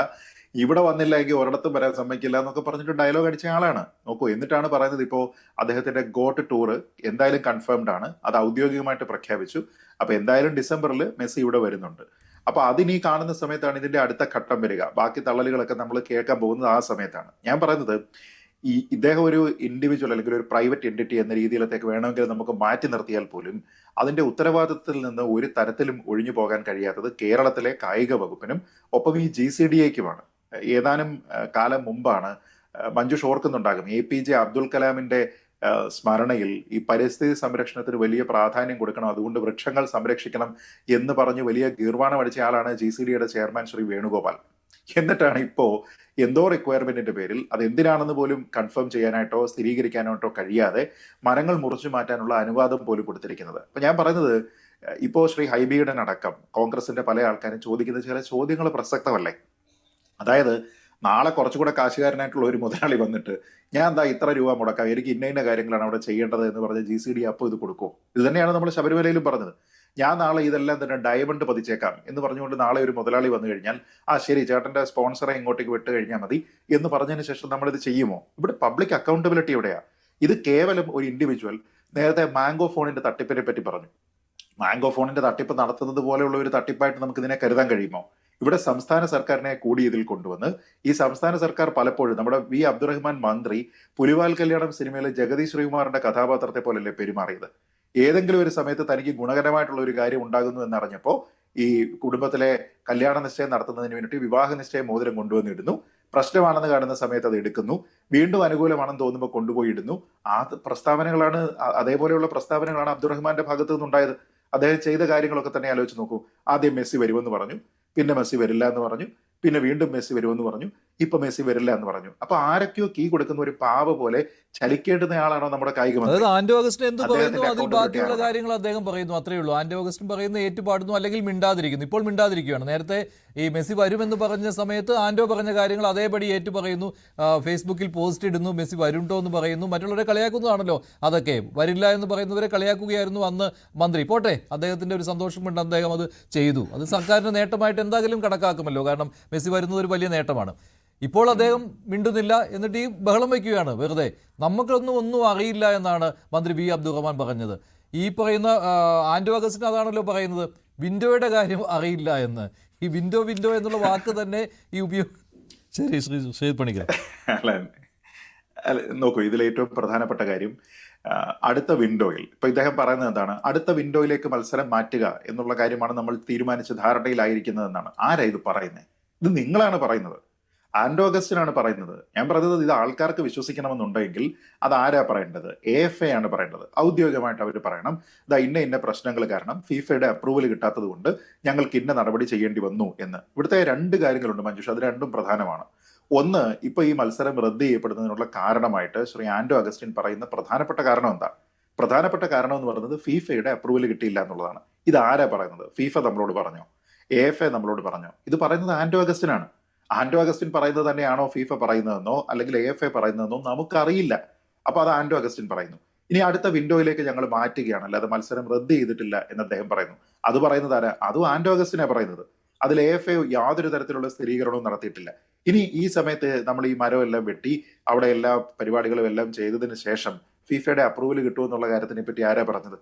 ഇവിടെ വന്നില്ലെങ്കിൽ ഒരിടത്തും വരാൻ സമ്മതിക്കില്ല എന്നൊക്കെ പറഞ്ഞിട്ട് ഡയലോഗ് അടിച്ച ആളാണ്. നോക്കൂ, എന്നിട്ടാണ് പറയുന്നത് ഇപ്പോൾ അദ്ദേഹത്തിന്റെ ഗോട്ട് ടൂറ് എന്തായാലും കൺഫേംഡ് ആണ്, അത് ഔദ്യോഗികമായിട്ട് പ്രഖ്യാപിച്ചു. അപ്പൊ എന്തായാലും ഡിസംബറിൽ മെസ്സി ഇവിടെ വരുന്നുണ്ട്. അപ്പൊ അതിനീ കാണുന്ന സമയത്താണ് ഇതിന്റെ അടുത്ത ഘട്ടം വരിക. ബാക്കി തള്ളലുകളൊക്കെ നമ്മൾ കേൾക്കാൻ പോകുന്നത് ആ സമയത്താണ്. ഞാൻ പറയുന്നത് ഇദ്ദേഹം ഒരു ഇൻഡിവിജ്വൽ അല്ലെങ്കിൽ ഒരു പ്രൈവറ്റ് എൻറ്റിറ്റി എന്ന രീതിയിലത്തേക്ക് വേണമെങ്കിൽ നമുക്ക് മാറ്റി നിർത്തിയാൽ പോലും അതിന്റെ ഉത്തരവാദിത്തത്തിൽ നിന്ന് ഒരു തരത്തിലും ഒഴിഞ്ഞു പോകാൻ കഴിയാത്തത് കേരളത്തിലെ കായിക വകുപ്പിനും ഒപ്പം ഈ GCDAക്കുമാണ്. ഏതാനും കാലം മുമ്പാണ്, മഞ്ജുഷ് ഓർക്കുന്നുണ്ടാകും, APJ അബ്ദുൽ കലാമിന്റെ സ്മരണയിൽ ഈ പരിസ്ഥിതി സംരക്ഷണത്തിന് വലിയ പ്രാധാന്യം കൊടുക്കണം, അതുകൊണ്ട് വൃക്ഷങ്ങൾ സംരക്ഷിക്കണം എന്ന് പറഞ്ഞ് വലിയ ഗീർവാണം അടിച്ച ആളാണ് GCDAയുടെ ചെയർമാൻ ശ്രീ വേണുഗോപാൽ. എന്നിട്ടാണ് ഇപ്പോ എന്തോ റിക്വയർമെന്റിന്റെ പേരിൽ അത് എന്തിനാണെന്ന് പോലും കൺഫേം ചെയ്യാനായിട്ടോ സ്ഥിരീകരിക്കാനായിട്ടോ കഴിയാതെ മരങ്ങൾ മുറിച്ചു മാറ്റാനുള്ള അനുവാദം പോലും കൊടുത്തിരിക്കുന്നത്. അപ്പൊ ഞാൻ പറയുന്നത്, ഇപ്പോ ശ്രീ ഹൈബിയുടെ അടക്കം കോൺഗ്രസിന്റെ പല ആൾക്കാരും ചോദിക്കുന്ന ചില ചോദ്യങ്ങൾ പ്രസക്തമല്ലേ? അതായത് നാളെ കുറച്ചുകൂടെ കാശുകാരനായിട്ടുള്ള ഒരു മുതലാളി വന്നിട്ട് ഞാൻ എന്താ ഇത്ര രൂപ മുടക്കാം, എനിക്ക് ഇന്ന കാര്യങ്ങളാണ് അവിടെ ചെയ്യേണ്ടത് എന്ന് പറഞ്ഞ് GCDA അപ്പോൾ ഇത് കൊടുക്കും. ഇത് തന്നെയാണ് നമ്മൾ ശബരിമലയിലും പറഞ്ഞത്. ഞാൻ നാളെ ഇതെല്ലാം തന്നെ ഡയമണ്ട് പതിച്ചേക്കാം എന്ന് പറഞ്ഞുകൊണ്ട് നാളെ ഒരു മുതലാളി വന്നു കഴിഞ്ഞാൽ ശരി ചേട്ടന്റെ സ്പോൺസറെ ഇങ്ങോട്ടേക്ക് വിട്ട് കഴിഞ്ഞാൽ മതി എന്ന് പറഞ്ഞതിന് ശേഷം നമ്മളിത് ചെയ്യുമോ? ഇവിടെ പബ്ലിക് അക്കൗണ്ടബിലിറ്റി എവിടെയാ? ഇത് കേവലം ഒരു ഇൻഡിവിജ്വൽ നേരത്തെ മാംഗോ ഫോണിന്റെ തട്ടിപ്പിനെ പറ്റി പറഞ്ഞു. മാംഗോ ഫോണിന്റെ തട്ടിപ്പ് നടത്തുന്നത് പോലെയുള്ള ഒരു തട്ടിപ്പായിട്ട് നമുക്ക് ഇതിനെ കരുതാൻ കഴിയുമോ? ഇവിടെ സംസ്ഥാന സർക്കാരിനെ കൂടി ഇതിൽ കൊണ്ടുവന്ന് ഈ സംസ്ഥാന സർക്കാർ പലപ്പോഴും നമ്മുടെ V. അബ്ദുറഹ്മാൻ മന്ത്രി പുലിവാൽ കല്യാണം സിനിമയിലെ ജഗതി ശ്രീകുമാറിന്റെ കഥാപാത്രത്തെ പോലല്ലേ പെരുമാറിയത്? ഏതെങ്കിലും ഒരു സമയത്ത് തനിക്ക് ഗുണകരമായിട്ടുള്ള ഒരു കാര്യം ഉണ്ടാകുന്നു എന്നറിഞ്ഞപ്പോ ഈ കുടുംബത്തിലെ കല്യാണ നിശ്ചയം നടത്തുന്നതിന് വേണ്ടിയിട്ട് വിവാഹ നിശ്ചയ മോതിരം കൊണ്ടുവന്നിടുന്നു. പ്രശ്നമാണെന്ന് കാണുന്ന സമയത്ത് അത് എടുക്കുന്നു, വീണ്ടും അനുകൂലമാണെന്ന് തോന്നുമ്പോൾ കൊണ്ടുപോയി ഇടുന്നു. ആ പ്രസ്താവനകളാണ്, അതേപോലെയുള്ള പ്രസ്താവനകളാണ് അബ്ദുറഹ്മാന്റെ ഭാഗത്തു നിന്നുണ്ടായത്. അദ്ദേഹം ചെയ്ത കാര്യങ്ങളൊക്കെ തന്നെ ആലോചിച്ച് നോക്കൂ. ആദ്യം മെസ്സി വരുമെന്ന് പറഞ്ഞു, പിന്നെ മെസ്സി വരില്ല എന്ന് പറഞ്ഞു, പിന്നെ വീണ്ടും മെസ്സി വരുമെന്ന് പറഞ്ഞു, ഇപ്പൊ മെസ്സി വരില്ല എന്ന് പറഞ്ഞു. അപ്പൊ ആരൊക്കെയോ കീ കൊടുക്കുന്ന ഒരു പാവ പോലെ ചലിക്കേണ്ടുന്നയാളാണോ നമ്മുടെ കായിക മന്ത്രി? അതായത് ആന്റോ അഗസ്റ്റിൻ എന്ത് പറയുന്നു അതിൽ ബാക്കിയുള്ള കാര്യങ്ങൾ അദ്ദേഹം പറയുന്നു, അത്രയേ ഉള്ളൂ. ആന്റോ അഗസ്റ്റിൻ പറയുന്നത് ഏറ്റുപാടുന്നു അല്ലെങ്കിൽ മിണ്ടാതിരിക്കുന്നു. ഇപ്പോൾ മിണ്ടാതിരിക്കുകയാണ്. നേരത്തെ ഈ മെസ്സി വരുമെന്ന് പറഞ്ഞ സമയത്ത് ആന്റോ പറഞ്ഞ കാര്യങ്ങൾ അതേപടി ഏറ്റു പറയുന്നു, ഫേസ്ബുക്കിൽ പോസ്റ്റ് ഇടുന്നു, മെസ്സി വരുണ്ടോ എന്ന് പറയുന്നു. മറ്റുള്ളവരെ കളിയാക്കുന്നതാണല്ലോ അതൊക്കെ. വരില്ല എന്ന് പറയുന്നവരെ കളിയാക്കുകയായിരുന്നു അന്ന് മന്ത്രി. പോട്ടെ, അദ്ദേഹത്തിന്റെ ഒരു സന്തോഷം കൊണ്ട് അദ്ദേഹം അത് ചെയ്തു. അത് സർക്കാരിന്റെ നേട്ടമായിട്ട് എന്തായാലും കണക്കാക്കുമല്ലോ, കാരണം മെസ്സി വരുന്നത് ഒരു വലിയ നേട്ടമാണ്. ഇപ്പോൾ അദ്ദേഹം മിണ്ടുന്നില്ല, എന്നിട്ട് ഈ ബഹളം വയ്ക്കുകയാണ് വെറുതെ. ഒന്നും അറിയില്ല എന്നാണ് മന്ത്രി V. അബ്ദുറഹ്മാൻ പറഞ്ഞത്. ഈ പറയുന്ന ആന്റോ അഗസ്റ്റിൻ അതാണല്ലോ പറയുന്നത്, വിൻഡോയുടെ കാര്യം അറിയില്ല എന്ന്. ഈ വിൻഡോ എന്നുള്ള വാക്ക് തന്നെ ഈ ശരി ശ്രീ പണിക്കർ. അല്ല നോക്കൂ, ഇതിൽ ഏറ്റവും പ്രധാനപ്പെട്ട കാര്യം അടുത്ത വിൻഡോയിൽ ഇപ്പൊ ഇദ്ദേഹം പറയുന്നത് എന്താണ്? അടുത്ത വിൻഡോയിലേക്ക് മത്സരം മാറ്റുക എന്നുള്ള കാര്യമാണ് നമ്മൾ തീരുമാനിച്ച ധാരണയിലായിരിക്കുന്നതെന്നാണ്. ആരാ ഇത് പറയുന്നത്? ഇത് നിങ്ങളാണ് പറയുന്നത്, ആന്റോ അഗസ്റ്റിനാണ് പറയുന്നത്. ഞാൻ പറയുന്നത് ഇത് ആൾക്കാർക്ക് വിശ്വസിക്കണമെന്നുണ്ടെങ്കിൽ അത് ആരാ പറയേണ്ടത്? AFA ആണ് പറയേണ്ടത്. ഔദ്യോഗികമായിട്ട് അവർ പറയണം, ഇതാ ഇന്ന പ്രശ്നങ്ങൾ കാരണം ഫിഫയുടെ അപ്രൂവൽ കിട്ടാത്തത് കൊണ്ട് ഞങ്ങൾക്ക് ഇന്ന നടപടി ചെയ്യേണ്ടി വന്നു എന്ന്. ഇവിടുത്തെ 2 കാര്യങ്ങളുണ്ട് മഞ്ജുഷ, അത് രണ്ടും പ്രധാനമാണ്. ഒന്ന്, ഇപ്പൊ ഈ മത്സരം റദ്ദ് ചെയ്യപ്പെടുന്നതിനുള്ള കാരണമായിട്ട് ശ്രീ ആന്റോ അഗസ്റ്റിൻ പറയുന്ന പ്രധാനപ്പെട്ട കാരണം എന്താ? പ്രധാനപ്പെട്ട കാരണം എന്ന് പറയുന്നത് ഫിഫയുടെ അപ്രൂവൽ കിട്ടിയില്ല എന്നുള്ളതാണ്. ഇത് ആരാ പറയുന്നത്? ഫിഫ നമ്മളോട് പറഞ്ഞോ? AFA നമ്മളോട് പറഞ്ഞോ? ഇത് പറയുന്നത് ആന്റോ അഗസ്റ്റിനാണ്. ആന്റോ അഗസ്റ്റിൻ പറയുന്നത് തന്നെയാണോ ഫിഫ പറയുന്നതെന്നോ അല്ലെങ്കിൽ AFA പറയുന്നതെന്നോ നമുക്കറിയില്ല. അപ്പൊ അത് ആന്റോ അഗസ്റ്റിൻ പറയുന്നു. ഇനി അടുത്ത വിൻഡോയിലേക്ക് ഞങ്ങൾ മാറ്റുകയാണ്, അല്ലാതെ മത്സരം റദ്ദ് ചെയ്തിട്ടില്ല എന്ന് അദ്ദേഹം പറയുന്നു. അത് പറയുന്നത് ആരാ? അതും ആന്റോ അഗസ്റ്റിനാണ് പറയുന്നത്. അതിൽ AFA യാതൊരു തരത്തിലുള്ള സ്ഥിരീകരണവും നടത്തിയിട്ടില്ല. ഇനി ഈ സമയത്ത് നമ്മൾ ഈ മരം എല്ലാം വെട്ടി അവിടെ എല്ലാ പരിപാടികളും എല്ലാം ചെയ്തതിന് ശേഷം ഫിഫയുടെ അപ്രൂവൽ കിട്ടുമെന്നുള്ള കാര്യത്തിനെ പറ്റി ആരാ പറഞ്ഞത്?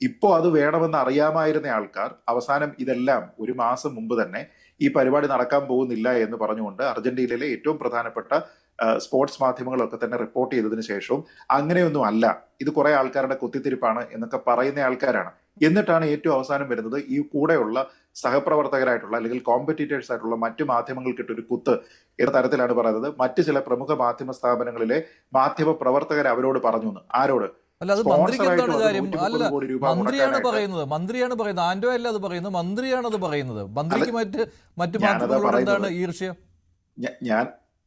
ഇപ്പോ അത് വേണമെന്ന് അറിയാമായിരുന്ന ആൾക്കാർ അവസാനം ഇതെല്ലാം ഒരു മാസം മുമ്പ് തന്നെ ഈ പരിപാടി നടക്കാൻ പോകുന്നില്ല എന്ന് പറഞ്ഞുകൊണ്ട് അർജന്റീനയിലെ ഏറ്റവും പ്രധാനപ്പെട്ട സ്പോർട്സ് മാധ്യമങ്ങളൊക്കെ തന്നെ റിപ്പോർട്ട് ചെയ്തതിനു ശേഷവും അങ്ങനെയൊന്നും അല്ല, ഇത് കുറെ ആൾക്കാരുടെ കുത്തിത്തിരിപ്പാണ് എന്നൊക്കെ പറയുന്ന ആൾക്കാരാണ്. എന്നിട്ടാണ് ഏറ്റവും അവസാനം വരുന്നത് ഈ കൂടെയുള്ള സഹപ്രവർത്തകരായിട്ടുള്ള അല്ലെങ്കിൽ കോമ്പറ്റീറ്റേഴ്സ് ആയിട്ടുള്ള മറ്റു മാധ്യമങ്ങൾക്കിട്ട് ഒരു കുത്ത് എന്ന തരത്തിലാണ് പറയുന്നത്. മറ്റു ചില പ്രമുഖ മാധ്യമ സ്ഥാപനങ്ങളിലെ മാധ്യമ പ്രവർത്തകർ അവരോട് പറഞ്ഞു എന്ന്. ആരോട്? അല്ല, അത് മന്ത്രിക്ക് എന്താണ് കാര്യം? 130 അല്ല, കോടി രൂപ മന്ത്രിയാണ് പറയുന്നത്. ആന്റോ അല്ല അത് പറയുന്നത്, മന്ത്രിയാണ് അത് പറയുന്നത്. മന്ത്രിക്ക് മറ്റു മാധ്യമങ്ങളോട് എന്താണ് ഈർഷ്യ?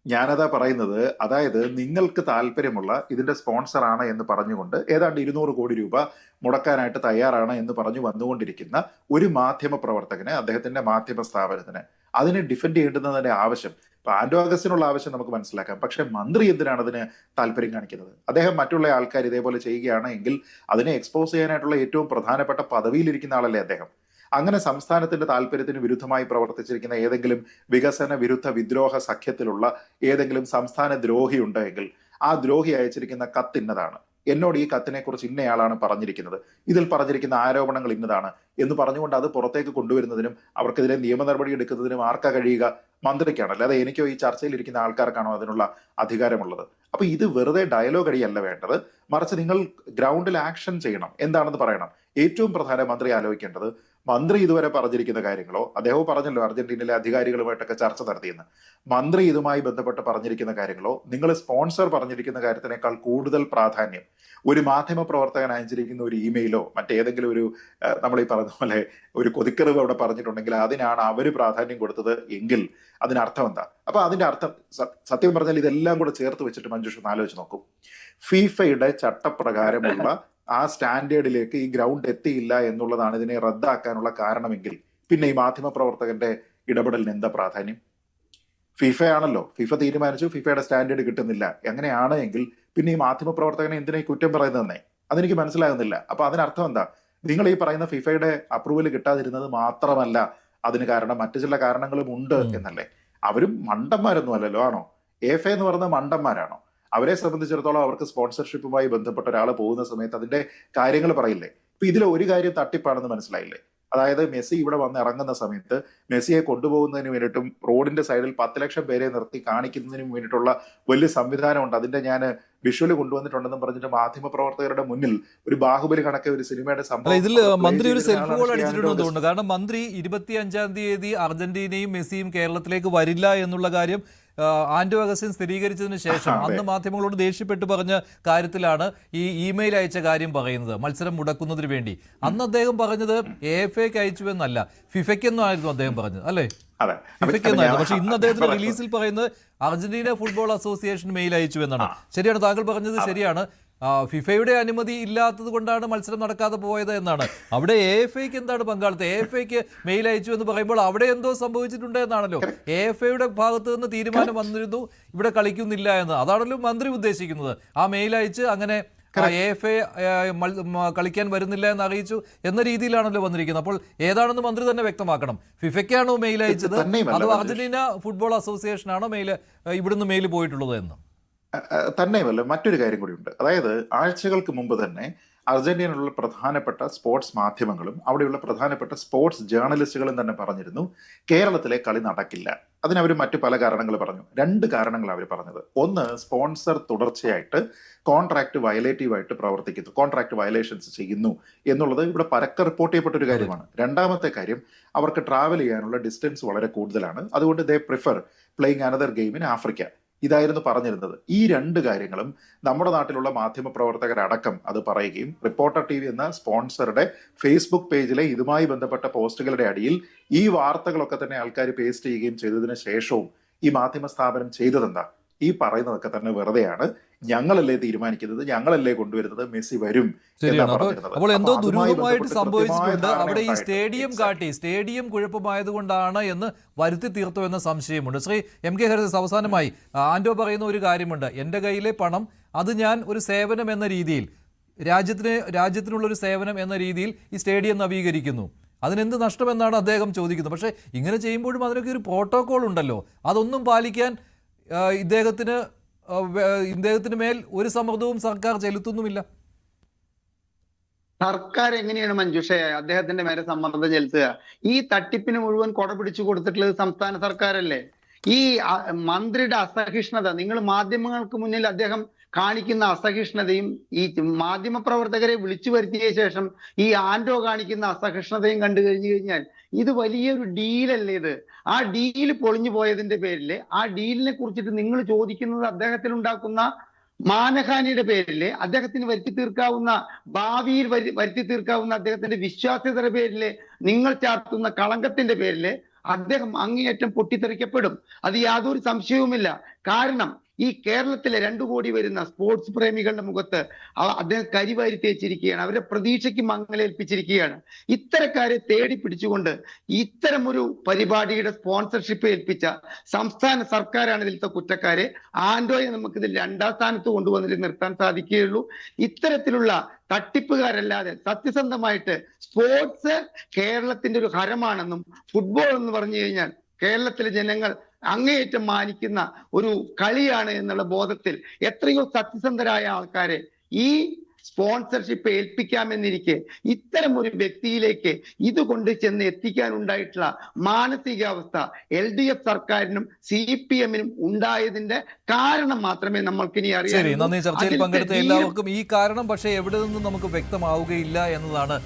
ഞാനതാ പറയുന്നത്. അതായത് നിങ്ങൾക്ക് താല്പര്യമുള്ള ഇതിന്റെ സ്പോൺസർ ആണ് എന്ന് പറഞ്ഞുകൊണ്ട് ഏതാണ്ട് 200 കോടി രൂപ മുടക്കാനായിട്ട് തയ്യാറാണ് എന്ന് പറഞ്ഞു വന്നുകൊണ്ടിരിക്കുന്ന ഒരു മാധ്യമ പ്രവർത്തകന്, അദ്ദേഹത്തിന്റെ മാധ്യമ സ്ഥാപനത്തിന് അതിനെ ഡിഫെൻഡ് ചെയ്യേണ്ടുന്നതിന്റെ ആവശ്യം, ഇപ്പൊ ആന്റോ അഗസ്റ്റിനുള്ള ആവശ്യം നമുക്ക് മനസ്സിലാക്കാം. പക്ഷെ മന്ത്രി എന്തിനാണ് അതിന് താല്പര്യം കാണിക്കുന്നത്? അദ്ദേഹം മറ്റുള്ള ആൾക്കാർ ഇതേപോലെ ചെയ്യുകയാണ് എങ്കിൽ അതിനെ എക്സ്പോസ് ചെയ്യാനായിട്ടുള്ള ഏറ്റവും പ്രധാനപ്പെട്ട പദവിയിലിരിക്കുന്ന ആളല്ലേ അദ്ദേഹം. അങ്ങനെ സംസ്ഥാനത്തിന്റെ താല്പര്യത്തിന് വിരുദ്ധമായി പ്രവർത്തിച്ചിരിക്കുന്ന ഏതെങ്കിലും വികസന വിരുദ്ധ വിദ്രോഹ സഖ്യത്തിലുള്ള ഏതെങ്കിലും സംസ്ഥാന ദ്രോഹി ഉണ്ടെങ്കിൽ ആ ദ്രോഹി അയച്ചിരിക്കുന്ന കത്ത് ഇന്നതാണ്, എന്നോട് ഈ കത്തിനെ കുറിച്ച് ഇന്നയാളാണ് പറഞ്ഞിരിക്കുന്നത്, ഇതിൽ പറഞ്ഞിരിക്കുന്ന ആരോപണങ്ങൾ ഇന്നതാണ് എന്ന് പറഞ്ഞുകൊണ്ട് അത് പുറത്തേക്ക് കൊണ്ടുവരുന്നതിനും അവർക്കെതിരെ നിയമ നടപടി എടുക്കുന്നതിനും ആർക്കാ കഴിയുക? മന്ത്രിക്കാണ്. അല്ലാതെ എനിക്കോ ഈ ചർച്ചയിൽ ഇരിക്കുന്ന ആൾക്കാർക്കാണോ അതിനുള്ള അധികാരമുള്ളത്? അപ്പൊ ഇത് വെറുതെ ഡയലോഗ് അടിയല്ല വേണ്ടത്, മറിച്ച് നിങ്ങൾ ഗ്രൗണ്ടിൽ ആക്ഷൻ ചെയ്യണം, എന്താണെന്ന് പറയണം. ഏറ്റവും പ്രധാന മന്ത്രി ആലോചിക്കേണ്ടത്, മന്ത്രി ഇതുവരെ പറഞ്ഞിരിക്കുന്ന കാര്യങ്ങളോ, അദ്ദേഹം പറഞ്ഞല്ലോ അർജന്റീനയിലെ അധികാരികളുമായിട്ടൊക്കെ ചർച്ച നടത്തിയെന്ന്, മന്ത്രി ഇതുമായി ബന്ധപ്പെട്ട് പറഞ്ഞിരിക്കുന്ന കാര്യങ്ങളോ, നിങ്ങൾ സ്പോൺസർ പറഞ്ഞിരിക്കുന്ന കാര്യത്തിനേക്കാൾ കൂടുതൽ പ്രാധാന്യം ഒരു മാധ്യമ പ്രവർത്തകൻ അയച്ചിരിക്കുന്ന ഒരു ഇമെയിലോ മറ്റേതെങ്കിലും ഒരു നമ്മൾ ഈ പറഞ്ഞ പോലെ ഒരു കൊതിക്കറിവ് അവിടെ പറഞ്ഞിട്ടുണ്ടെങ്കിൽ അതിനാണ് അവർ പ്രാധാന്യം കൊടുത്തത് എങ്കിൽ അതിനർത്ഥം എന്താ? അപ്പൊ അതിന്റെ അർത്ഥം സത്യം പറഞ്ഞാൽ ഇതെല്ലാം കൂടെ ചേർത്ത് വെച്ചിട്ട് മഞ്ജുഷ ഒന്ന് ആലോചിച്ച് നോക്കൂ. ഫിഫയുടെ ചട്ടപ്രകാരമുള്ള ആ സ്റ്റാൻഡേർഡിലേക്ക് ഈ ഗ്രൗണ്ട് എത്തിയില്ല എന്നുള്ളതാണ് ഇതിനെ റദ്ദാക്കാനുള്ള കാരണമെങ്കിൽ പിന്നെ ഈ മാധ്യമ പ്രവർത്തകന്റെ ഇടപെടലിന് എന്താ പ്രാധാന്യം? ഫിഫയാണല്ലോ, ഫിഫ തീരുമാനിച്ചു, ഫിഫയുടെ സ്റ്റാൻഡേർഡ് കിട്ടുന്നില്ല. അങ്ങനെയാണ് എങ്കിൽ പിന്നെ ഈ മാധ്യമ പ്രവർത്തകനെ എന്തിനാ ഈ കുറ്റം പറയുന്നതെന്നേ അതെനിക്ക് മനസ്സിലാകുന്നില്ല. അപ്പൊ അതിനർത്ഥം എന്താ? നിങ്ങൾ ഈ പറയുന്ന ഫിഫയുടെ അപ്രൂവൽ കിട്ടാതിരുന്നത് മാത്രമല്ല അതിന് കാരണം, മറ്റു ചില കാരണങ്ങളും ഉണ്ട് എന്നല്ലേ? അവരും മണ്ടന്മാരൊന്നും അല്ലല്ലോ, ആണോ? എഫ് എന്ന് പറയുന്ന മണ്ടന്മാരാണോ? അവരെ സംബന്ധിച്ചിടത്തോളം അവർക്ക് സ്പോൺസർഷിപ്പുമായി ബന്ധപ്പെട്ട ഒരാൾ പോകുന്ന സമയത്ത് അതിന്റെ കാര്യങ്ങൾ പറയില്ലേ? ഇപ്പൊ ഇതിൽ ഒരു കാര്യം തട്ടിപ്പാണെന്ന് മനസ്സിലായില്ലേ? അതായത് മെസ്സി ഇവിടെ വന്ന് ഇറങ്ങുന്ന സമയത്ത് മെസ്സിയെ കൊണ്ടുപോകുന്നതിന് വേണ്ടിയിട്ടും റോഡിന്റെ സൈഡിൽ 10 ലക്ഷം പേരെ നിർത്തി കാണിക്കുന്നതിനും വേണ്ടിയിട്ടുള്ള വലിയ സംവിധാനമുണ്ട്. അതിന്റെ ഞാൻ വിഷ്വല് കൊണ്ടുവന്നിട്ടുണ്ടെന്നും പറഞ്ഞിട്ട് മാധ്യമ പ്രവർത്തകരുടെ മുന്നിൽ ഒരു ബാഹുബലി കണക്കെ ഒരു സിനിമയുടെ സംഭവം ഇതിൽ മന്ത്രി ഒരു സെൽഫ് ഗോൾ അടിച്ചിട്ടുണ്ടെന്ന് തോന്നുന്നു. കാരണം മന്ത്രി 25-ാം തീയതി അർജന്റീനയും മെസ്സിയും കേരളത്തിലേക്ക് വരില്ല എന്നുള്ള കാര്യം ആന്റോ അഗസ്റ്റിൻ സ്ഥിരീകരിച്ചതിന് ശേഷം അന്ന് മാധ്യമങ്ങളോട് ദേഷ്യപ്പെട്ട് പറഞ്ഞ കാര്യത്തിലാണ് ഈ ഇമെയിൽ അയച്ച കാര്യം പറയുന്നത്, മത്സരം മുടക്കുന്നതിന് വേണ്ടി. അന്ന് അദ്ദേഹം പറഞ്ഞത് AFAക്ക് അയച്ചു എന്നല്ല, ഫിഫയ്ക്കെന്നായിരുന്നു അദ്ദേഹം പറഞ്ഞത്, അല്ലേ? ഫിഫയ്ക്കെന്നായിരുന്നു. പക്ഷെ ഇന്ന് അദ്ദേഹത്തിന്റെ റിലീസിൽ പറയുന്നത് അർജന്റീന ഫുട്ബോൾ അസോസിയേഷൻ മെയിൽ അയച്ചു എന്നാണ്. ശരിയാണ്, താങ്കൾ പറഞ്ഞത് ശരിയാണ്. ഫിഫയുടെ അനുമതി ഇല്ലാത്തത് കൊണ്ടാണ് മത്സരം നടക്കാതെ പോയത് എന്നാണ്. അവിടെ AFAക്ക് എന്താണ് പങ്കാളിത്തം? AFAക്ക് മെയിൽ അയച്ചു എന്ന് പറയുമ്പോൾ അവിടെ എന്തോ സംഭവിച്ചിട്ടുണ്ട് എന്നാണല്ലോ. AFAയുടെ ഭാഗത്ത് നിന്ന് തീരുമാനം വന്നിരുന്നു ഇവിടെ കളിക്കുന്നില്ല എന്ന്. അതാണല്ലോ മന്ത്രി ഉദ്ദേശിക്കുന്നത്. ആ മെയിൽ അയച്ച് അങ്ങനെ AFA കളിക്കാൻ വരുന്നില്ല എന്ന് അറിയിച്ചു എന്ന രീതിയിലാണല്ലോ വന്നിരിക്കുന്നത്. അപ്പോൾ ഏതാണെന്ന് മന്ത്രി തന്നെ വ്യക്തമാക്കണം. ഫിഫയ്ക്കാണോ മെയിൽ അയച്ചത് അതോ അർജന്റീന ഫുട്ബോൾ അസോസിയേഷനാണോ ഇവിടുന്ന് മെയിൽ പോയിട്ടുള്ളത് എന്ന്? തന്നെയുമല്ല, മറ്റൊരു കാര്യം കൂടിയുണ്ട്. അതായത് ആഴ്ചകൾക്ക് മുമ്പ് തന്നെ അർജന്റീനയിലുള്ള പ്രധാനപ്പെട്ട സ്പോർട്സ് മാധ്യമങ്ങളും അവിടെയുള്ള പ്രധാനപ്പെട്ട സ്പോർട്സ് ജേർണലിസ്റ്റുകളും തന്നെ പറഞ്ഞിരുന്നു കേരളത്തിലെ കളി നടക്കില്ല. അതിനവർ മറ്റു പല കാരണങ്ങൾ പറഞ്ഞു. 2 കാരണങ്ങൾ അവർ പറഞ്ഞത്. ഒന്ന്, സ്പോൺസർ തുടർച്ചയായിട്ട് കോൺട്രാക്ട് വയലേറ്റീവായിട്ട് പ്രവർത്തിക്കുന്നു, കോൺട്രാക്ട് വയലേഷൻസ് ചെയ്യുന്നു എന്നുള്ളത് ഇവിടെ പരക്കെ റിപ്പോർട്ട് ചെയ്യപ്പെട്ട ഒരു കാര്യമാണ്. രണ്ടാമത്തെ കാര്യം, അവർക്ക് ട്രാവൽ ചെയ്യാനുള്ള ഡിസ്റ്റൻസ് വളരെ കൂടുതലാണ്, അതുകൊണ്ട് they prefer playing another game in Africa. ഇതായിരുന്നു പറഞ്ഞിരുന്നത്. ഈ 2 കാര്യങ്ങളും നമ്മുടെ നാട്ടിലുള്ള മാധ്യമ പ്രവർത്തകരടക്കം അത് പറയുകയും റിപ്പോർട്ടർ TV എന്ന സ്പോൺസറുടെ ഫേസ്ബുക്ക് പേജിലെ ഇതുമായി ബന്ധപ്പെട്ട പോസ്റ്റുകളുടെ അടിയിൽ ഈ വാർത്തകളൊക്കെ തന്നെ ആൾക്കാർ പേസ്റ്റ് ചെയ്യുകയും ചെയ്തതിനു ശേഷവും ഈ മാധ്യമ സ്ഥാപനം ചെയ്തതെന്താ? ഈ പറയുന്നതൊക്കെ തന്നെ വെറുതെയാണ്, ഞങ്ങളല്ലേ തീരുമാനിക്കുന്നത്, ഞങ്ങളല്ലേ കൊണ്ടുവരുന്നത്, മെസ്സി വരും. ശരിയാണ്. അപ്പോൾ എന്തോ ദുരൂഹമായിട്ട് സംഭവിച്ചിട്ടുണ്ട്. അവിടെ ഈ സ്റ്റേഡിയം കുഴപ്പമായതുകൊണ്ടാണ് എന്ന് വരുത്തി തീർത്തു എന്ന സംശയമുണ്ട്. ശ്രീ MK ഹരിദാസ്, അവസാനമായി ആന്റോ പറയുന്ന ഒരു കാര്യമുണ്ട്, എൻ്റെ കയ്യിലെ പണം അത് ഞാൻ ഒരു സേവനം എന്ന രീതിയിൽ രാജ്യത്തിനുള്ളൊരു സേവനം എന്ന രീതിയിൽ ഈ സ്റ്റേഡിയം നവീകരിക്കുന്നു, അതിനെന്ത് നഷ്ടമെന്നാണ് അദ്ദേഹം ചോദിക്കുന്നത്. പക്ഷേ ഇങ്ങനെ ചെയ്യുമ്പോഴും അതിനൊക്കെ ഒരു പ്രോട്ടോകോൾ ഉണ്ടല്ലോ, അതൊന്നും പാലിക്കാൻ ഇദ്ദേഹത്തിന് മേൽ ഒരു സമ്മർദ്ദവും സർക്കാർ ചെലുത്തുന്നുമില്ല. സർക്കാർ എങ്ങനെയാണ് മഞ്ജുഷയെ അദ്ദേഹത്തിന്റെ മേലെ സമ്മർദ്ദം ചെലുത്തുക? ഈ തട്ടിപ്പിന് മുഴുവൻ കൊട പിടിച്ചു കൊടുത്തിട്ടുള്ളത് സംസ്ഥാന സർക്കാരല്ലേ? ഈ മന്ത്രിയുടെ അസഹിഷ്ണുത, നിങ്ങൾ മാധ്യമങ്ങൾക്ക് മുന്നിൽ അദ്ദേഹം കാണിക്കുന്ന അസഹിഷ്ണുതയും ഈ മാധ്യമപ്രവർത്തകരെ വിളിച്ചു വരുത്തിയ ശേഷം ഈ ആൻഡോ കാണിക്കുന്ന അസഹിഷ്ണുതയും കണ്ടു കഴിഞ്ഞു കഴിഞ്ഞാൽ ഇത് വലിയൊരു ഡീലല്ലേ ഇത്. ആ ഡീല് പൊളിഞ്ഞു പോയതിന്റെ പേരില് ആ ഡീലിനെ കുറിച്ചിട്ട് നിങ്ങൾ ചോദിക്കുന്നത് അദ്ദേഹത്തിന് ഉണ്ടാക്കുന്ന മാനഹാനിയുടെ പേരില്, അദ്ദേഹത്തിന് വരുത്തി തീർക്കാവുന്ന ഭാവിയിൽ വരുത്തി തീർക്കാവുന്ന അദ്ദേഹത്തിന്റെ വിശ്വാസ്യതയുടെ പേരില് നിങ്ങൾ ചാർത്തുന്ന കളങ്കത്തിന്റെ പേരില് അദ്ദേഹം അങ്ങേയറ്റം പൊട്ടിത്തെറിക്കപ്പെടും. അത് യാതൊരു സംശയവുമില്ല. കാരണം ഈ കേരളത്തിലെ 2 കോടി വരുന്ന സ്പോർട്സ് പ്രേമികളുടെ മുഖത്ത് അദ്ദേഹം കരിവാരി തേച്ചിരിക്കുകയാണ്. അവരുടെ പ്രതീക്ഷയ്ക്ക് മങ്ങലേൽപ്പിച്ചിരിക്കുകയാണ്. ഇത്തരക്കാരെ തേടി പിടിച്ചുകൊണ്ട് ഇത്തരമൊരു പരിപാടിയുടെ സ്പോൺസർഷിപ്പ് ഏൽപ്പിച്ച സംസ്ഥാന സർക്കാരാണ് ഇതിലത്തെ കുറ്റക്കാരെ. ആൻഡോയെ നമുക്കിതിൽ 2ാം സ്ഥാനത്ത് കൊണ്ടുവന്നിട്ട് നിർത്താൻ സാധിക്കുകയുള്ളൂ. ഇത്തരത്തിലുള്ള തട്ടിപ്പുകാരല്ലാതെ സത്യസന്ധമായിട്ട് സ്പോർട്സ് കേരളത്തിന്റെ ഒരു ഹരമാണെന്നും ഫുട്ബോൾ എന്ന് പറഞ്ഞു കഴിഞ്ഞാൽ കേരളത്തിലെ ജനങ്ങൾ അങ്ങേയറ്റം മാനിക്കുന്ന ഒരു കളിയാണ് എന്നുള്ള ബോധത്തിൽ എത്രയോ സത്യസന്ധരായ ആൾക്കാരെ ഈ സ്പോൺസർഷിപ്പ് ഏൽപ്പിക്കാമെന്നിരിക്കെ ഇത്തരം ഒരു വ്യക്തിയിലേക്ക് ഇത് കൊണ്ട് ചെന്ന് എത്തിക്കാനുണ്ടായിട്ടുള്ള മാനസികാവസ്ഥ LDF സർക്കാരിനും CPM-നും ഉണ്ടായതിന്റെ കാരണം മാത്രമേ നമ്മൾക്കിനി ശരി, നന്ദി. ചർച്ചയിൽ പങ്കെടുത്ത എല്ലാവർക്കും ഈ കാരണം പക്ഷേ എവിടെ നിന്നും നമുക്ക് വ്യക്തമാവുകയില്ല എന്നതാണ്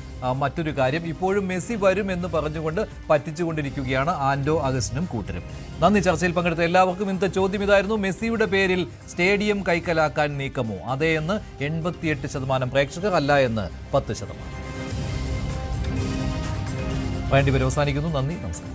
മറ്റൊരു കാര്യം. ഇപ്പോഴും മെസ്സി വരും എന്ന് പറഞ്ഞുകൊണ്ട് പറ്റിച്ചുകൊണ്ടിരിക്കുകയാണ് ആൻഡോ അഗസ്റ്റിനും കൂട്ടരും. നന്ദി. ചർച്ചയിൽ പങ്കെടുത്ത എല്ലാവർക്കും ഇന്നത്തെ ചോദ്യം ഇതായിരുന്നു: മെസ്സിയുടെ പേരിൽ സ്റ്റേഡിയം കൈക്കലാക്കാൻ നീക്കമോ? അതേ എന്ന് 88% പ്രേക്ഷകർ, അല്ല എന്ന് 10%. വേണ്ടി വരെ അവസാനിക്കുന്നു. നന്ദി, നമസ്കാരം.